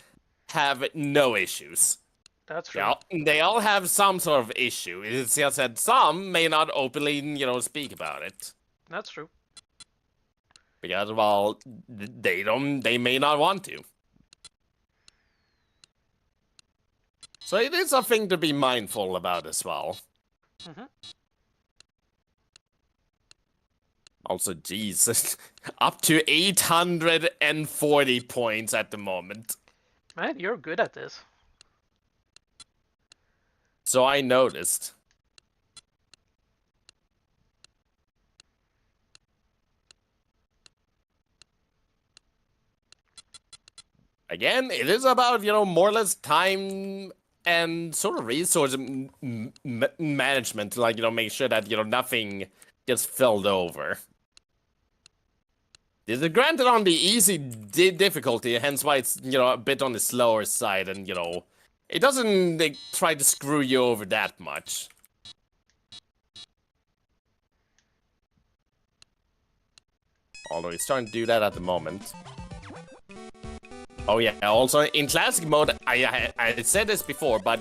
have no issues. That's true. Yeah, they all have some sort of issue. It's just that some may not openly, speak about it. That's true. Because, well, they may not want to. So it is a thing to be mindful about as well. Also, Jesus, up to 840 points at the moment. Man, you're good at this. So I noticed. Again, it is about, more or less time and sort of resource management to, make sure that, nothing gets filled over. This is granted on the easy difficulty, hence why it's, a bit on the slower side and, it doesn't try to screw you over that much. Although it's starting to do that at the moment. Oh yeah, also in classic mode, I said this before, but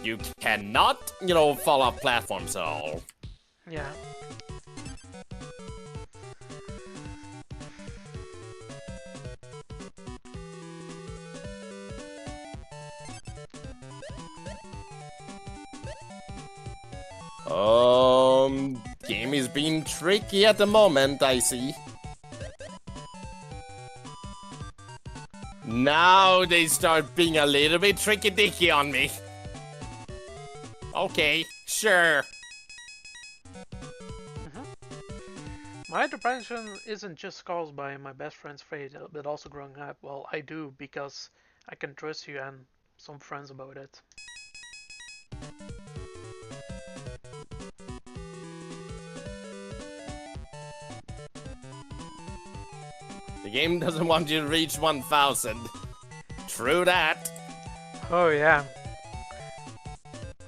you cannot, fall off platforms at all. Yeah. Game is being tricky at the moment, I see. Now they start being a little bit tricky-dicky on me. Okay, sure. My depression isn't just caused by my best friend's fate, but also growing up. Well, I do because I can trust you and some friends about it. The game doesn't want you to reach 1,000. True that. Oh yeah.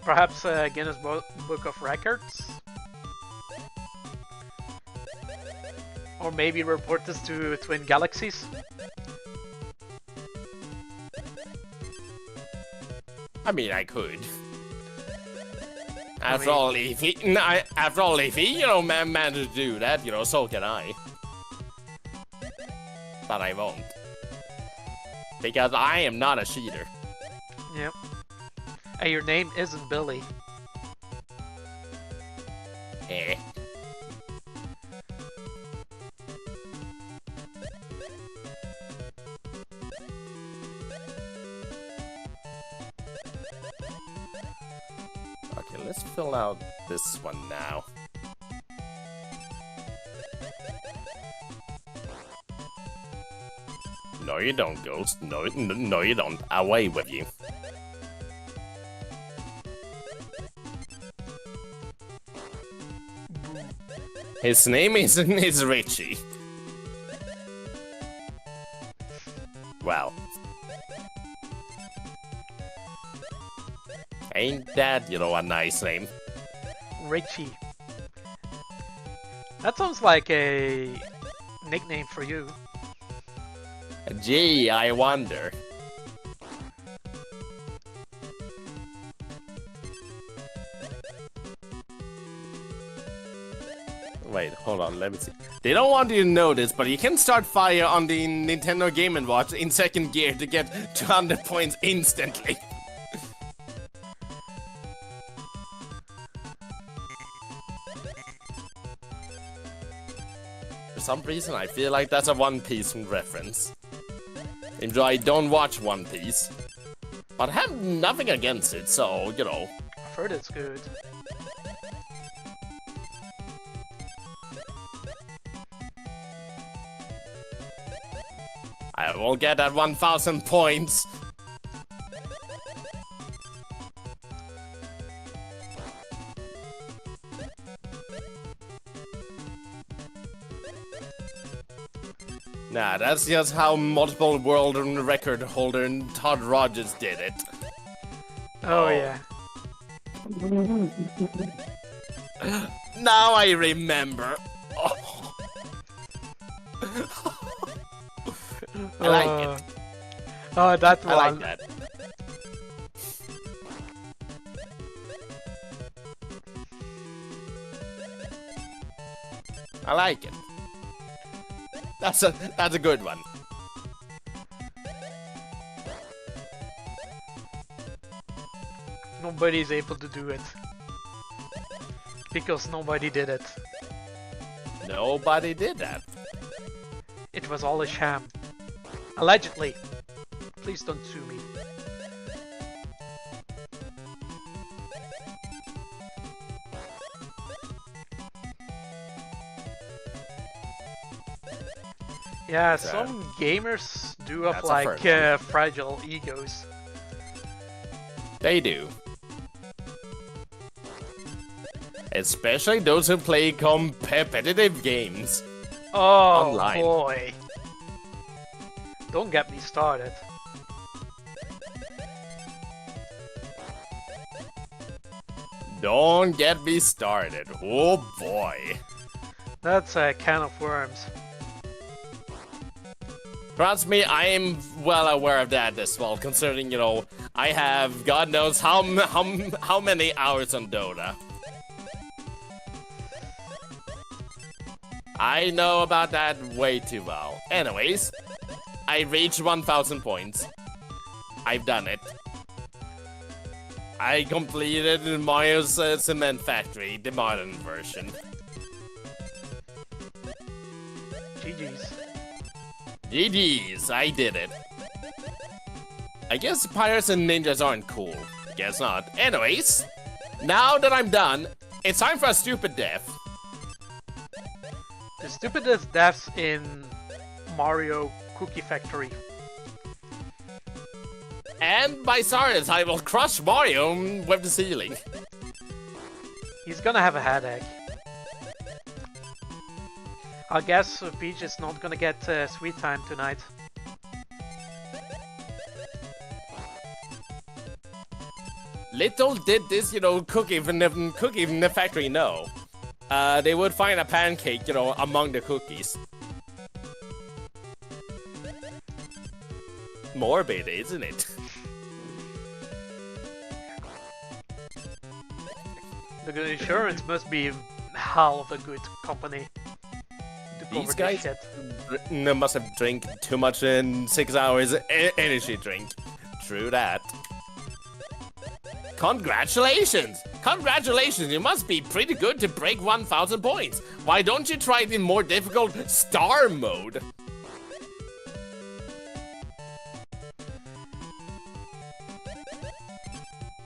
Perhaps Guinness Book of Records? Or maybe report this to Twin Galaxies? I mean, I could. After all, if he, you know, managed to do that, you know, so can I. But I won't. Because I am not a cheater. Yep. And your name isn't Billy. Eh. Okay, let's fill out this one now. No, you don't, Ghost. No, you don't. Away with you. His name is Richie. Well. Ain't that, you know, a nice name? Richie. That sounds like a nickname for you. Gee, I wonder. Wait, hold on, let me see. They don't want you to know this, but you can start fire on the Nintendo Game & Watch in second gear to get 200 points instantly. For some reason, I feel like that's a One Piece reference. Even though I don't watch One Piece. But I have nothing against it, so, you know. I've heard it's good. I will get that 1,000 points. Nah, that's just how multiple world record holder Todd Rogers did it. Oh yeah. Now I remember. Oh. I like it. Oh, that one. I like that. I like it. That's a good one. Nobody's able to do it. Because nobody did it. Nobody did that. It was all a sham. Allegedly. Please don't sue me. Yeah, some gamers do have like fragile egos. They do. Especially those who play competitive games. Oh online. Boy. Don't get me started. Don't get me started. Oh boy. That's a can of worms. Trust me, I am well aware of that as well, considering, you know, I have God knows how many hours on Dota. I know about that way too well. Anyways, I reached 1,000 points. I've done it. I completed Mario's Cement Factory, the modern version. GG's. GG's, I did it. I guess pirates and ninjas aren't cool. Guess not. Anyways, now that I'm done, it's time for a stupid death. The stupidest deaths in Mario Cookie Factory. And by Sardis, I will crush Mario with the ceiling. He's gonna have a headache. I guess Peach is not gonna get sweet time tonight. Little did this, Cookie from the factory know. They would find a pancake, among the cookies. Morbid, isn't it? The insurance must be hell of a good company to cover These this guys shit. must have drank too much in 6 hours energy drink. True that. Congratulations! Congratulations, you must be pretty good to break 1,000 points. Why don't you try the more difficult star mode?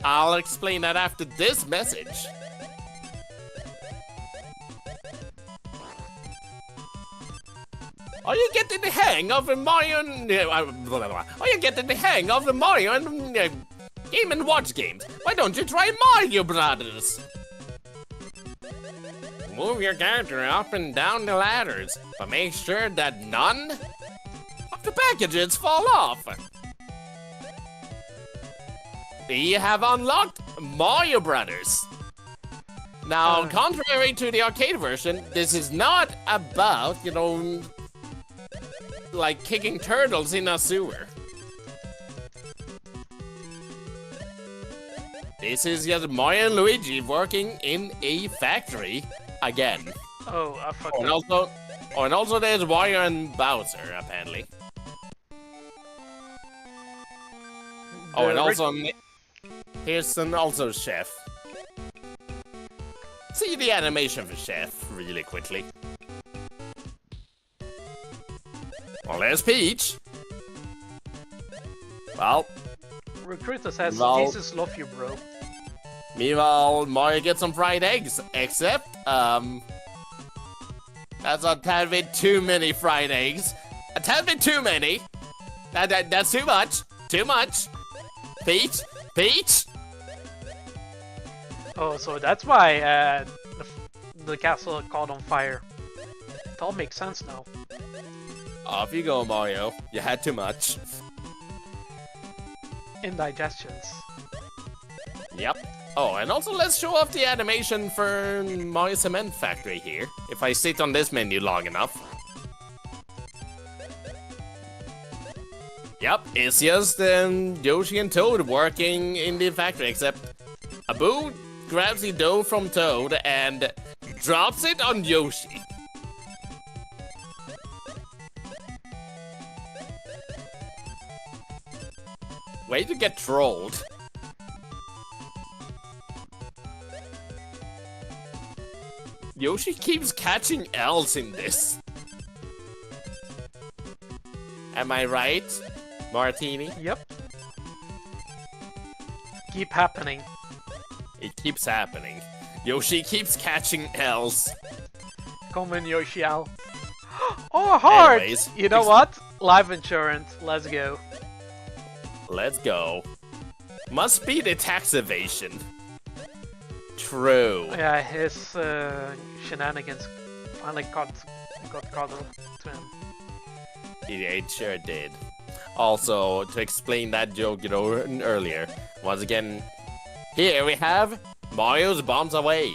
I'll explain that after this message. Are you getting the hang of the Mario? Are you getting the hang of the Mario and Game and Watch games? Why don't you try Mario Brothers? Move your character up and down the ladders, but make sure that none of the packages fall off. We have unlocked Mario Brothers. Now, contrary to the arcade version, this is not about, like kicking turtles in a sewer. This is just Mario and Luigi working in a factory again. Oh, I fucked And up. also there's Mario and Bowser, apparently. Oh, and also here's also Chef. See the animation for Chef really quickly. Well, there's Peach. Well, Recruiter says, Well- Jesus love you, bro. meanwhile, Mario gets some fried eggs, except, that's a tad bit too many fried eggs. A tad bit too many. That's too much. Too much. Peach? Peach? Oh, so that's why the castle caught on fire. It all makes sense now. Off you go, Mario. You had too much. Indigestions. Yep. Oh, and also let's show off the animation for Mario Cement Factory here. If I sit on this menu long enough. Yep, it's just Yoshi and Toad working in the factory, except Abu grabs the dough from Toad and drops it on Yoshi. Way to get trolled. Yoshi keeps catching L's in this. Am I right, Martini? Yep. Keep happening. It keeps happening. Yoshi keeps catching L's. Come in, Yoshi Al. Oh, hard! Anyways, You know what? Life insurance. Let's go. Let's go. Must be the tax evasion. True. Yeah, his shenanigans finally got caught up to him. It sure did. Also, to explain that joke, earlier, once again, here we have Mario's bombs away.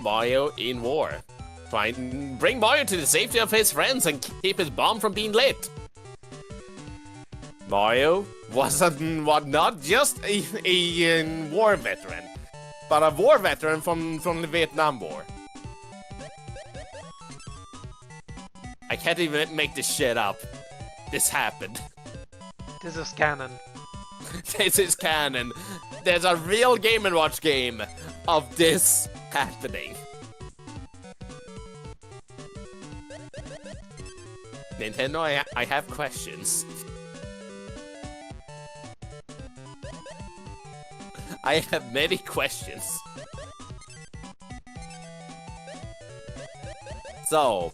Mario in war. Trying to bring Mario to the safety of his friends and keep his bomb from being lit. Mario was not just a war veteran, but a war veteran from the Vietnam War. I can't even make this shit up. This happened. This is canon. This is canon. There's a real Game & Watch game of this happening. Nintendo, I have questions. I have many questions. So,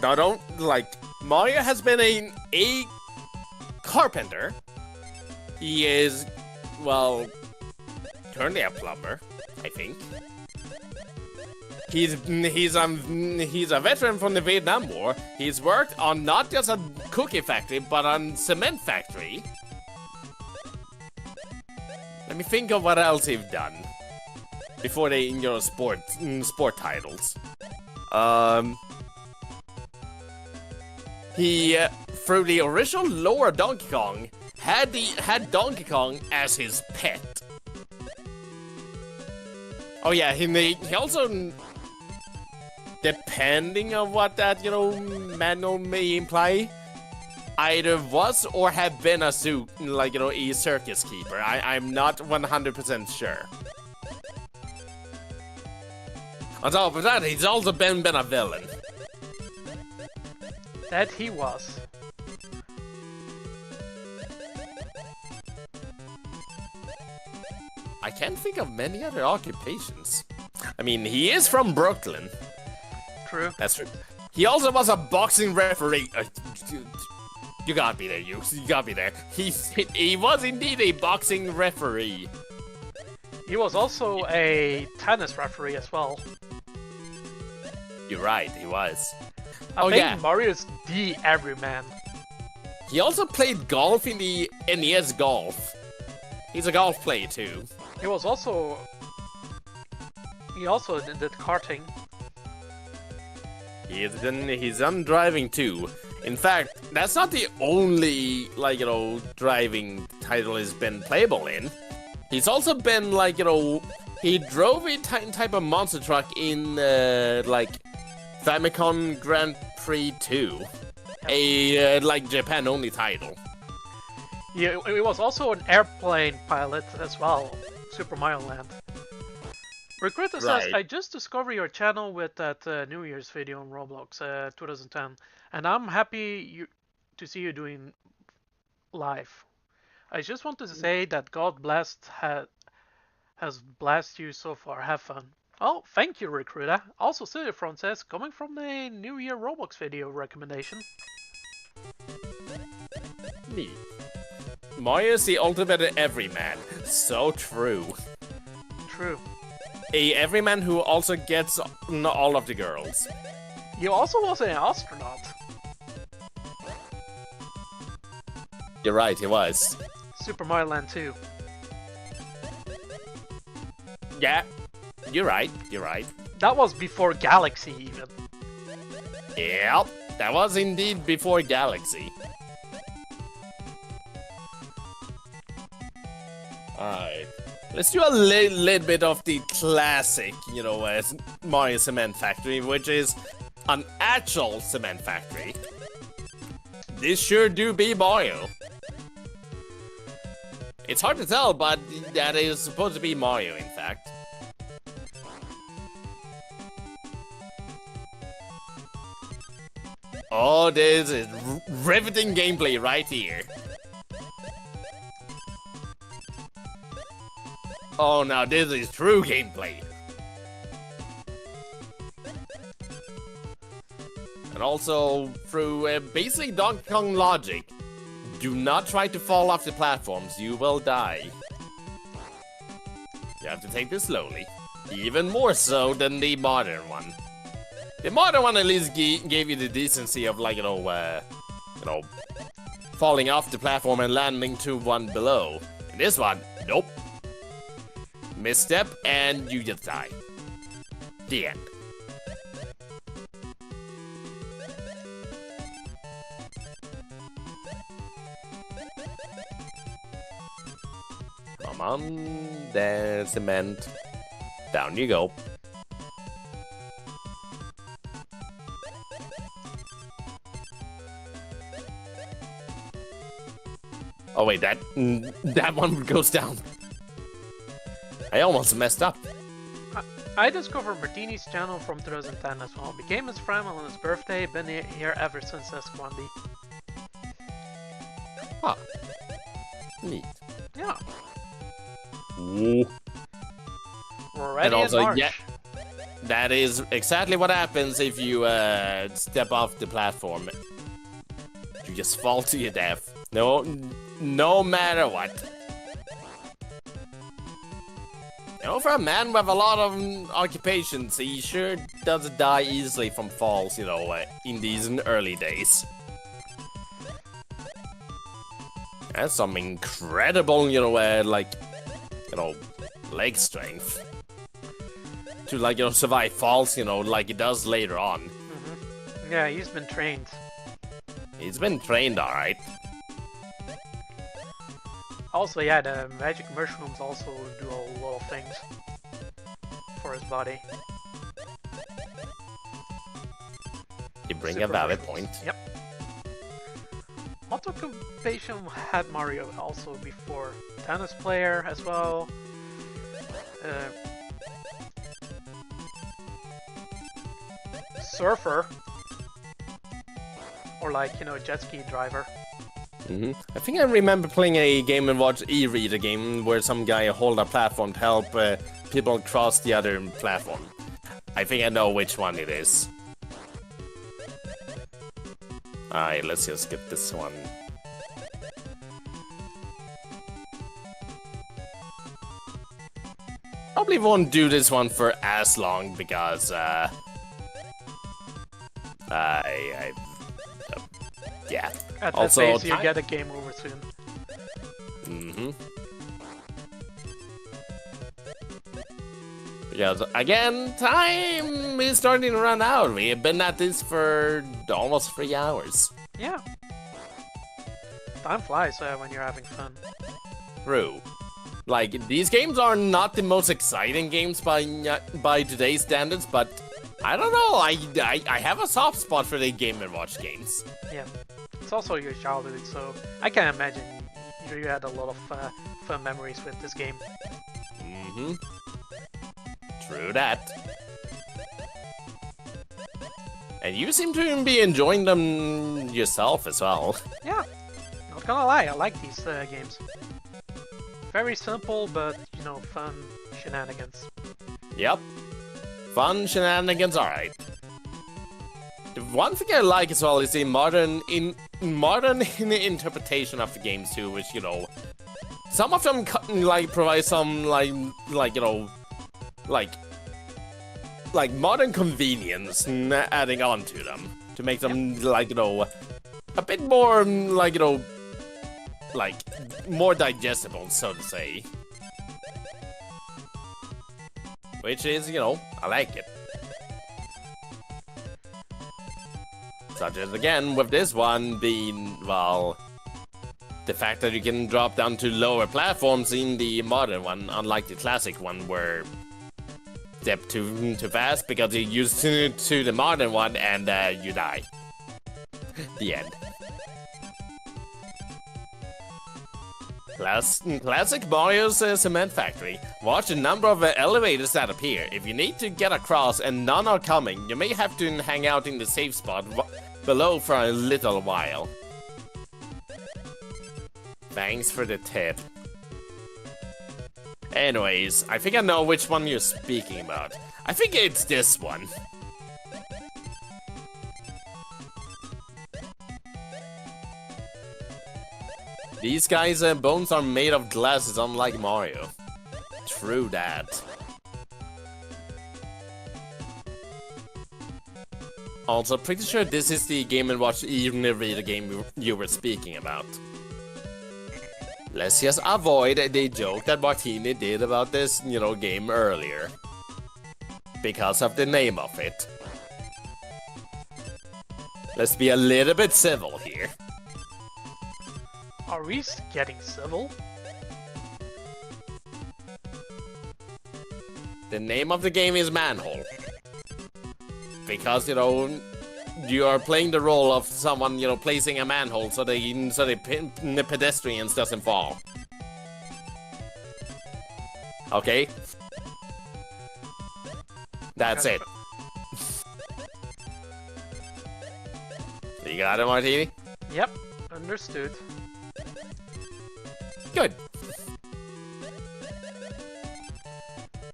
now don't, like, Mario has been a carpenter. He is, well, currently a plumber, I think. He's a veteran from the Vietnam War. He's worked on not just a cookie factory, but on cement factory. Let me think of what else he's done before they, you know, sport titles. He through the original lore of Donkey Kong had Donkey Kong as his pet. Oh yeah, he also, depending on what that, you know, manual may imply, either was or have been a a circus keeper. I'm not 100% sure. On top of that, he's also been a villain. That he was. I can't think of many other occupations. I mean, he is from Brooklyn. True. That's true. He also was a boxing referee. You gotta be there, you gotta be there. He was indeed a boxing referee. He was also a tennis referee as well. You're right, he was. I think Mario's the everyman. He also played golf in the NES Golf. He's a golf player too. He also did karting. He's done driving too. In fact, that's not the only, like, you know, driving title he's been playable in. He's also been, like, you know, he drove a type of monster truck in, like, Famicom Grand Prix 2. A, like, Japan-only title. He was also an airplane pilot as well, Super Mario Land. Recruiter says, I just discovered your channel with that New Year's video on Roblox 2010, and I'm happy to see you doing live. I just wanted to say that God has blessed you so far. Have fun. Oh, thank you, Recruiter. Also, Silverfront says, coming from the New Year Roblox video recommendation. Neat. Mario is the ultimate everyman. So true. True. A everyman who also gets all of the girls. He also was an astronaut. You're right, he was. Super Mario Land 2. Yeah, you're right, you're right. That was before Galaxy even. Yep, that was indeed before Galaxy. Alright. Let's do a little bit of the classic, you know, Mario Cement Factory, which is an actual cement factory. This sure do be Mario. It's hard to tell, but that is supposed to be Mario, in fact. Oh, this is riveting gameplay right here. Oh, now this is true gameplay. And also, through basic Donkey Kong logic, do not try to fall off the platforms, you will die. You have to take this slowly. Even more so than the modern one. The modern one at least gave you the decency of, like, you know, falling off the platform and landing to one below. In this one, nope. Misstep, and you just die. The end. Come on, there's cement. Down you go. Oh wait, that one goes down. I almost messed up. I discovered Martini's channel from 2010 as well. Became his friend on his birthday. Been here ever since as Squandy. Huh. Neat. Yeah. Ooh. We're already and also, in March. yeah, that is exactly what happens if you step off the platform. You just fall to your death. No matter what. You know, for a man with a lot of occupations, he sure doesn't die easily from falls, you know, in these early days. That's some incredible, you know, leg strength. To, like, you know, survive falls, you know, like he does later on. Mm-hmm. Yeah, he's been trained. He's been trained, alright. Also, yeah, the magic mushrooms also do a lot of things for his body. You bring Super a valid mushrooms. point. Yep. What occupation had Mario also before? Tennis player as well. Surfer. Or like, you know, jet ski driver. I think I remember playing a Game & Watch e-reader game where some guy hold a platform to help people cross the other platform. I think I know which one it is. Alright, let's just skip this one. Probably won't do this one for as long because yeah. At that Also, pace, you time- get a game over soon. Because, again, time is starting to run out. We have been at this for almost 3 hours. Yeah. Time flies when you're having fun. True. Like, these games are not the most exciting games by today's standards, but I don't know, I have a soft spot for the Game & Watch games. Yeah. It's also your childhood, so I can imagine you had a lot of fun memories with this game. True that. And you seem to be enjoying them yourself as well. Yeah. Not gonna lie, I like these games. Very simple, but, you know, fun shenanigans. Yep. Fun shenanigans, alright. The one thing I like as well is the modern interpretation of the games too, which, you know, some of them like provide some like you know, like modern convenience adding on to them to make them like, you know, a bit more like, you know, like more digestible, so to say. Which is, you know, I like it. Such as, again, with this one being, well, the fact that you can drop down to lower platforms in the modern one, unlike the classic one where step too fast because you're used to the modern one and you die. The end. Classic Mario's Cement Factory. Watch the number of elevators that appear. If you need to get across and none are coming, you may have to hang out in the safe spot below for a little while. Thanks for the tip. Anyways, I think I know which one you're speaking about. I think it's this one. These guys' bones are made of glasses, unlike Mario. True that. Also, pretty sure this is the Game & Watch e-reader game you were speaking about. Let's just avoid the joke that Martini did about this, you know, game earlier. Because of the name of it. Let's be a little bit civil here. Are we getting civil? The name of the game is Manhole. Because, you know, you are playing the role of someone, you know, placing a manhole so the pedestrians doesn't fall. Okay? That's it. You got it, Martini? Yep, understood. Good.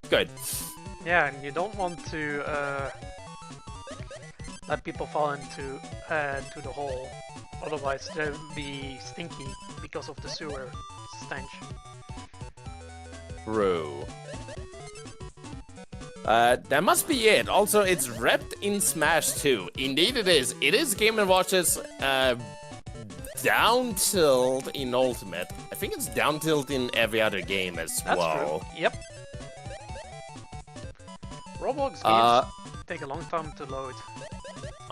Good. Yeah, and you don't want to let people fall into to the hole. Otherwise, they'll be stinky because of the sewer stench. True. That must be it. Also, it's repped in Smash 2. Indeed it is. It is Game & Watch's down tilt in Ultimate. I think it's down tilt in every other game as That's well. true. Yep. Roblox games take a long time to load.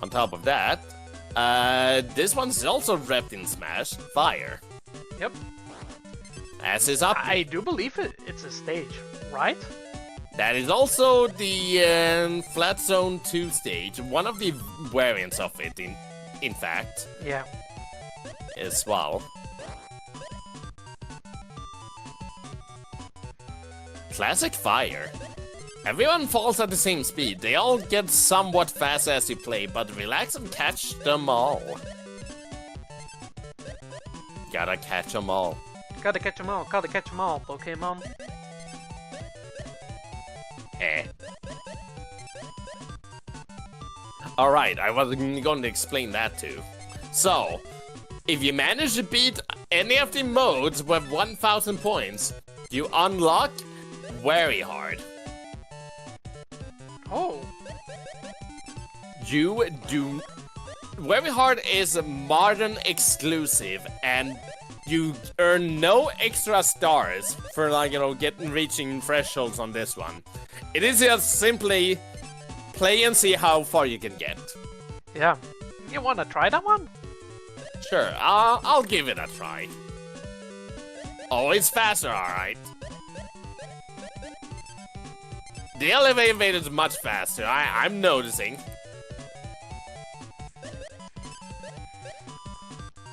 On top of that, this one's also repped in Smash. Fire. Yep. As is up. I do believe it's a stage, right? That is also the Flat Zone 2 stage, one of the variants of it, in fact, Yeah. as well. Classic Fire. Everyone falls at the same speed. They all get somewhat fast as you play, but relax and catch them all. Gotta catch them all. Gotta catch 'em all, Pokemon. Eh. Alright, I was going to explain that too. So, if you manage to beat any of the modes with 1000 points, you unlock Very Hard. Oh. You do... Very Hard is a modern exclusive, and you earn no extra stars for, like, you know, reaching thresholds on this one. It is just simply play and see how far you can get. Yeah. You wanna try that one? Sure, I'll give it a try. Oh, it's faster, alright. The elevator is much faster, I'm noticing.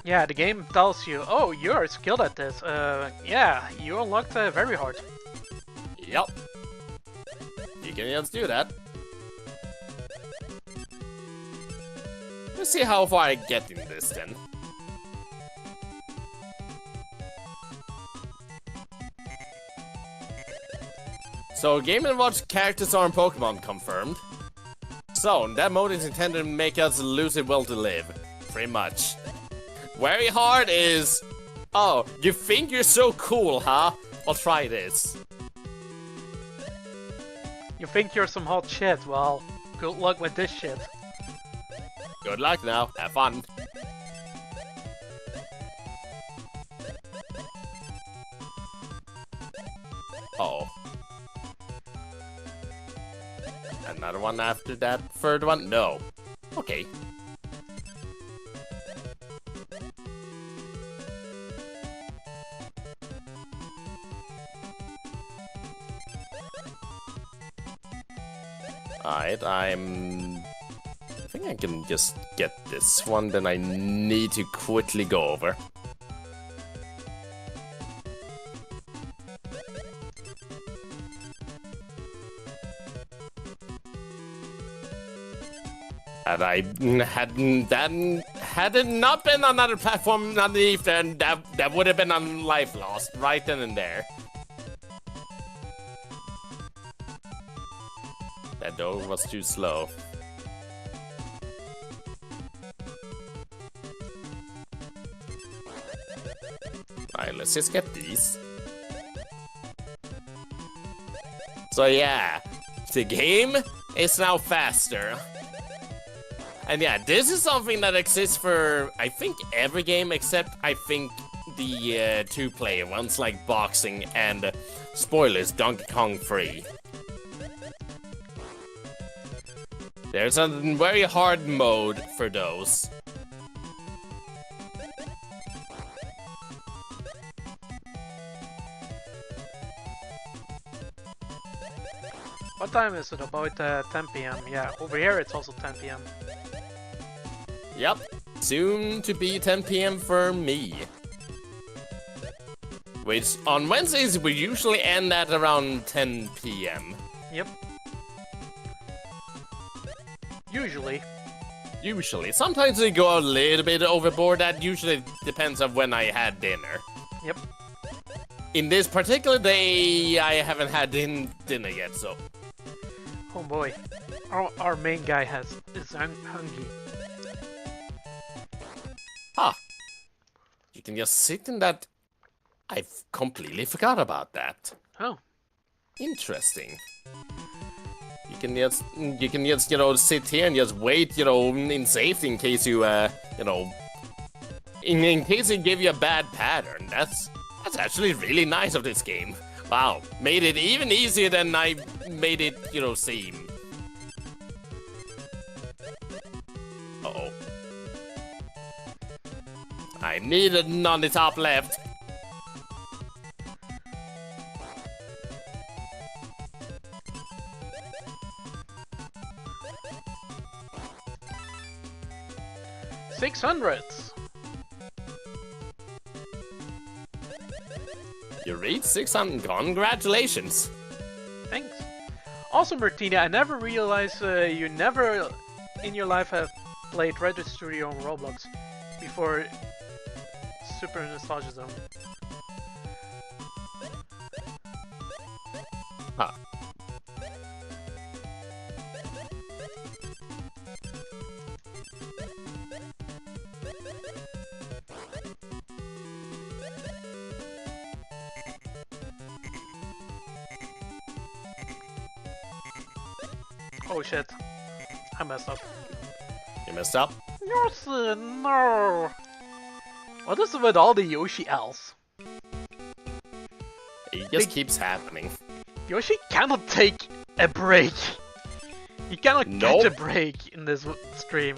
Yeah, the game tells you, oh, you're skilled at this. Yeah, you unlocked Very Hard. Yep. You can just do that. Let's see how far I get in this then. So, Game & Watch characters are in Pokemon confirmed. So, that mode is intended to make us lose a will to live. Pretty much. Very Hard is... Oh, you think you're so cool, huh? Well, try this. You think you're some hot shit? Well, good luck with this shit. Good luck now. Have fun. Oh. Another one after that third one? No. Okay. Alright, I think I can just get this one, then I need to quickly go over. And had it not been another platform underneath, then that would have been a life lost right then and there. That door was too slow. Alright, let's just get these. So yeah, the game is now faster. And yeah, this is something that exists for, I think, every game except, I think, the two-player ones like boxing and, spoilers, Donkey Kong 3. There's a very hard mode for those. What time is it? About 10 PM. Yeah, over here it's also 10 PM. Yep, soon to be 10 PM for me. Which, on Wednesdays, we usually end at around 10 PM. Yep. Usually. Usually. Sometimes we go a little bit overboard. That usually depends on when I had dinner. Yep. In this particular day, I haven't had dinner yet, so... Oh boy, our main guy is hungry. Huh. You can just sit in that. I've completely forgot about that. Oh, Interesting. You can just, sit here and just wait, in safety in case you, in case it give you a bad pattern. That's actually really nice of this game. Wow, made it even easier than I made it, seem. Uh-oh. I need it on the top left. $600. You reached 600. Congratulations. Thanks. Also, Martina, I never realized you never in your life have played Retro Studio on Roblox before Super Nostalgia Zone. Huh. Oh shit, I messed up. You messed up? Yoshi, no! What is with all the Yoshi L's? It just keeps happening. Yoshi cannot take a break. He cannot Nope. catch a break in this stream.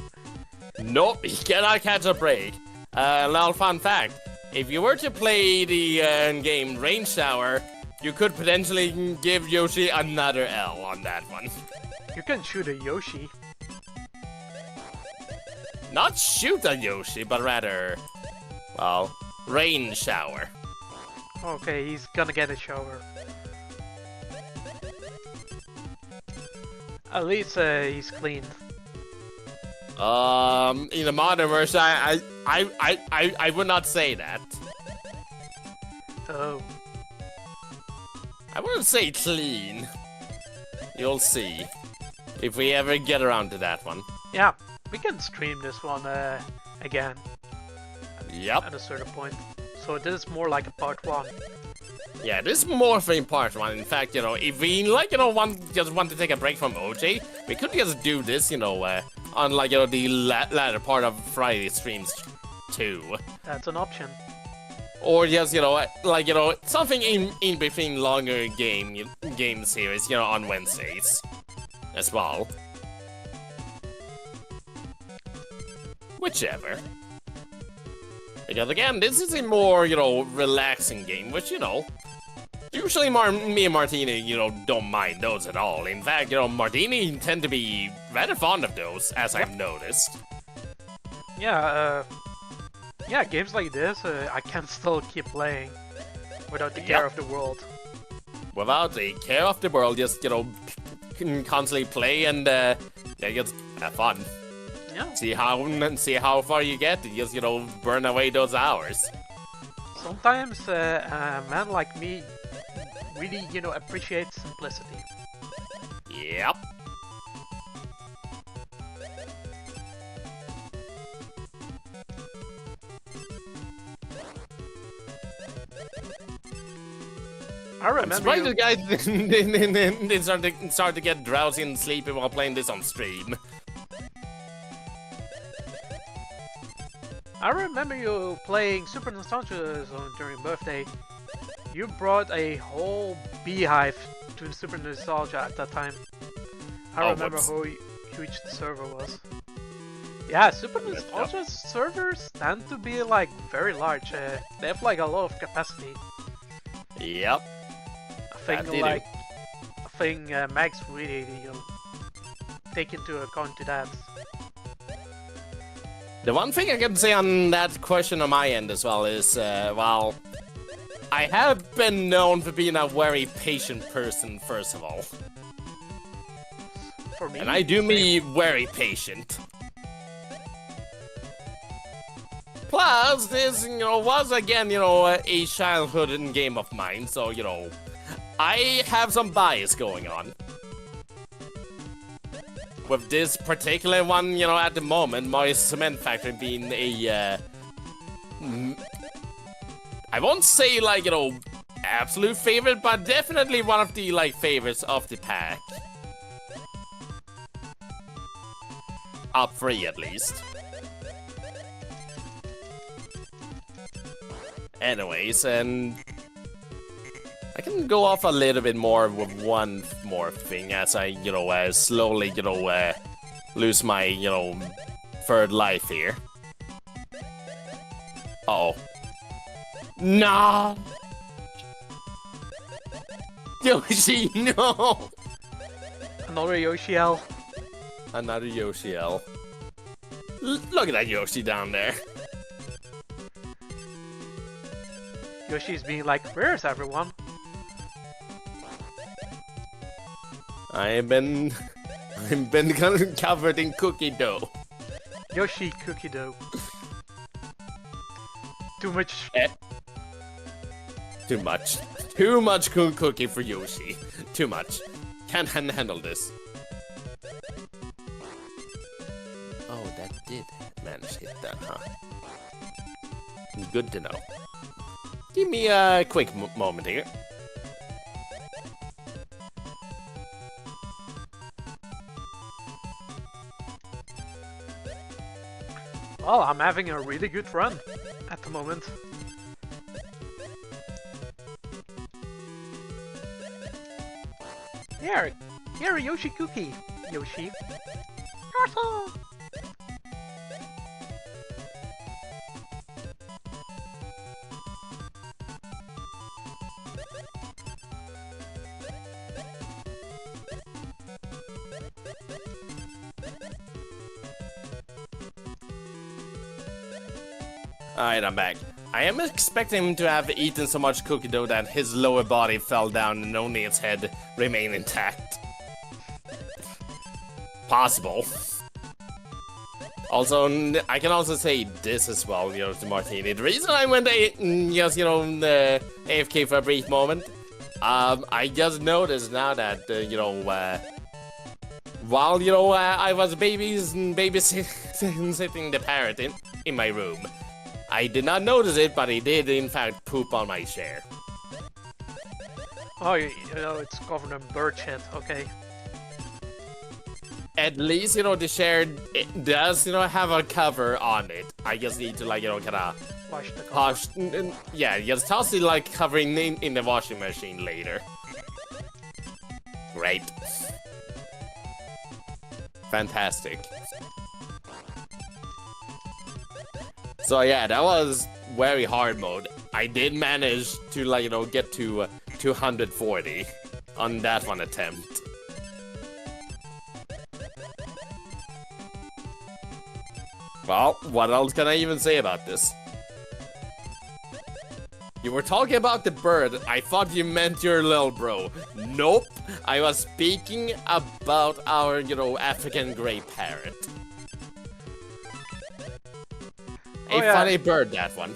Nope, he cannot catch a break. Little fun fact. If you were to play the game Rain Shower, you could potentially give Yoshi another L on that one. You can shoot a Yoshi. Not shoot a Yoshi, but rather, well, Rain Shower. Okay, he's gonna get a shower. At least he's clean. In the modern version, I would not say that. Oh. I wouldn't say clean. You'll see. If we ever get around to that one. Yeah, we can stream this one again Yep. at a certain point. So this is more like a part 1. Yeah, this is more for part 1. In fact, if we just want to take a break from OJ, we could just do this, on the latter part of Friday streams too. That's an option. Or just, something in between longer game series, on Wednesdays as well. Whichever. Because again, this is a more, relaxing game, which, usually me and Martini, don't mind those at all. In fact, Martini tend to be rather fond of those, as I've noticed. Yeah, yeah, games like this, I can still keep playing without the care of the world. Without the care of the world, just, can constantly play and, just have fun. Yeah. See how far you get, and just, burn away those hours. Sometimes a man like me really, appreciates simplicity. Yep. I I'm remember surprised you... the guy didn't start to get drowsy and sleepy while playing this on stream. I remember you playing Super Nostalgia Zone during birthday. You brought a whole beehive to Super Nostalgia at that time. I remember how huge the server was. Yeah, Super Nostalgia servers tend to be like very large. They have like a lot of capacity. Yep. I think Max really take into account to that. The one thing I can say on that question on my end as well is, well, I have been known for being a very patient person, first of all. For me, And I do mean very patient. Plus, this, was again, a childhood game of mine, so, I have some bias going on. with this particular one, you know, at the moment, Mario Cement Factory being a, I won't say, like, you know, absolute favorite, but definitely one of the, like, favorites of the pack. Up 3 at least. Anyways, and I can go off a little bit more with one more thing as I, you know, slowly, you know, lose my, you know, third life here. Uh-oh. No! Yoshi, no! Another Yoshi L. Another Yoshi L. Look at that Yoshi down there. Yoshi's being like, where's everyone? I've been covered in cookie dough. Yoshi cookie dough. Too much. Too much. Too much cookie for Yoshi. Too much. Can't handle this. Oh, that did manage to hit that, huh? Good to know. Give me a quick moment here. Well, I'm having a really good run at the moment. Here, a Yoshi cookie, Yoshi. Awesome. Alright, I'm back. I am expecting him to have eaten so much cookie dough that his lower body fell down and only its head remained intact. Possible. Also, I can also say this as well, you know, to Martini. The reason I went just, you know, AFK for a brief moment, I just noticed now that, you know, while, you know, I was babysitting the parrot in my room, I did not notice it, but he did, in fact, poop on my chair. Oh, you know, it's covered in bird shit, okay. At least, you know, the chair it does, you know, have a cover on it. I just need to, like, you know, kind of Wash the cover. Yeah, just toss it, like, covering in the washing machine later. Great. Fantastic. So yeah, that was very hard mode. I did manage to, like, you know, get to 240 on that one attempt. Well, what else can I even say about this? You were talking about the bird. I thought you meant your little bro. Nope. I was speaking about our, you know, African gray parrot. A funny bird, that one.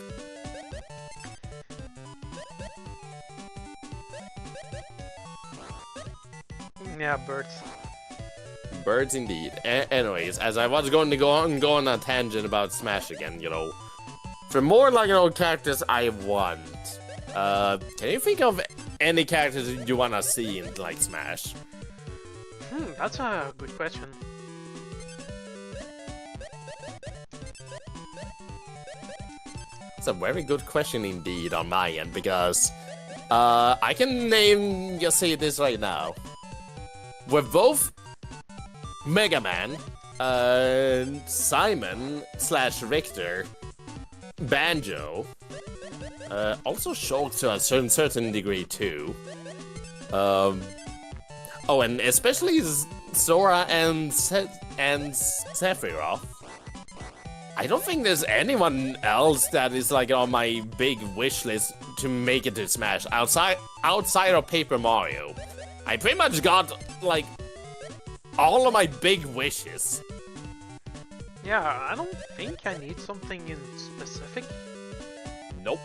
Yeah, birds. Birds indeed. Anyways, as I was going to go on a tangent about Smash again, you know. For more, like, you know, characters I want. Can you think of any characters you want to see in, like, Smash? That's a good question. It's a very good question indeed on my end, because I can just say this right now. With both Mega Man, Simon / Richter, Banjo, also Shulk to a certain degree too. Oh, and especially Zora and Sephiroth. I don't think there's anyone else that is, like, on my big wish list to make it to Smash outside of Paper Mario. I pretty much got, like, all of my big wishes. Yeah, I don't think I need something in specific. Nope.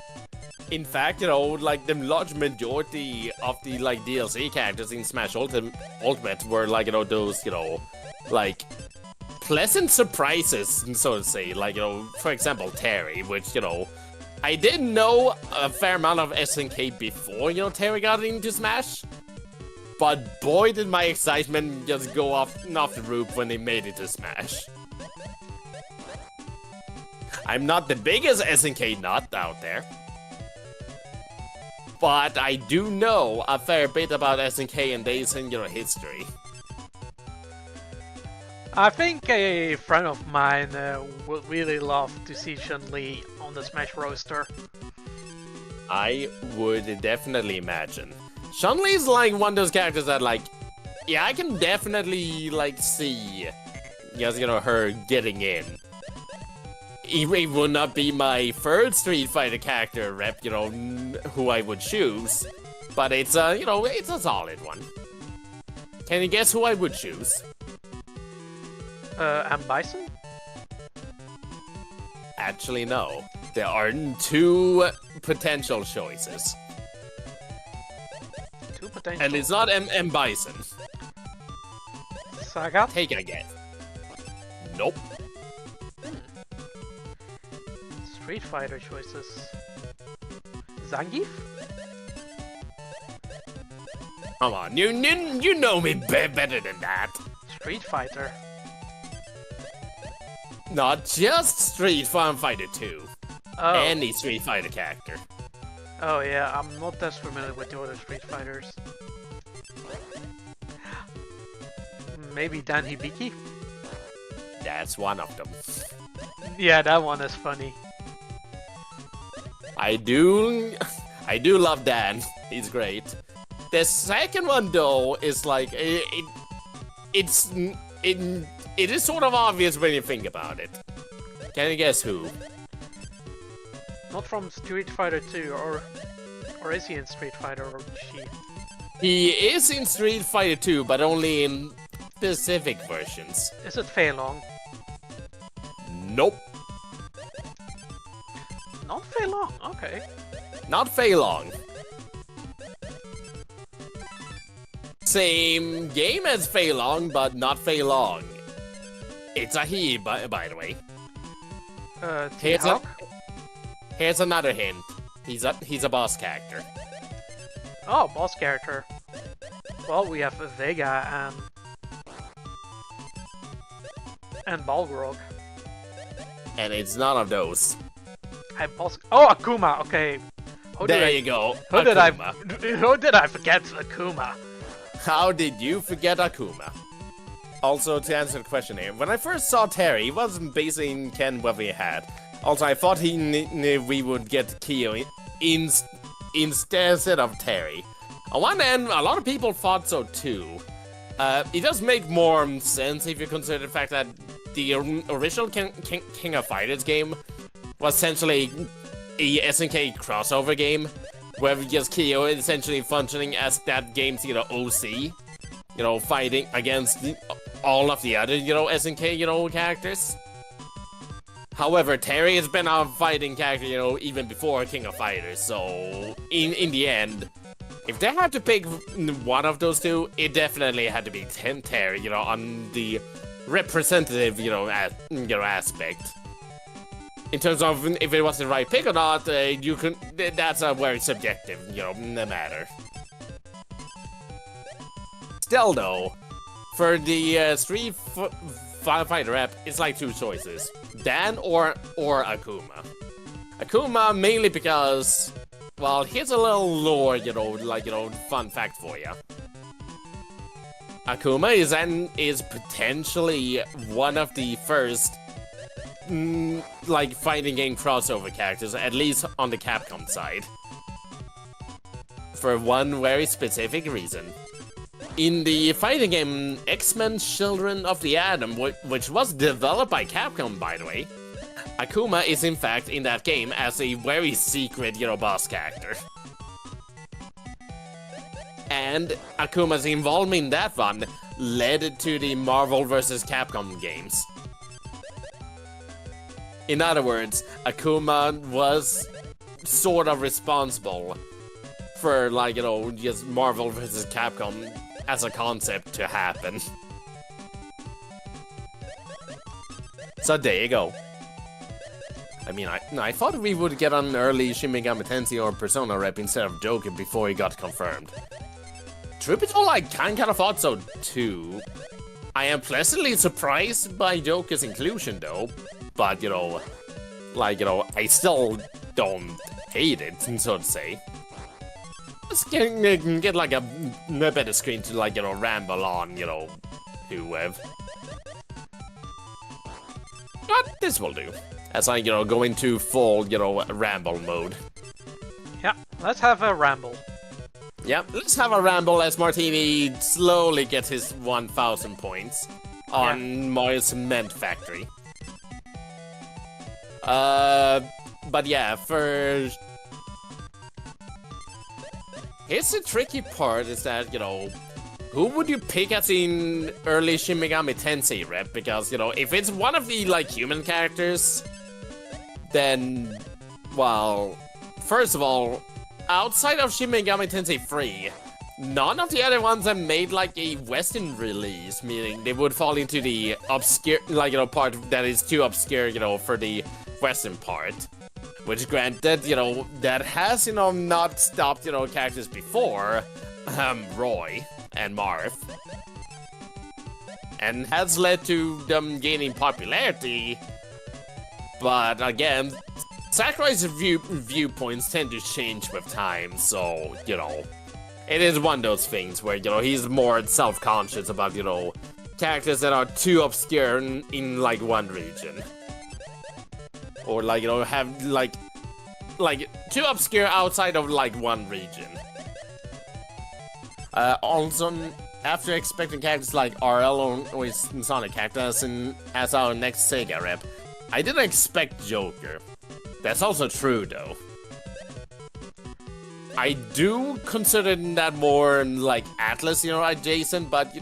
In fact, you know, like the large majority of the like DLC characters in Smash Ultimate were like, you know, those, you know, like pleasant surprises, so to say. Like, you know, for example, Terry, which, you know, I didn't know a fair amount of SNK before, you know, Terry got into Smash. But boy, did my excitement just go off the roof when they made it to Smash. I'm not the biggest SNK nut out there, but I do know a fair bit about SNK and their, you know, history. I think a friend of mine would really love to see Chun-Li on the Smash roster. I would definitely imagine. Chun-Li is like one of those characters that, like, yeah, I can definitely, like, see, yes, you know, her getting in. It would not be my third Street Fighter character rep, you know, who I would choose, but it's a, you know, it's a solid one. Can you guess who I would choose? M. Bison? Actually, no. There are two potential choices. Two potential. And it's not M. Bison. Sagat? Take a guess. Nope. Street Fighter choices. Zangief? Come on, you know me better than that. Street Fighter. Not just Street Fighter 2. Oh. Any Street Fighter character. Oh yeah, I'm not that familiar with the other Street Fighters. Maybe Dan Hibiki? That's one of them. Yeah, that one is funny. I do love Dan. He's great. The second one though is like it is sort of obvious when you think about it. Can you guess who? Not from Street Fighter 2, or is he in Street Fighter, or she? He is in Street Fighter 2, but only in specific versions. Is it Fei Long? Nope. Not Fei Long, okay. Not Fei Long. Same game as Fei Long, but not Fei Long. It's a he, by the way. Here's another hint. He's a boss character. Oh, boss character. Well, we have Vega and Balrog. And it's none of those. Oh, Akuma. Okay. There you go. Who did I forget? Akuma. How did you forget Akuma? Also, to answer the question here, when I first saw Terry, he wasn't basing Ken what we had. Also, I thought we would get Kyo instead of Terry. On one end, a lot of people thought so too. It does make more sense if you consider the fact that the original King of Fighters game was essentially a SNK crossover game, where just Kyo is essentially functioning as that game's, you know, OC, you know, fighting against all of the other, you know, SNK, you know, characters. However, Terry has been a fighting character, you know, even before King of Fighters, so in the end, if they had to pick one of those two, it definitely had to be Terry, you know, on the representative, you know, aspect. In terms of if it was the right pick or not, that's a very subjective, you know, matter. Still though, for the Street Fighter rep, it's like two choices. Dan or Akuma. Akuma mainly because, well, here's a little lore, you know, like, you know, fun fact for you. Akuma is potentially one of the first like fighting game crossover characters, at least on the Capcom side. For one very specific reason. In the fighting game X-Men Children of the Atom, which was developed by Capcom, by the way, Akuma is in fact in that game as a very secret, you know, boss character. And Akuma's involvement in that one led to the Marvel vs. Capcom games. In other words, Akuma was sort of responsible for, like, you know, just Marvel vs. Capcom as a concept to happen. So there you go. I mean, I thought we would get an early Shin Megami Tensei or Persona rep instead of Joker before he got confirmed. Truth be told, I kind of thought so too. I am pleasantly surprised by Joker's inclusion though, but you know, like, you know, I still don't hate it, so to say. Let's get like a better screen to, like, you know, ramble on, you know, whoever. But this will do. As I, you know, go into full, you know, ramble mode. Yeah, let's have a ramble. Yeah, let's have a ramble as Martini slowly gets his 1,000 points on Mario Cement Factory. But yeah, first... Here's the tricky part is that, you know, who would you pick as in early Shin Megami Tensei rep? Because, you know, if it's one of the, like, human characters, then, well, first of all, outside of Shin Megami Tensei 3, none of the other ones have made, like, a Western release, meaning they would fall into the obscure, like, you know, part that is too obscure, you know, for the Western part. Which, granted, you know, that has, you know, not stopped, you know, characters before, Roy and Marth, and has led to them gaining popularity. But again, Sakurai's viewpoints tend to change with time, so, you know, it is one of those things where, you know, he's more self-conscious about, you know, characters that are too obscure in like, one region. Or, like, you know, have, like, too obscure outside of, like, one region. Also, after expecting characters like RL or Sonic characters as our next Sega rep, I didn't expect Joker. That's also true, though. I do consider that more, like, Atlas, you know, adjacent, but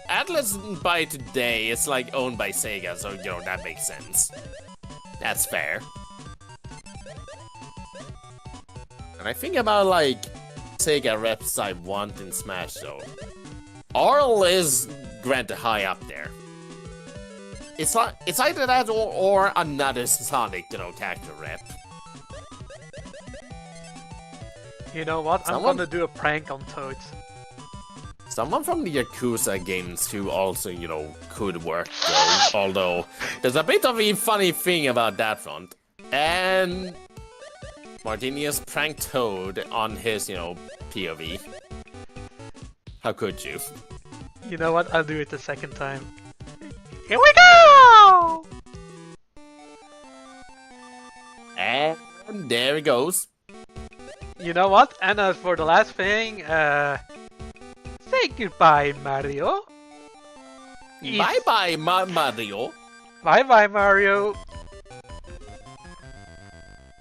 Atlas by today is, like, owned by Sega, so, you know, that makes sense. That's fair. And I think about, like, Sega reps I want in Smash, though. Arl is granted high up there. It's either that or another Sonic, you know, character rep. You know what? I'm gonna do a prank on Toads. Someone from the Yakuza games too also, you know, could work though. Although, there's a bit of a funny thing about that front. And Martini has pranked Toad on his, you know, POV. How could you? You know what? I'll do it the second time. Here we go! And there it goes. You know what? And as for the last thing, say goodbye, Mario. Bye-bye, Mario. Bye-bye, Mario.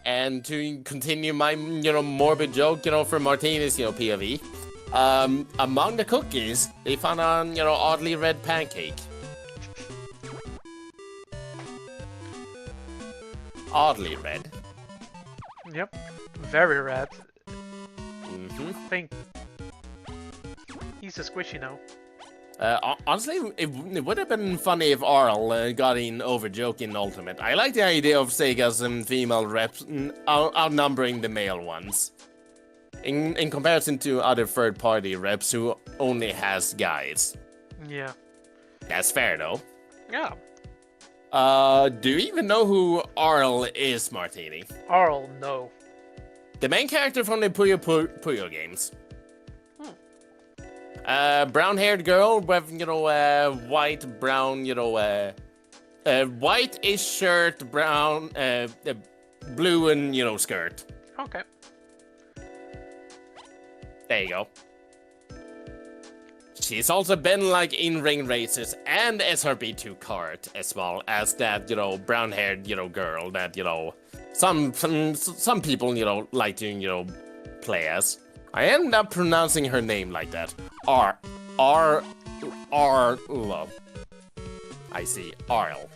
And to continue my, you know, morbid joke, you know, for Martini's, you know, POV. Among the cookies, they found an, you know, oddly red pancake. Oddly red. Yep. Very red. Mm-hmm. I think he's a squishy now. Honestly, it would have been funny if Arl got in over joke in Ultimate. I like the idea of Sega's female reps outnumbering the male ones. In comparison to other third-party reps who only has guys. Yeah. That's fair, though. Yeah. Do you even know who Arl is, Martini? Arl, no. The main character from the Puyo games. Brown-haired girl with, you know, white, brown, you know, white-ish shirt, brown, blue and, you know, skirt. Okay. There you go. She's also been, like, in ring races and SRB2 kart, as well as that, you know, brown-haired, you know, girl that, you know, some people, you know, like to, you know, play as. I end up pronouncing her name like that. Arl. I see, Arl.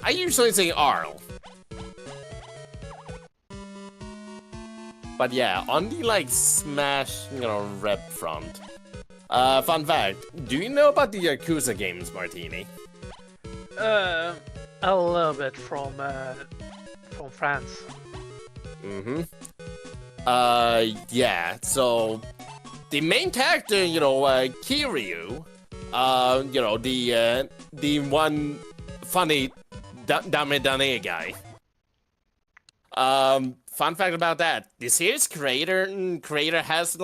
I usually say Arl. But yeah, on the like Smash, rep front. Fun fact, do you know about the Yakuza games, Martini? A little bit from France. Mm-hmm. Yeah, so the main character, Kiryu, the one funny Dame guy. Fun fact about that: the series creator has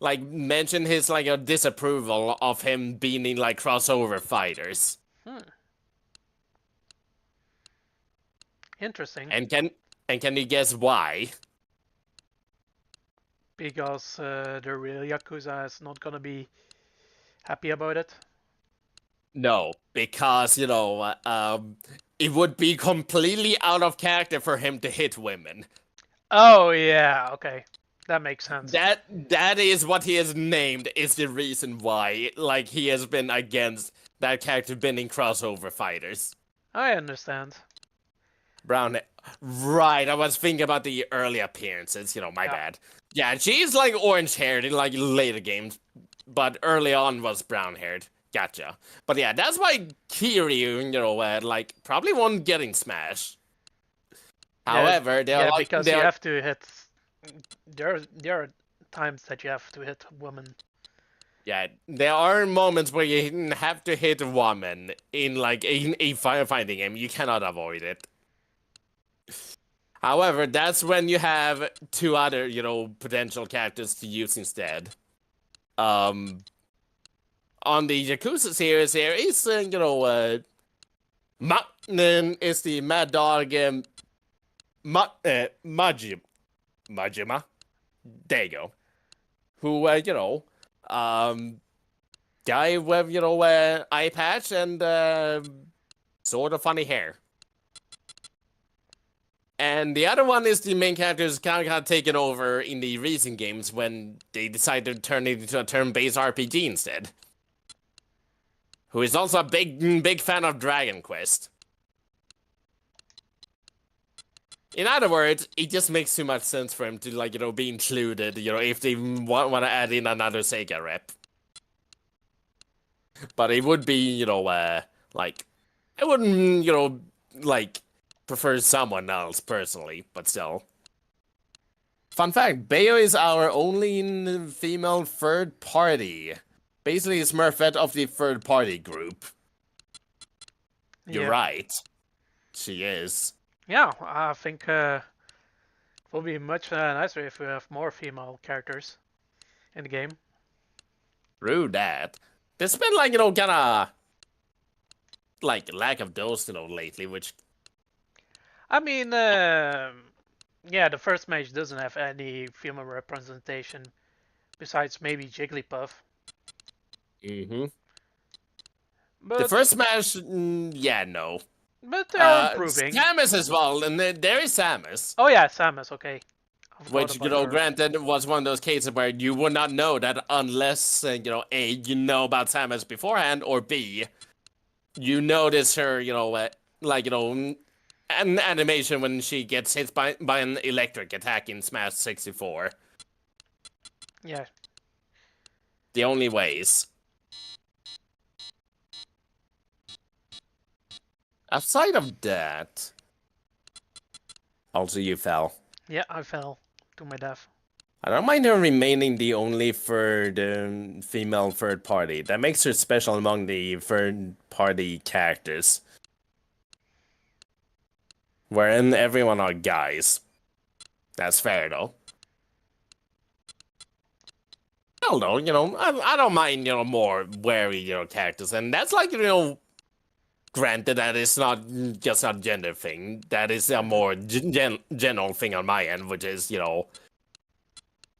mentioned his a disapproval of him being in crossover fighters. Interesting. And can you guess why? Because the real Yakuza is not gonna be happy about it. No, because it would be completely out of character for him to hit women. Oh yeah, okay, that makes sense. That is what he has named. Is the reason why he has been against that character being in crossover fighters. I understand. Brown, right? I was thinking about the early appearances. My bad. Yeah, she's orange haired in later games, but early on was brown haired. Gotcha. But yeah, that's why Kiryu, probably won't get in Smash. However, because you have to hit. There are times that you have to hit women. Yeah, there are moments where you have to hit a woman in a firefighting game. You cannot avoid it. However, that's when you have two other, potential characters to use instead. On the Yakuza series, there is, Matten is the Mad Dog, Majima. There you go. Who, guy with, eye patch and, sort of funny hair. And the other one is the main character's kind of taken over in the recent games when they decided to turn it into a turn-based RPG instead. Who is also a big fan of Dragon Quest. In other words, it just makes too much sense for him to, be included, if they want to add in another Sega rep. But it would be, I wouldn't, prefer someone else personally, but still. Fun fact, Bayo is our only female third party. Basically, Smurfette of the third party group. You're right. She is. Yeah, I think it will be much nicer if we have more female characters in the game. True that. There's been kinda lack of those, lately, which I mean, yeah, the first match doesn't have any female representation besides maybe Jigglypuff. Mm-hmm. But the first match, yeah, no. But they're improving. Samus as well, and there is Samus. Oh yeah, Samus, okay. Which, granted, was one of those cases where you would not know that unless, A, you know about Samus beforehand, or B, you notice her, an animation when she gets hit by an electric attack in Smash 64. Yeah. The only ways. Aside of that... Also, you fell. Yeah, I fell to my death. I don't mind her remaining the only female third party. That makes her special among the third party characters. Wherein everyone are guys. That's fair, though. I don't know, I don't mind, more wary, characters. And that's granted that it's not just a gender thing. That is a more general thing on my end, which is,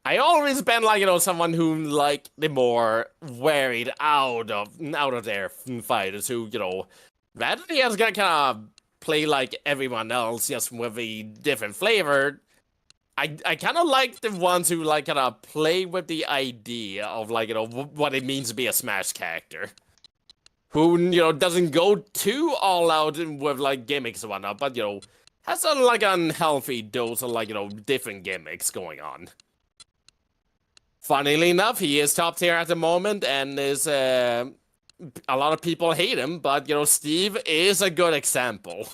I always been someone who the more worried out of their fighters who, rather than just gonna kind of play like everyone else, just with a different flavor. I kind of like the ones who kind of play with the idea of what it means to be a Smash character. Who, doesn't go too all out with gimmicks and whatnot, but, has a like unhealthy dose of like different gimmicks going on. Funnily enough, he is top tier at the moment, and is a lot of people hate him, but Steve is a good example.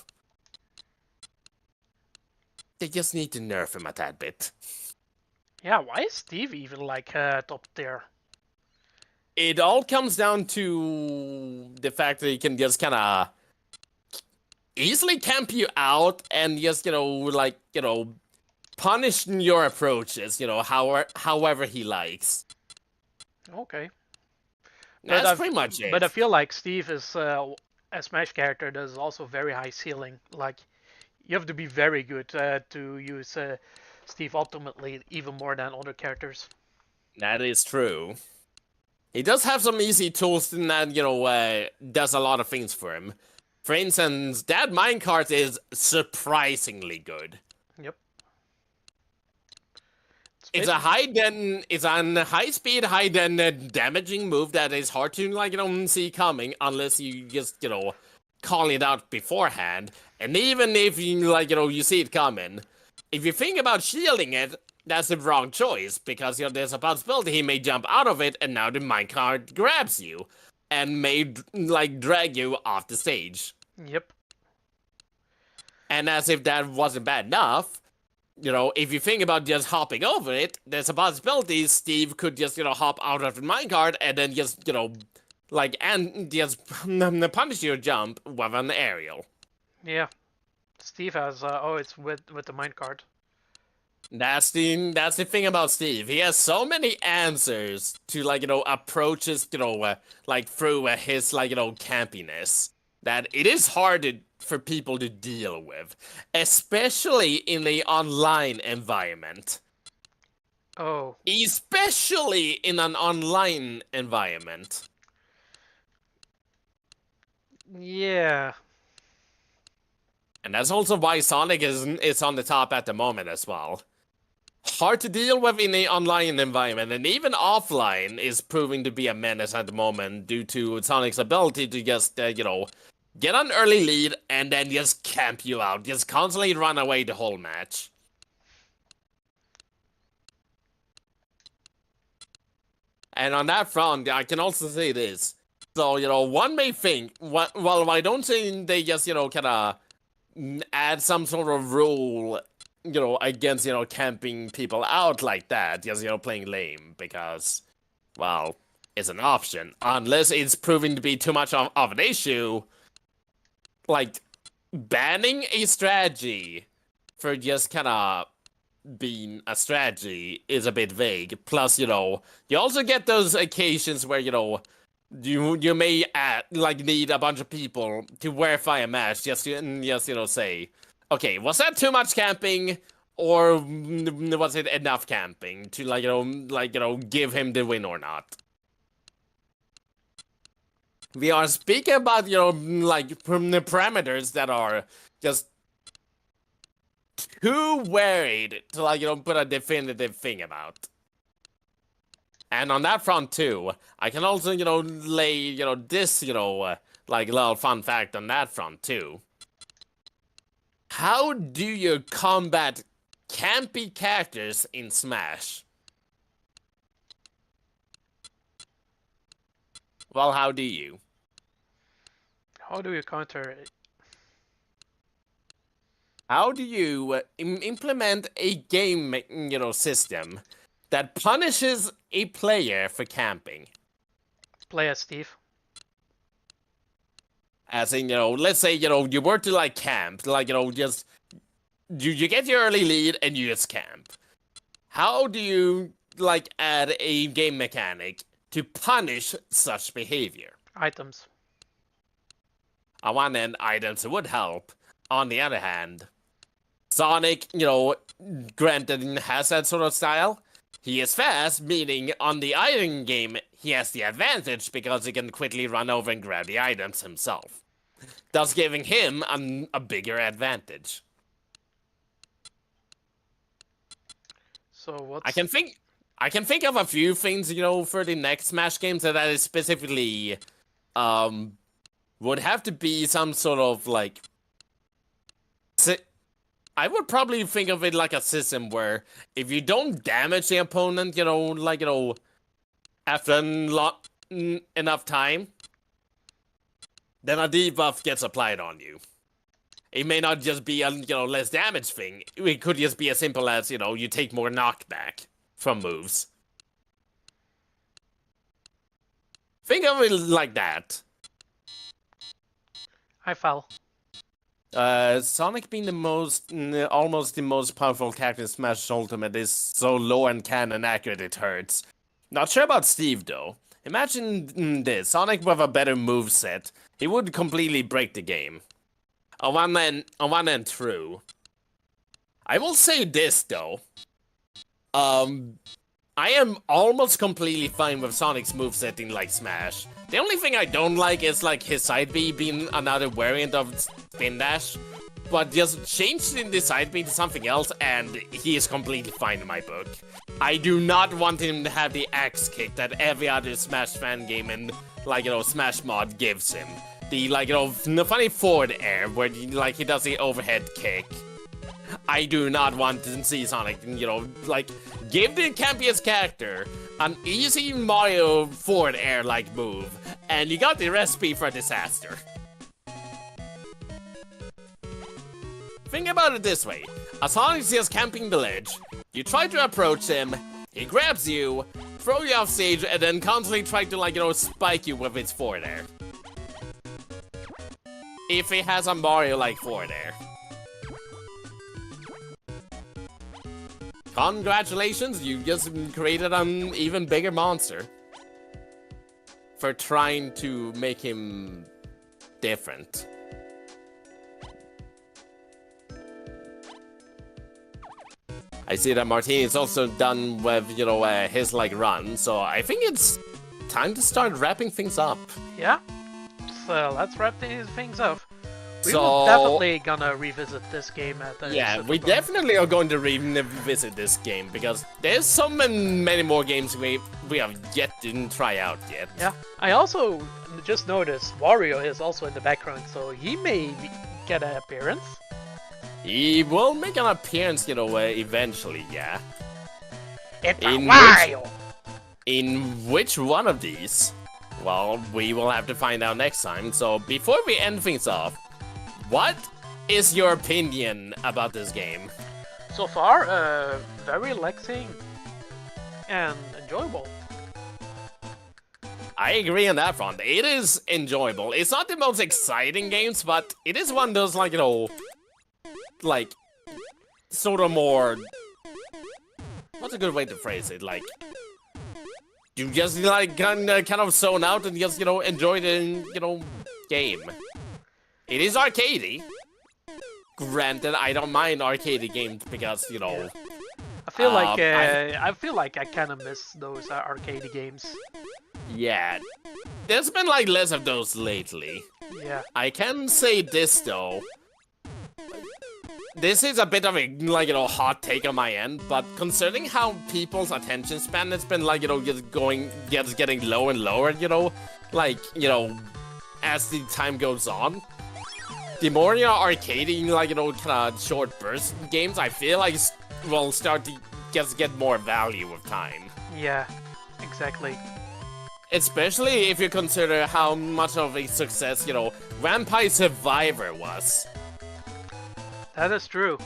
They just need to nerf him a tad bit. Yeah, why is Steve even like top tier? It all comes down to the fact that he can just kind of easily camp you out and just punish your approaches, however he likes. Okay. That's pretty much it. But I feel like Steve is a Smash character that is also very high ceiling. Like, you have to be very good to use Steve ultimately, even more than other characters. That is true. He does have some easy tools that, does a lot of things for him. For instance, that minecart is surprisingly good. Yep. It's a high speed, high damaging move that is hard to see coming unless you just call it out beforehand. And even if you see it coming, if you think about shielding it, that's the wrong choice because there's a possibility he may jump out of it and now the minecart grabs you and may drag you off the stage. Yep. And as if that wasn't bad enough, if you think about just hopping over it, there's a possibility Steve could just, hop out of the minecart and then just, and just punish your jump with an aerial. Yeah. Steve has, it's with the minecart. That's the thing about Steve. He has so many answers to, approaches, through his, campiness that it is hard for people to deal with, especially in the online environment. Oh. Especially in an online environment. Yeah. And that's also why Sonic is on the top at the moment as well. Hard to deal with in the online environment, and even offline is proving to be a menace at the moment due to Sonic's ability to just, get an early lead and then just camp you out. Just constantly run away the whole match. And on that front, I can also say this. So, one may think, well, why don't they just, kind of add some sort of rule, against, camping people out like that, just, playing lame, because, well, it's an option. Unless it's proving to be too much of an issue, like, banning a strategy for just kind of being a strategy is a bit vague. Plus, you also get those occasions where, you may need a bunch of people to verify a match just to say, okay, was that too much camping or was it enough camping to give him the win or not? We are speaking about from the parameters that are just too varied to put a definitive thing about. And on that front too, I can also, lay, this, little fun fact on that front too. How do you combat campy characters in Smash? Well, how do you? How do you counter it? How do you implement a game, system that punishes a player for camping? Play as Steve. As in, let's say, you were to, camp, just, you get your early lead and you just camp. How do you, add a game mechanic to punish such behavior? Items. On one end, items would help. On the other hand, Sonic, granted has that sort of style. He is fast, meaning on the item game, he has the advantage because he can quickly run over and grab the items himself, thus giving him a bigger advantage. So what? I can think of a few things, for the next Smash games that is specifically, would have to be some sort of I would probably think of it like a system where if you don't damage the opponent, after enough time, then a debuff gets applied on you. It may not just be a, less damage thing. It could just be as simple as, you take more knockback from moves. Think of it like that. I fell. Sonic being almost the most powerful character in Smash Ultimate is so low and canon accurate it hurts. Not sure about Steve though. Imagine this, Sonic with a better moveset. He would completely break the game. On one end, true. I will say this though. I am almost completely fine with Sonic's moveset in like Smash. The only thing I don't like is like his side B being another variant of Spin Dash. But just change the side B to something else and he is completely fine in my book. I do not want him to have the axe kick that every other Smash fan game and Smash mod gives him. The the funny forward air where he does the overhead kick. I do not want to see Sonic, give the campiest character an easy Mario forward air-like move, and you got the recipe for disaster. Think about it this way. A Sonic's just camping the ledge, you try to approach him, he grabs you, throw you off stage, and then constantly try to, spike you with his forward air. If he has a Mario-like forward air. Congratulations, you just created an even bigger monster. For trying to make him different. I see that Martini is also done with, his run, so I think it's time to start wrapping things up. Yeah, so let's wrap these things up. We So- will definitely gonna revisit this game at the Yeah, at we the point. definitely are going to revisit this game because there's so many more games we have yet to try out yet. Yeah, I also just noticed Wario is also in the background, so he may get an appearance. He will make an appearance, eventually, yeah. It's In Wario! In which one of these? Well, we will have to find out next time. So before we end things off, what is your opinion about this game? So far, very relaxing and enjoyable. I agree on that front. It is enjoyable. It's not the most exciting games, but it is one of those, sort of more... What's a good way to phrase it? You just, kind of zone out and just, enjoy the, game. It is arcadey. Granted, I don't mind arcadey games because, I feel like I kind of miss those arcade games. Yeah. There's been, less of those lately. Yeah. I can say this, though. This is a bit of a, hot take on my end, but considering how people's attention span has been, just getting lower and lower, as the time goes on, the more, arcading, kind of short burst games, I feel like will start to just get more value with time. Yeah, exactly. Especially if you consider how much of a success, Vampire Survivor was. That is true.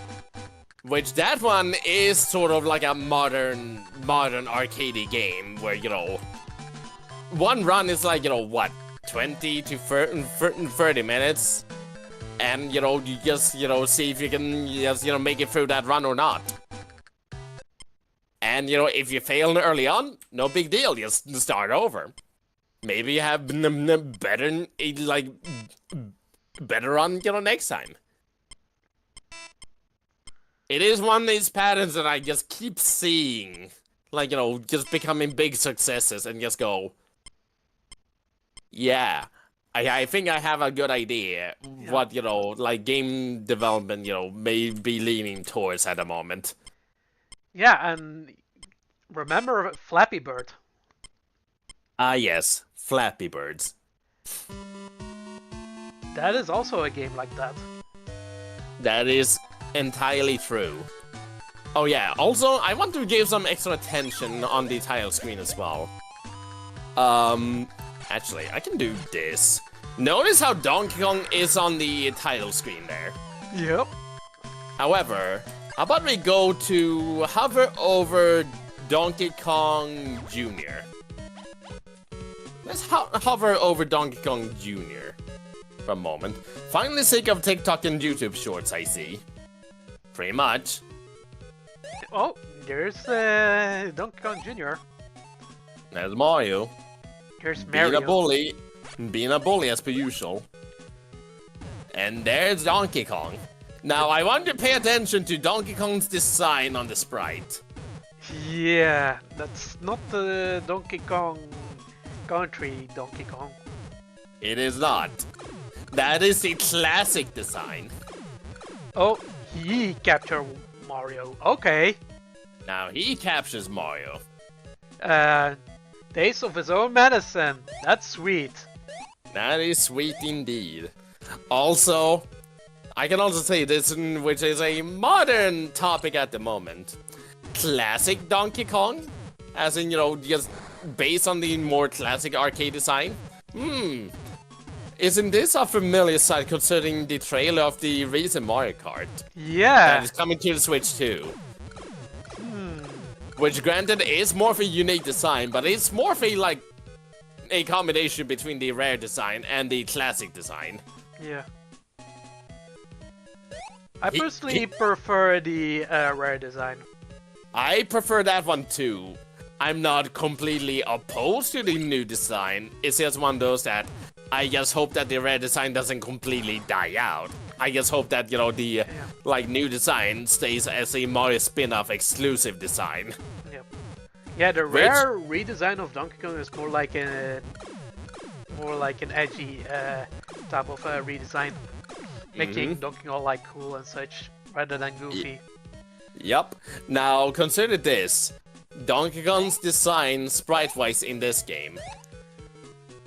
Which that one is sort of like a modern arcadey game where, one run is what, 20 to 30 minutes? And, you just, see if you can just, make it through that run or not. And, if you fail early on, no big deal, just start over. Maybe you have better run, next time. It is one of these patterns that I just keep seeing. Just becoming big successes and just go... Yeah, I think I have a good idea what, game development, may be leaning towards at the moment. Yeah, and remember Flappy Bird? Ah, yes, Flappy Birds. That is also a game like that. That is entirely true. Oh yeah, also, I want to give some extra attention on the title screen as well. Actually, I can do this. Notice how Donkey Kong is on the title screen there. Yep. However, how about we go to hover over Donkey Kong Jr. Let's hover over Donkey Kong Jr. for a moment. Finally sick of TikTok and YouTube shorts, I see. Pretty much. Oh, there's Donkey Kong Jr. There's Mario. There's Being Mario. a bully. Being a bully as per usual. And there's Donkey Kong. Now, I want you to pay attention to Donkey Kong's design on the sprite. Yeah, that's not the Donkey Kong Country Donkey Kong. It is not. That is the classic design. Oh, he captured Mario. Okay. Now, he captures Mario. Taste of his own medicine. That's sweet. That is sweet indeed. Also, I can also say this, which is a modern topic at the moment. Classic Donkey Kong? As in, you know, just based on the more classic arcade design? Isn't this a familiar sight considering the trailer of the recent Mario Kart? Yeah. That is coming to the Switch too. Which granted is more of a unique design, but it's more of a, like, a combination between the rare design and the classic design. Yeah. I personally prefer the rare design. I prefer that one too. I'm not completely opposed to the new design. It's just one of those that I just hope that the rare design doesn't completely die out. I just hope that, you know, the like new design stays as a Mario spin-off exclusive design. Yep. Yeah, the rare redesign of Donkey Kong is more like an edgy type of redesign, making Donkey Kong like cool and such rather than goofy. Yup. Now consider this. Donkey Kong's design sprite-wise in this game.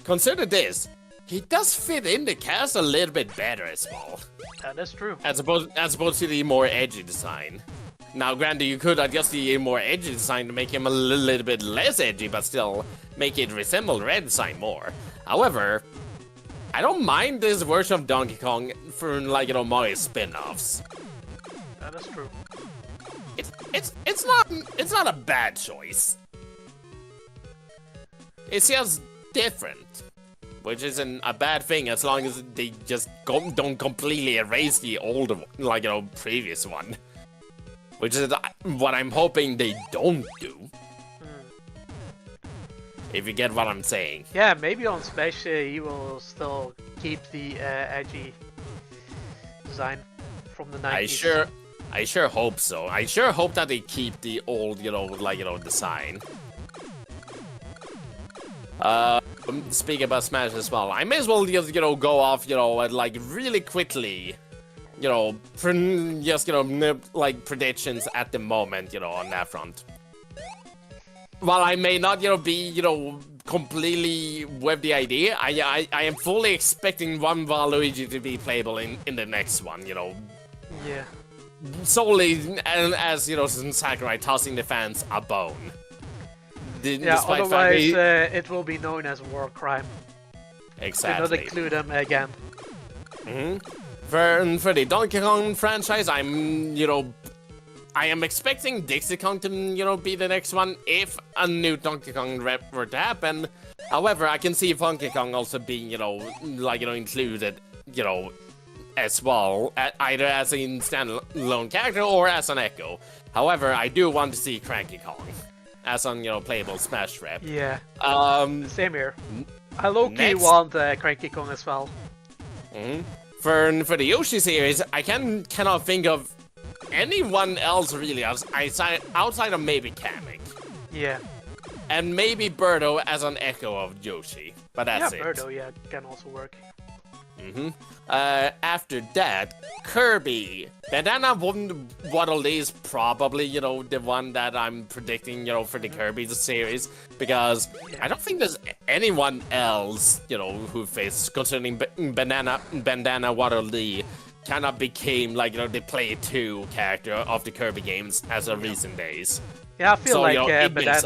Consider this. He does fit in the cast a little bit better as well. That is true. As opposed to the more edgy design. Now, granted, you could adjust the more edgy design to make him a little bit less edgy, but still make it resemble red design more. However, I don't mind this version of Donkey Kong for, like, you know, Mario spin-offs. That is true. It's not a bad choice. It's just different. Which isn't a bad thing as long as they just don't completely erase the old, like, you know, previous one. Which is what I'm hoping they don't do. If you get what I'm saying. Yeah, maybe on Smash he will still keep the edgy design from the 90s. I sure hope so. I sure hope that they keep the old, you know, like, you know, design. Speaking about Smash as well, I may as well just, you know, go off, you know, like, really quickly, you know, just, you know, like, predictions at the moment, you know, on that front. While I may not, you know, be, you know, completely with the idea, I am fully expecting one Waluigi to be playable in the next one, you know. Yeah. Solely as, you know, Sakurai tossing the fans a bone. Yeah, otherwise it will be known as war crime. Exactly. Do not include them again. For the Donkey Kong franchise, I am expecting Dixie Kong to, you know, be the next one if a new Donkey Kong rep were to happen. However, I can see Funky Kong also being, you know, like, you know, included, you know, as well, either as a standalone character or as an echo. However, I do want to see Cranky Kong as an, you know, playable Smash rep. Yeah. Same here. I low-key next- want Cranky Kong as well. For the Yoshi series, I cannot think of anyone else really outside of maybe Kamek. Yeah. And maybe Birdo as an echo of Yoshi. But that's it. Birdo, yeah, can also work. After that, Kirby. Bandana Waddle Dee is probably, you know, the one that I'm predicting, you know, for the Kirby series. Because I don't think there's anyone else, you know, who fits concerning Bandana Waddle Dee kind of became like, you know, the Play 2 character of the Kirby games as of recent days. Yeah, I feel So, like you know, it makes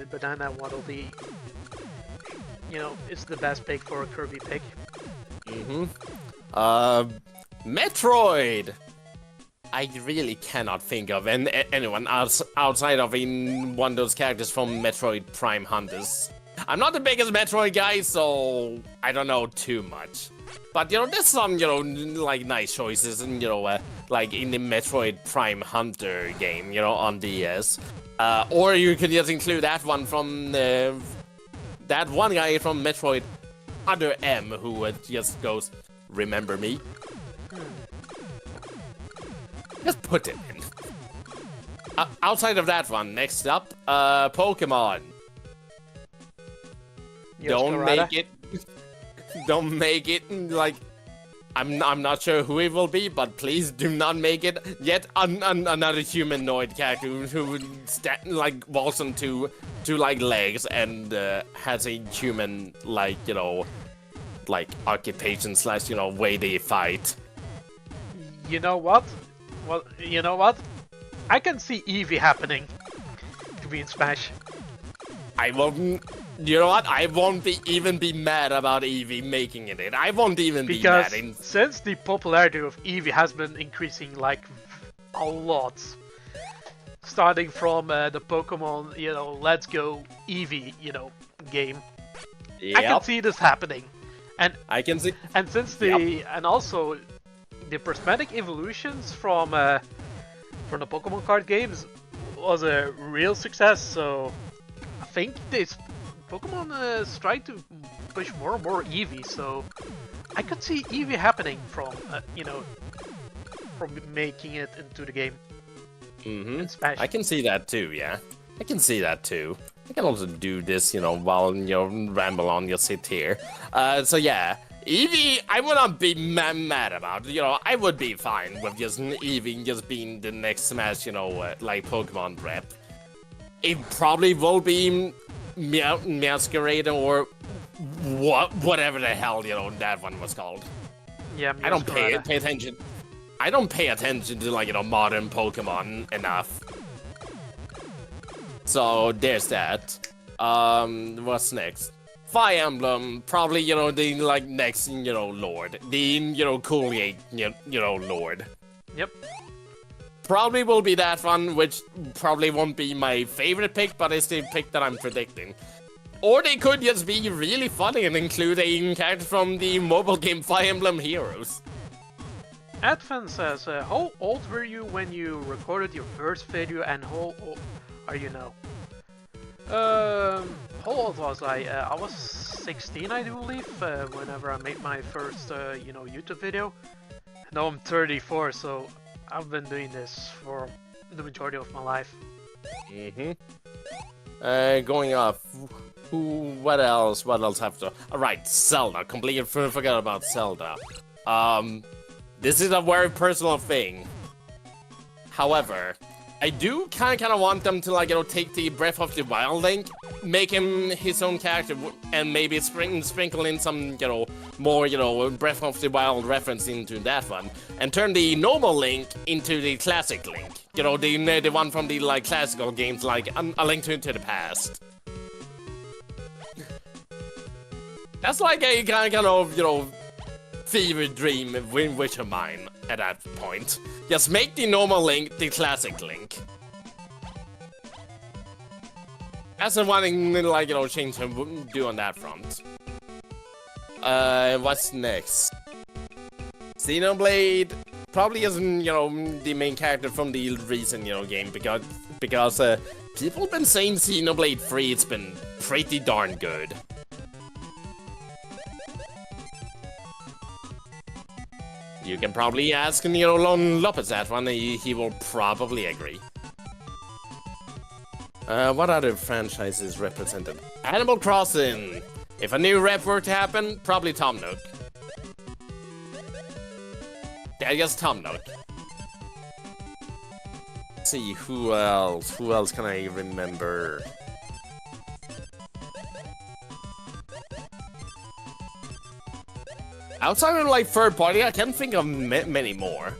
Banana Waddle Dee, you know, it's the best pick for a Kirby pick. Metroid! I really cannot think of anyone outside of one of those characters from Metroid Prime Hunters. I'm not the biggest Metroid guy, so I don't know too much. But, you know, there's some, you know, like, nice choices, and, you know, like, in the Metroid Prime Hunter game, you know, on DS. Or you could just include that one from, that one guy from Metroid Other M, who just goes, "Remember me?" Just put it in. Outside of that one, next up, Pokemon. Don't make it. Don't make it like. I'm not sure who it will be, but please do not make it yet another humanoid character who would like walks on two like legs and has a human, like, you know, like occupation / you know, way they fight. You know what? Well, you know what? I can see Eevee happening to be in Smash. I won't. You know what? I won't even be mad about Eevee making it. I won't even be mad. Because since the popularity of Eevee has been increasing like a lot, starting from the Pokemon, you know, Let's Go Eevee, you know, game. Yep. I can see this happening, and I can see. And since the and also the prismatic evolutions from the Pokemon card games was a real success, so I think this Pokemon is trying to push more and more Eevee, so I could see Eevee happening from, you know, from making it into the game. In Smash. I can see that too, yeah. I can see that too. I can also do this, you know, while, you know, ramble on, you'll sit here. So yeah, Eevee, I would not be mad about. You know, I would be fine with just Eevee just being the next Smash, you know, like Pokemon rep. It probably will be Masquerade or whatever the hell, you know, that one was called. Yeah, I don't pay attention. I don't pay attention to, like, you know, modern Pokemon enough. So there's that. What's next? Fire Emblem, probably, you know, the, like, next, you know, Lord. The, you know, cool, you know, Lord. Yep. Probably will be that one, which probably won't be my favorite pick, but it's the pick that I'm predicting. Or they could just be really funny and include a character from the mobile game Fire Emblem Heroes. Advent says, how old were you when you recorded your first video, and how old are you now? How old was I? I was 16, I do believe, whenever I made my first, you know, YouTube video. Now I'm 34, so I've been doing this for the majority of my life. Going off. What else? What else have to? Alright, Zelda. Completely forgot about Zelda. This is a very personal thing. However, I do kind of want them to, like, you know, take the Breath of the Wild Link, make him his own character, and maybe sprinkle in some, you know, more, you know, Breath of the Wild reference into that one, and turn the normal Link into the classic Link. You know, the one from the, like, classical games, like A Link to the Past. That's like a kind of, you know, fever dream wish of mine at that point. Just make the normal Link the classic Link. That's the one thing, like, you know, change and do on that front. What's next? Xenoblade probably isn't, you know, the main character from the recent, you know, game, because people have been saying Xenoblade 3, it's been pretty darn good. You can probably ask, you know, Lon Lopez that one, he will probably agree. What other franchises represented? Animal Crossing! If a new rep were to happen, probably Tom Nook. Yeah, I guess Tom Nook. Let's see, who else? Who else can I remember? Outside of like third party, I can't think of many more.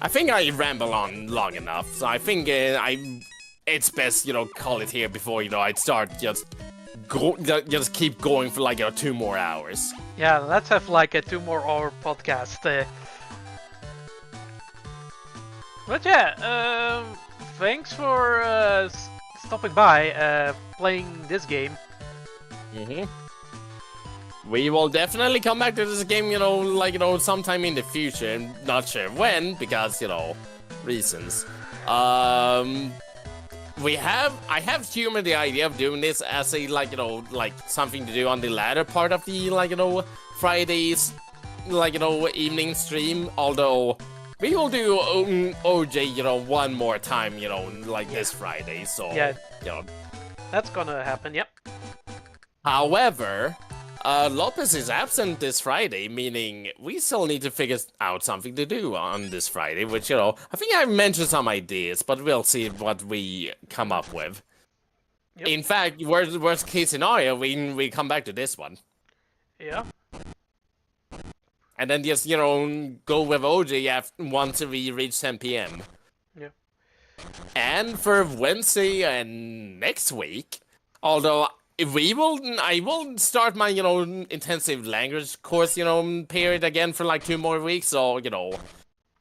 I think I ramble on long enough, so I think it's best, you know, call it here before, you know, I'd start just keep going for like 2 more hours. Yeah, let's have like a 2 more hour podcast. But yeah, thanks for stopping by, playing this game. We will definitely come back to this game, you know, like, you know, sometime in the future. Not sure when, because, you know, reasons. I have humored the idea of doing this as a, like, you know, like, something to do on the latter part of the, like, you know, Fridays, like, you know, evening stream. Although, we will do OJ, you know, one more time, you know, like this Friday, so, Yeah. you know. That's gonna happen, yep. However, Lopez is absent this Friday, meaning we still need to figure out something to do on this Friday, which, you know, I think I mentioned some ideas, but we'll see what we come up with. Yep. In fact, worst case scenario, we come back to this one. Yeah. And then just, you know, go with OJ once we reach 10 p.m. Yeah. And for Wednesday and next week, although I will start my, you know, intensive language course, you know, period again for like 2 more weeks, so, you know,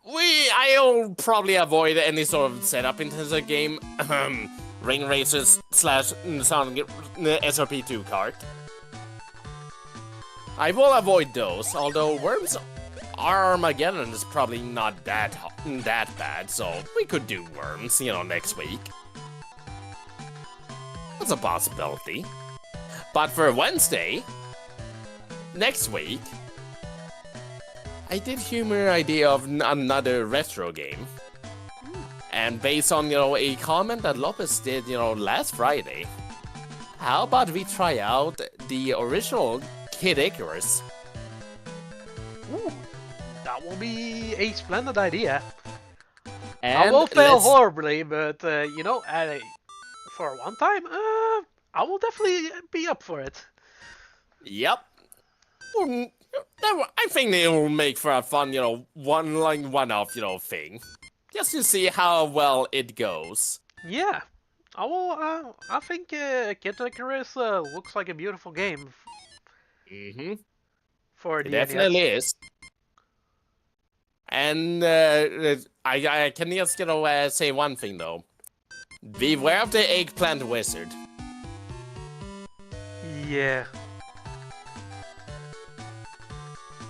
I'll probably avoid any sort of setup intensive game, Ring Racers / Sonic SRP2 kart. I will avoid those, although Worms Armageddon is probably not that bad, so we could do Worms, you know, next week. That's a possibility. But for Wednesday, next week, I did humor idea of another retro game. And based on, you know, a comment that Lopez did, you know, last Friday, how about we try out the original Kid Icarus? Ooh, that will be a splendid idea. And I will fail let's- horribly, but you know, for one time, I will definitely be up for it. Yep. I think they will make for a fun, you know, one-off, you know, thing. Just to see how well it goes. Yeah, I will. I think Kid Icarus looks like a beautiful game for It the definitely NES. is. And I can just, you know, say one thing though. Beware of the eggplant wizard. Yeah.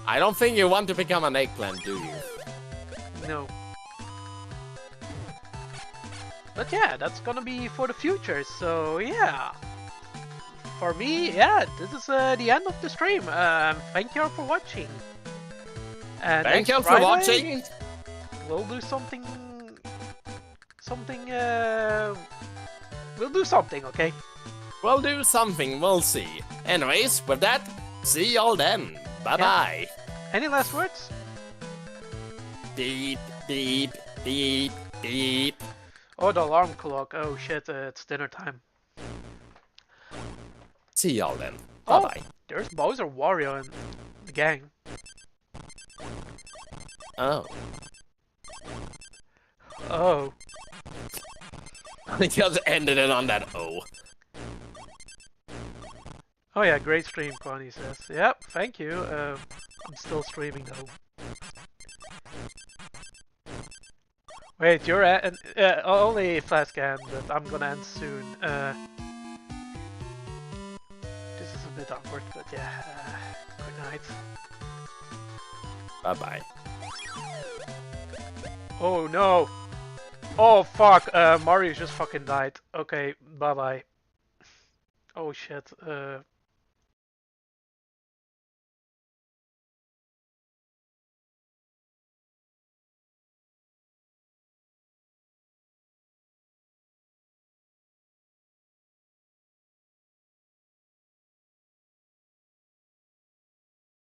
I don't think you want to become an eggplant, do you? No. But yeah, that's gonna be for the future, so yeah. For me, yeah, this is the end of the stream. Thank you all for watching. And Thank next you for Friday, watching. We'll do we'll do something, okay? We'll do something, we'll see. Anyways, with that, see y'all then. Bye-bye. Any last words? Beep, beep, beep, beep. Oh, the alarm clock. Oh shit, it's dinner time. See y'all then. Oh, Bye-bye. there's Bowser Wario and the gang. Oh. Oh. I just ended it on that O. Oh yeah, great stream, Connie says. Yep, thank you. I'm still streaming though. Wait, you're at only Flascan, but I'm gonna end soon. This is a bit awkward, but yeah. Good night. Bye-bye. Oh no! Oh fuck! Mario just fucking died. Okay, bye bye. Oh shit.